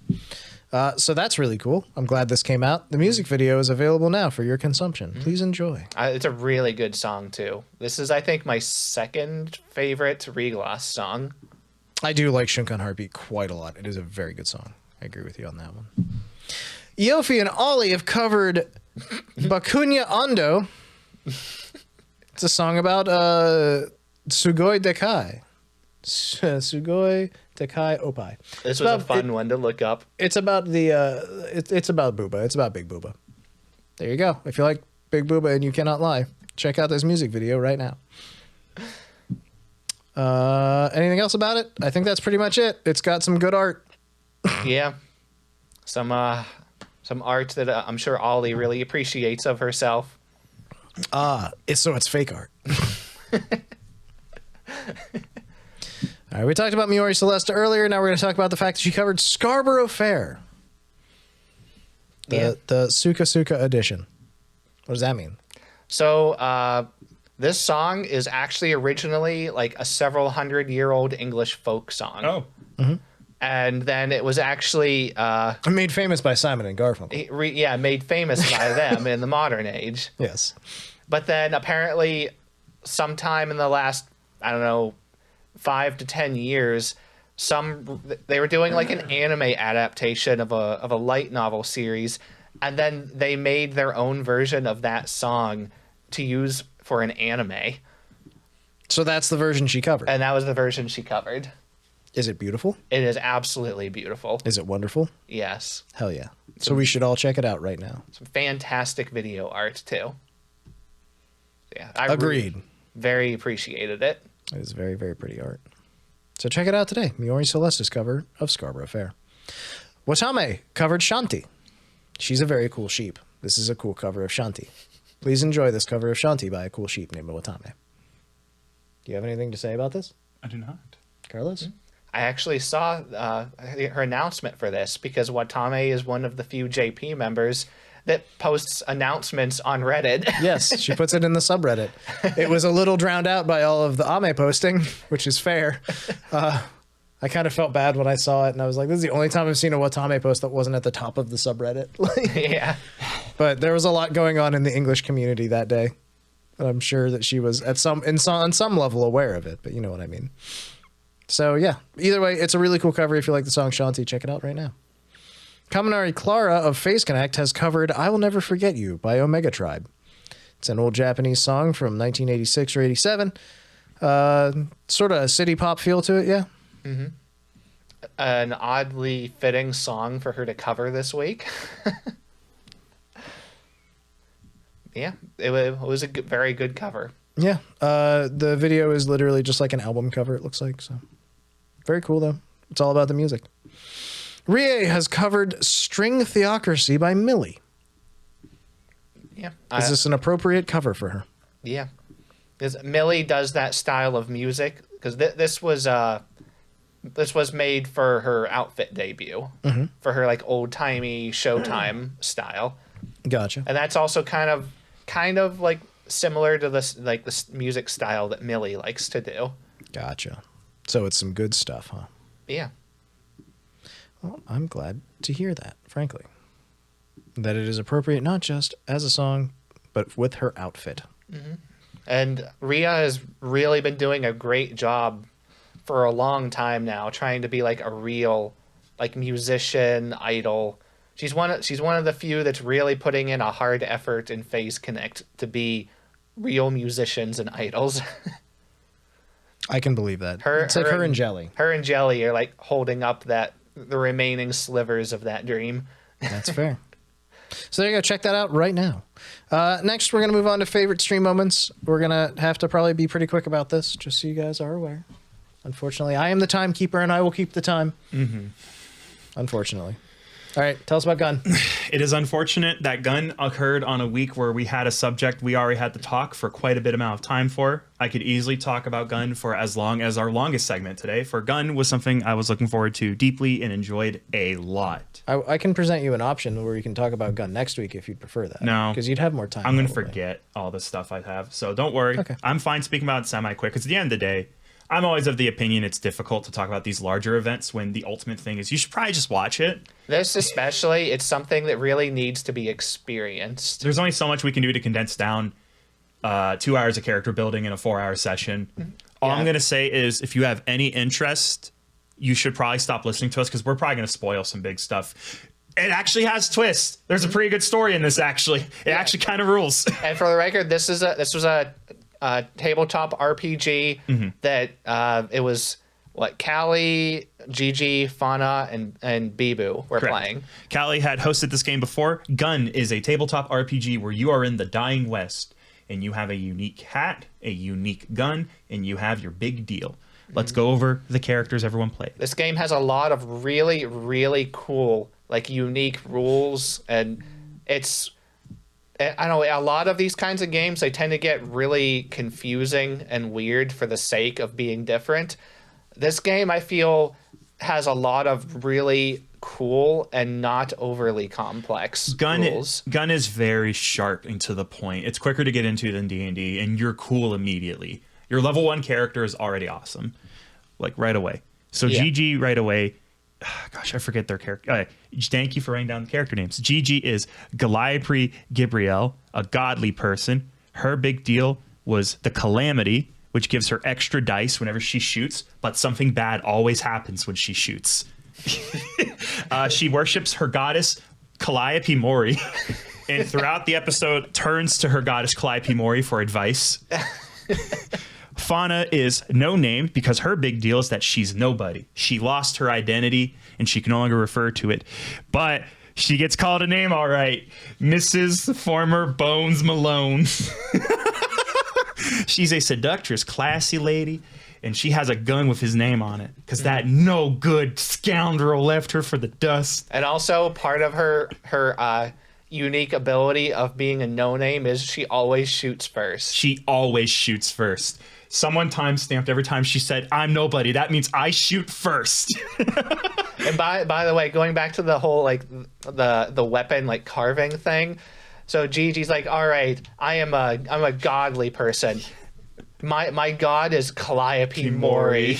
So that's really cool. I'm glad this came out. The music video is available now for your consumption. Please enjoy. It's a really good song too. This is, I think, my second favorite ReGloss song. I do like Shunkan Heartbeat quite a lot. It is a very good song. I agree with you on that one. Yofi and Ollie have covered Bakunya Ando. It's a song about Sugoi Dekai. Sugoi Dekai Opai. This was a fun one to look up. It's about the it's about Booba. It's about Big Booba. There you go. If you like Big Booba and you cannot lie, check out this music video right now. Anything else about it? I think that's pretty much it. It's got some good art. Yeah. Some art that I'm sure Ollie really appreciates of herself. It's fake art. All right, we talked about Miori Celesta earlier. Now we're going to talk about the fact that she covered Scarborough Fair. The Suka Suka edition. What does that mean? So this song is actually originally like a several 100-year-old English folk song. Oh. Mm-hmm. And then it was actually made famous by Simon and Garfunkel. made famous by them in the modern age. Yes. But then apparently sometime in the last, I don't know, 5 to 10 years, they were doing like an anime adaptation of a light novel series, and then they made their own version of that song to use for an anime. So that's the version she covered. And that was the version she covered. Is it beautiful? It is absolutely beautiful. Is it wonderful? Yes. Hell yeah. So we should all check it out right now. Some fantastic video art too. Yeah, I Agreed. Very appreciated it. It is very, very pretty art. So check it out today. Miori Celesta's cover of Scarborough Fair. Watame covered Shanti. She's a very cool sheep. This is a cool cover of Shanti. Please enjoy this cover of Shanti by a cool sheep named Watame. Do you have anything to say about this? I do not. Carlos? I actually saw her announcement for this because Watame is one of the few JP members that posts announcements on Reddit. Yes, she puts it in the subreddit. It was a little drowned out by all of the Ame posting, which is fair. I kind of felt bad when I saw it, and I was like, this is the only time I've seen a Watame post that wasn't at the top of the subreddit. Yeah. But there was a lot going on in the English community that day. And I'm sure that she was on some level aware of it, but you know what I mean. So yeah, either way, it's a really cool cover. If you like the song Shanti, check it out right now. Kaminari Clara of Face Connect has covered I Will Never Forget You by Omega Tribe. It's an old Japanese song from 1986 or 87. Sort of a city pop feel to it, yeah? Mm-hmm. An oddly fitting song for her to cover this week. Yeah, it was a very good cover. Yeah, the video is literally just like an album cover, it looks like. So very cool, though. It's all about the music. Rie has covered String Theocracy by Millie. Yeah. Is this an appropriate cover for her? Yeah. Because Millie does that style of music. Because this was made for her outfit debut. Mm-hmm. For her like old-timey Showtime style. Gotcha. And that's also kind of like similar to this music style that Millie likes to do. Gotcha. So it's some good stuff, huh? Yeah. Well, I'm glad to hear that, frankly. that it is appropriate not just as a song, but with her outfit. And Ria has really been doing a great job for a long time now, trying to be like a real, like, musician idol. She's one of the few that's really putting in a hard effort in Phase Connect to be real musicians and idols. I can believe that. It's like her and Jelly. Her and Jelly are like holding up the remaining slivers of that dream. That's fair. So there you go. Check that out right now. Next, we're going to move on to favorite stream moments. We're going to have to probably be pretty quick about this, just so you guys are aware. Unfortunately, I am the timekeeper, and I will keep the time. Unfortunately. All right, tell us about Gun. It is unfortunate that Gun occurred on a week where we had a subject we already had to talk for quite a bit amount of time for. I could easily talk about Gun for as long as our longest segment today, for Gun was something I was looking forward to deeply and enjoyed a lot. I can present you an option where you can talk about Gun next week if you'd prefer that. No. Because you'd have more time. I'm going to probably. forget all the stuff I have, so don't worry. Okay. I'm fine speaking about it semi-quick, because at the end of the day, I'm always of the opinion it's difficult to talk about these larger events when the ultimate thing is you should probably just watch it. This especially, it's something that really needs to be experienced. There's only so much we can do to condense down 2 hours of character building in a 4-hour session. All I'm going to say is if you have any interest, you should probably stop listening to us because we're probably going to spoil some big stuff. It actually has twists. There's a pretty good story in this, actually. It actually kind of rules. And for the record, this was a tabletop RPG that it was what Calli, Gigi, Fauna, and Bibu were playing. Calli had hosted this game before. Gun is a tabletop RPG where you are in the Dying West and you have a unique hat, a unique gun, and you have your big deal. Let's go over the characters everyone played. This game has a lot of really, really cool, like, unique rules, and it's... I know a lot of these kinds of games, they tend to get really confusing and weird for the sake of being different. This game, I feel, has a lot of really cool and not overly complex rules. Gun is very sharp and to the point. It's quicker to get into than D&D, and you're cool immediately. Your level 1 character is already awesome, like right away. So Gigi right away. Gosh, I forget their character. Thank you for writing down the character names. Gigi is Calliope Gabrielle, a godly person. Her big deal was the Calamity, which gives her extra dice whenever she shoots, but something bad always happens when she shoots. She worships her goddess, Calliope Mori, and throughout the episode turns to her goddess, Calliope Mori, for advice. Fauna is no name because her big deal is that she's nobody. She lost her identity and she can no longer refer to it. But she gets called a name, all right. Mrs. Former Bones Malone. She's a seductress, classy lady, and she has a gun with his name on it because that no good scoundrel left her for the dust. And also part of her unique ability of being a no-name is she always shoots first. She always shoots first. Someone time-stamped every time she said, I'm nobody. That means I shoot first. And by the way, going back to the whole, like, the weapon, like, carving thing. So Gigi's like, all right, I'm a godly person. My god is Calliope Mori.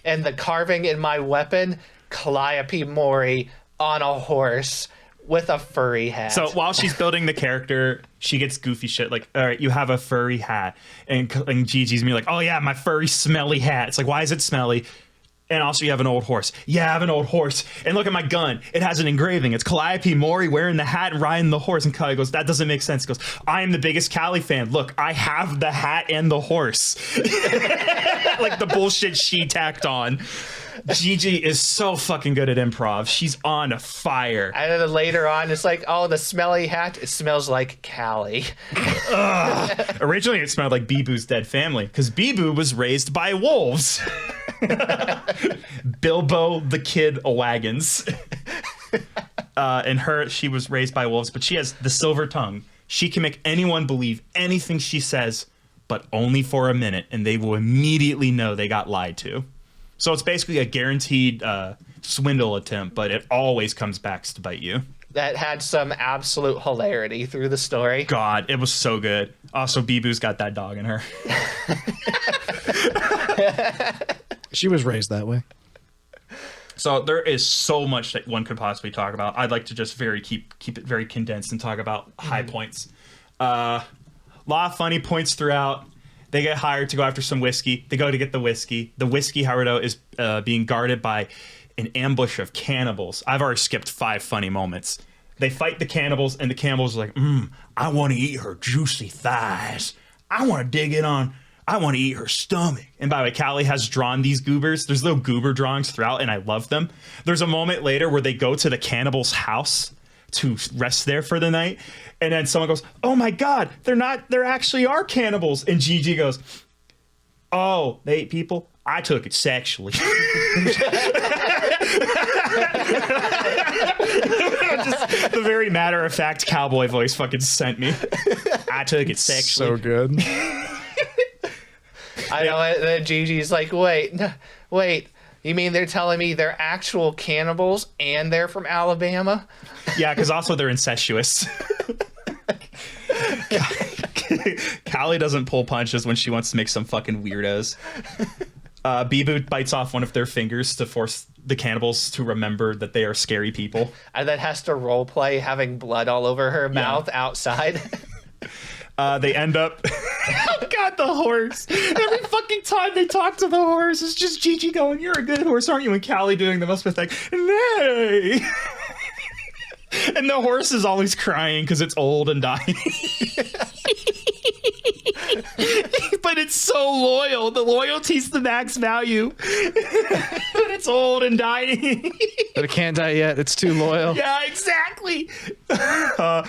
And the carving in my weapon, Calliope Mori on a horse with a furry hat. So while she's building the character, she gets goofy shit like, all right, you have a furry hat. And Gigi's me like, oh yeah, my furry smelly hat. It's like, why is it smelly? And also you have an old horse. Yeah, I have an old horse. And look at my gun. It has an engraving. It's Calliope Mori wearing the hat and riding the horse. And Calli goes, that doesn't make sense. He goes, I am the biggest Calli fan. Look, I have the hat and the horse. Like the bullshit she tacked on. Gigi is so fucking good at improv. She's on fire. And then later on, it's like, oh, the smelly hat, it smells like Calli. Originally, it smelled like Bibu's dead family because Bibu was raised by wolves. Bilbo the Kid Wagons. And she was raised by wolves, but she has the silver tongue. She can make anyone believe anything she says, but only for a minute, and they will immediately know they got lied to. So it's basically a guaranteed swindle attempt, but it always comes back to bite you. That had some absolute hilarity through the story. God, it was so good. Also, Bibu's got that dog in her. She was raised that way. So there is so much that one could possibly talk about. I'd like to just keep it very condensed and talk about high points. Lot of funny points throughout. They get hired to go after some whiskey. They go to get the whiskey. The whiskey, however, is being guarded by an ambush of cannibals. I've already skipped 5 funny moments. They fight the cannibals, and the cannibals are like, I want to eat her juicy thighs. I want to dig in on, I want to eat her stomach. And by the way, Calli has drawn these goobers. There's little goober drawings throughout, and I love them. There's a moment later where they go to the cannibal's house to rest there for the night. And then someone goes, oh my God, there actually are cannibals. And Gigi goes, oh, they ate people? I took it sexually. Just the very matter-of-fact cowboy voice fucking sent me. I took it sexually. So good. I know it. Then Gigi's like, wait. You mean they're telling me they're actual cannibals and they're from Alabama? Yeah, because also they're incestuous. Calli doesn't pull punches when she wants to make some fucking weirdos. Bibu bites off one of their fingers to force the cannibals to remember that they are scary people. And then has to role play having blood all over her mouth outside. They end up... Oh God, the horse. Every fucking time they talk to the horse, it's just Gigi going, you're a good horse, aren't you? And Calli doing the most pathetic, nay. And the horse is always crying because it's old and dying. But it's so loyal. The loyalty's the max value. But it's old and dying. But it can't die yet. It's too loyal. Yeah, exactly. Gosh,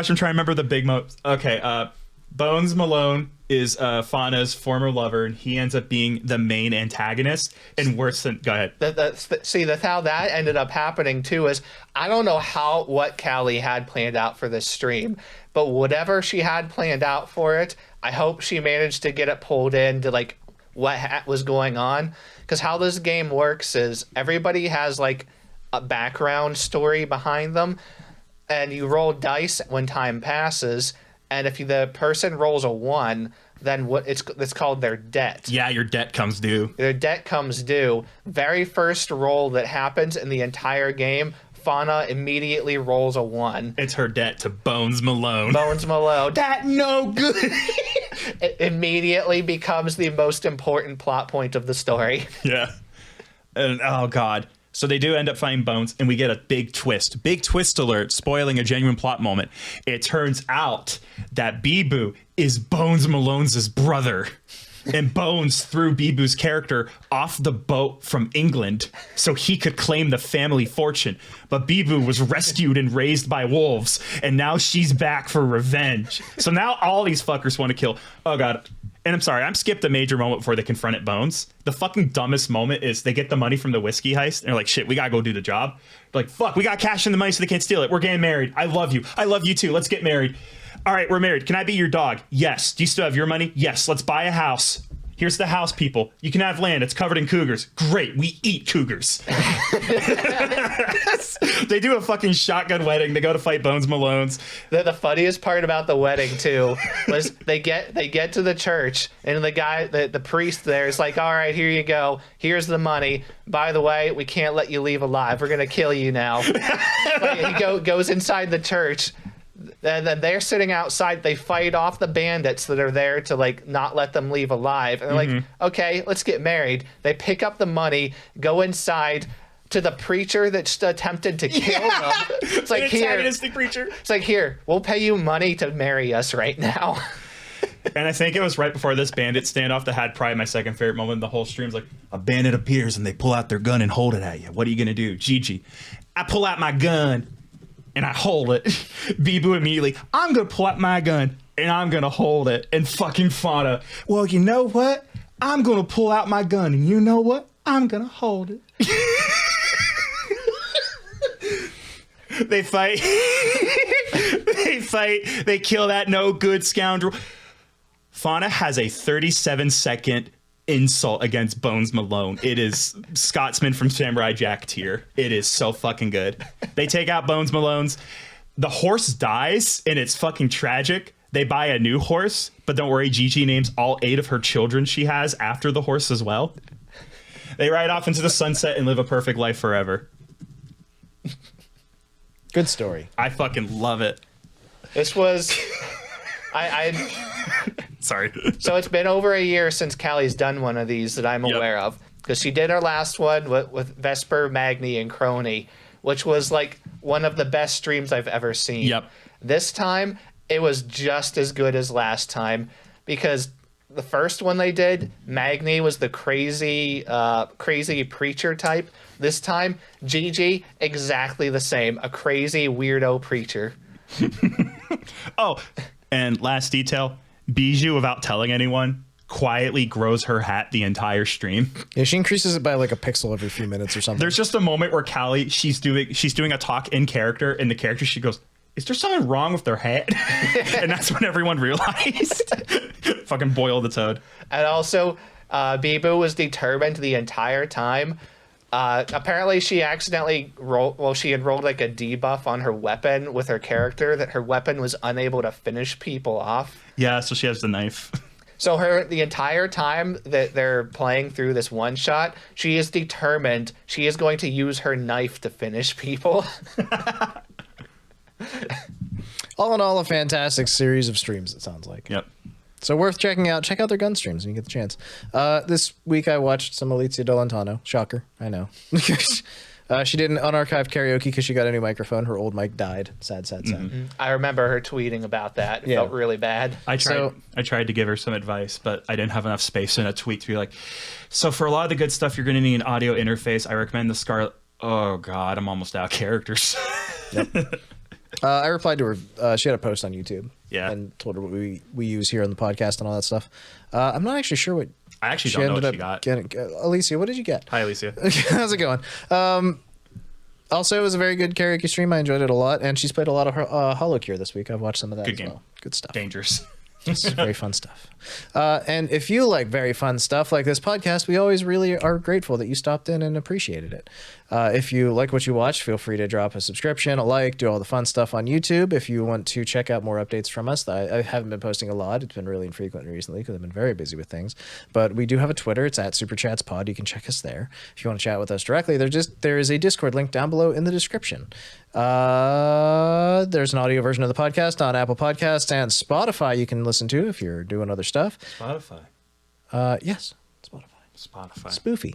I'm trying to remember the big Okay, Bones Malone is Fauna's former lover, and he ends up being the main antagonist. And worse than... Go ahead. That's how that ended up happening, too, is I don't know what Calli had planned out for this stream, but whatever she had planned out for it, I hope she managed to get it pulled into, like, what was going on. Because how this game works is everybody has, like, a background story behind them, and you roll dice when time passes, and if the person rolls a 1, then it's called their debt. Yeah, your debt comes due. Their debt comes due. Very first roll that happens in the entire game, Fauna immediately rolls a 1. It's her debt to Bones Malone. Bones Malone. That no good. It immediately becomes the most important plot point of the story. Yeah. And oh God. So they do end up finding Bones, and we get a big twist. Big twist alert, spoiling a genuine plot moment. It turns out that Bibu is Bones Malone's brother. And Bones threw Bibu's character off the boat from England so he could claim the family fortune. But Bibu was rescued and raised by wolves, and now she's back for revenge. So now all these fuckers want to kill... Oh God. And I'm sorry, I'm skipped a major moment before they confronted Bones. The fucking dumbest moment is they get the money from the whiskey heist, and they're like, shit, we gotta go do the job. They're like, fuck, we got cash in the money so they can't steal it. We're getting married. I love you. I love you too. Let's get married. All right, we're married. Can I be your dog? Yes. Do you still have your money? Yes. Let's buy a house. Here's the house, people. You can have land. It's covered in cougars. Great. We eat cougars. They do a fucking shotgun wedding. They go to fight Bones Malone's. The funniest part about the wedding, too, was they get to the church, and the guy, the priest there is like, all right, here you go. Here's the money. By the way, we can't let you leave alive. We're going to kill you now. He goes inside the church. And then they're sitting outside. They fight off the bandits that are there to, like, not let them leave alive. And they're like, okay, let's get married. They pick up the money, go inside to the preacher that just attempted to kill them. It's like, antagonistic preacher. It's like, here, we'll pay you money to marry us right now. And I think it was right before this bandit standoff that had probably my second favorite moment in the whole stream. It's like, a bandit appears and they pull out their gun and hold it at you. What are you going to do? Gigi, I pull out my gun and I hold it. Bibu immediately, I'm going to pull out my gun and I'm going to hold it. And fucking Fauna, well, you know what? I'm going to pull out my gun and you know what? I'm going to hold it. They fight. They fight. They kill that no good scoundrel. Fauna has a 37-second insult against Bones Malone. It is Scotsman from Samurai Jack tier. It is so fucking good. They take out Bones Malone's. The horse dies, and it's fucking tragic. They buy a new horse, but don't worry, Gigi names all 8 of her children she has after the horse as well. They ride off into the sunset and live a perfect life forever. Good story. I fucking love it. This was, I Sorry. so it's been over a year since Calli's done one of these that I'm Yep. aware of, because she did her last one with Vesper, Magni, and Kronii, which was like one of the best streams I've ever seen. Yep. This time it was just as good as last time, because the first one they did, Magni was the crazy preacher type. This time, Gigi, exactly the same, a crazy weirdo preacher. Oh, and last detail, Bijou, without telling anyone, quietly grows her hat the entire stream. Yeah, she increases it by like a pixel every few minutes or something. There's just a moment where Calli, she's doing a talk in character, and the character, she goes, "Is there something wrong with their hat?" And that's when everyone realized. Fucking boil the toad. And also, Bibu was determined the entire time. Apparently, she accidentally she enrolled like a debuff on her weapon with her character that her weapon was unable to finish people off. Yeah, so she has the knife. So the entire time that they're playing through this one shot, she is determined she is going to use her knife to finish people. All in all, a fantastic series of streams, it sounds like. Yep. So worth checking out. Check out their gun streams when you get the chance. This week I watched some Alicja Corner. Shocker, I know. She did an unarchived karaoke because she got a new microphone. Her old mic died. Sad. I remember her tweeting about that. It Yeah. felt really bad. I So- tried to give her some advice, but I didn't have enough space in a tweet to be like, so for a lot of the good stuff, you're going to need an audio interface. I recommend the Scarlet. Oh, God, I'm almost out of characters. I replied to her. She had a post on YouTube. Yeah. And told her what we use here on the podcast and all that stuff. I'm not actually sure what I actually don't know what she got. getting. Alicia, what did you get? Hi, Alicia. How's it going? Also, it was a very good karaoke stream. I enjoyed it a lot. And she's played a lot of her Holocure this week. I've watched some of that Good as game. well. Good stuff. Dangerous. It's very fun stuff. And if you like very fun stuff like this podcast, we always really are grateful that you stopped in and appreciated it. If you like what you watch, feel free to drop a subscription, a like, do all the fun stuff on YouTube. If you want to check out more updates from us, I haven't been posting a lot. It's been really infrequent recently because I've been very busy with things. But we do have a Twitter. It's at SuperChatsPod. You can check us there. If you want to chat with us directly, there is a Discord link down below in the description. There's an audio version of the podcast on Apple Podcasts and Spotify you can listen to if you're doing other stuff. Spotify. Yes, Spotify. Spoofy.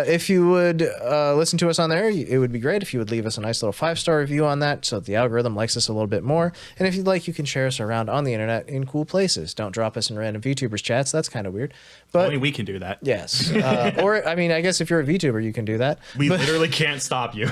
If you would listen to us on there, it would be great if you would leave us a nice little 5-star review on that so that the algorithm likes us a little bit more. And if you'd like, you can share us around on the internet in cool places. Don't drop us in random VTubers chats. That's kind of weird. But Only we can do that. yes. Or, I mean, I guess if you're a VTuber, you can do that. We literally can't stop you.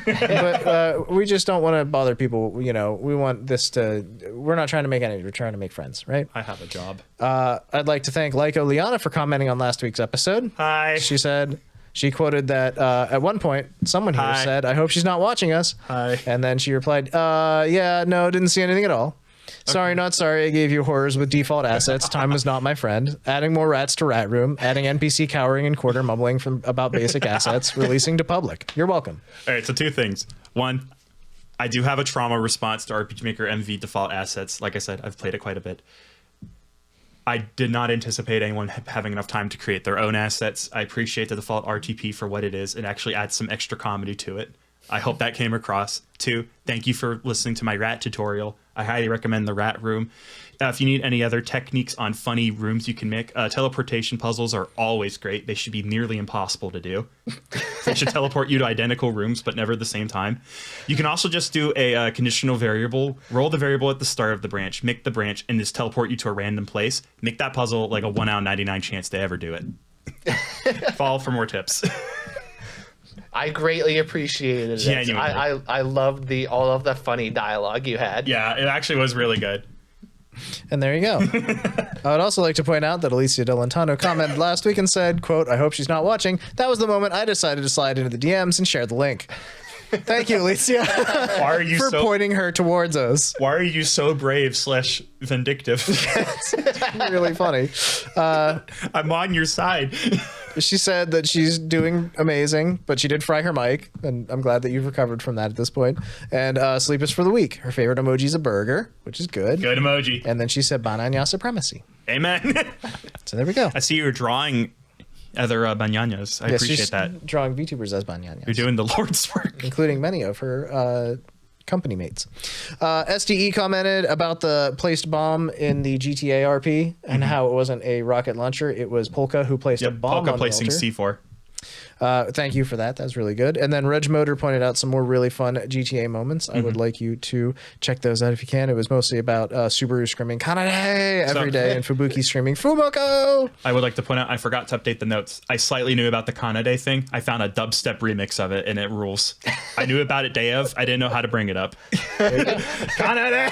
But we just don't want to bother people. You know, we want this to. We're not trying to make enemies. We're trying to make friends, right? I have a job. I'd like to thank Lyco Liana for commenting on last week's episode. Hi. She said she quoted that at one point someone here Hi. said, "I hope she's not watching us." Hi. And then she replied, "Yeah, no, didn't see anything at all. Sorry, not sorry. I gave you horrors with default assets. Time was not my friend. Adding more rats to Rat Room. Adding NPC cowering and quarter mumbling about basic assets. Releasing to public. You're welcome." All right, so 2 things. One, I do have a trauma response to RPG Maker MV default assets. Like I said, I've played it quite a bit. I did not anticipate anyone having enough time to create their own assets. I appreciate the default RTP for what it is. It actually adds some extra comedy to it. I hope that came across. 2, thank you for listening to my rat tutorial. I highly recommend the Rat Room. If you need any other techniques on funny rooms you can make, teleportation puzzles are always great. They should be nearly impossible to do. They should teleport you to identical rooms, but never at the same time. You can also just do a conditional variable. Roll the variable at the start of the branch, make the branch, and just teleport you to a random place. Make that puzzle like a 1 out of 99 chance to ever do it. Follow for more tips. I greatly appreciated it. Genuinely. I loved all of the funny dialogue you had. Yeah, it actually was really good. And there you go. I would also like to point out that Alicia Delantano commented last week and said, quote, "I hope she's not watching. That was the moment I decided to slide into the DMs and share the link." Thank you, Alicia, Why are you for pointing her towards us. Why are you so brave / vindictive? It's really funny. I'm on your side. She said that she's doing amazing, but she did fry her mic, and I'm glad that you've recovered from that at this point. And sleep is for the week. Her favorite emoji is a burger, which is good. Good emoji. And then she said banana supremacy. Amen. So there we go. I see you're drawing other bananas. I Yes, appreciate she's that. drawing VTubers as bananas. You're doing the Lord's work. Including many of her company mates. SDE commented about the placed bomb in the GTA RP and how it wasn't a rocket launcher. It was Polka who placed a bomb Polka on placing the altar. C4. Thank you for that. That's really good. And then Reg Motor pointed out some more really fun GTA moments. I would like you to check those out if you can. It was mostly about Subaru screaming Kanade every day and Fubuki screaming Fumoko. I would like to point out, I forgot to update the notes. I slightly knew about the Kanade thing. I found a dubstep remix of it, and it rules. I knew about it day of. I didn't know how to bring it up. Kanade!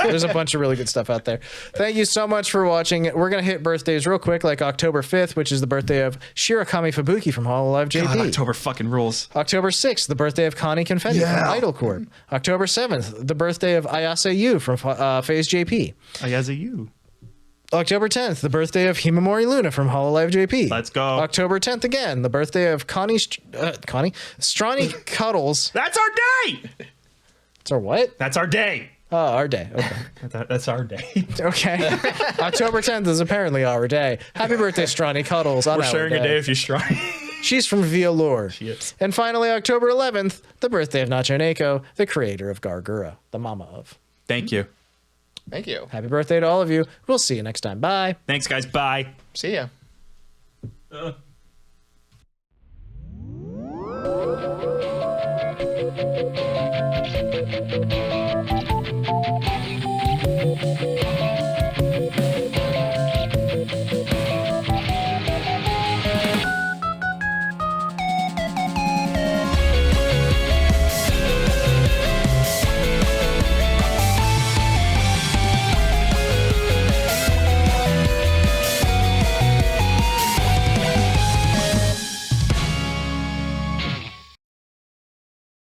There's a bunch of really good stuff out there. Thank you so much for watching. We're going to hit birthdays real quick, like October 5th, which is the birthday of Shirakami Fubuki from Hololive JP. God, October fucking rules. October 6th, the birthday of Connie Confetti from Idol Corp. October 7th, the birthday of Ayase Yu from Phase JP. Ayazayu. October 10th, the birthday of Himamori Luna from Hololive JP. Let's go. October 10th again, the birthday of Connie Stronny Cuddles. That's our day! It's our what? That's our day. Oh, our day. Okay. That's our day. Okay. October 10th is apparently our day. Happy birthday, Stronny Cuddles. We're sharing a day if you're strong. She's from VAllure. She is. And finally, October 11th, the birthday of Nacho Neko, the creator of Gargura, the mama of. Thank you. Thank you. Happy birthday to all of you. We'll see you next time. Bye. Thanks, guys. Bye. See ya. Thank you.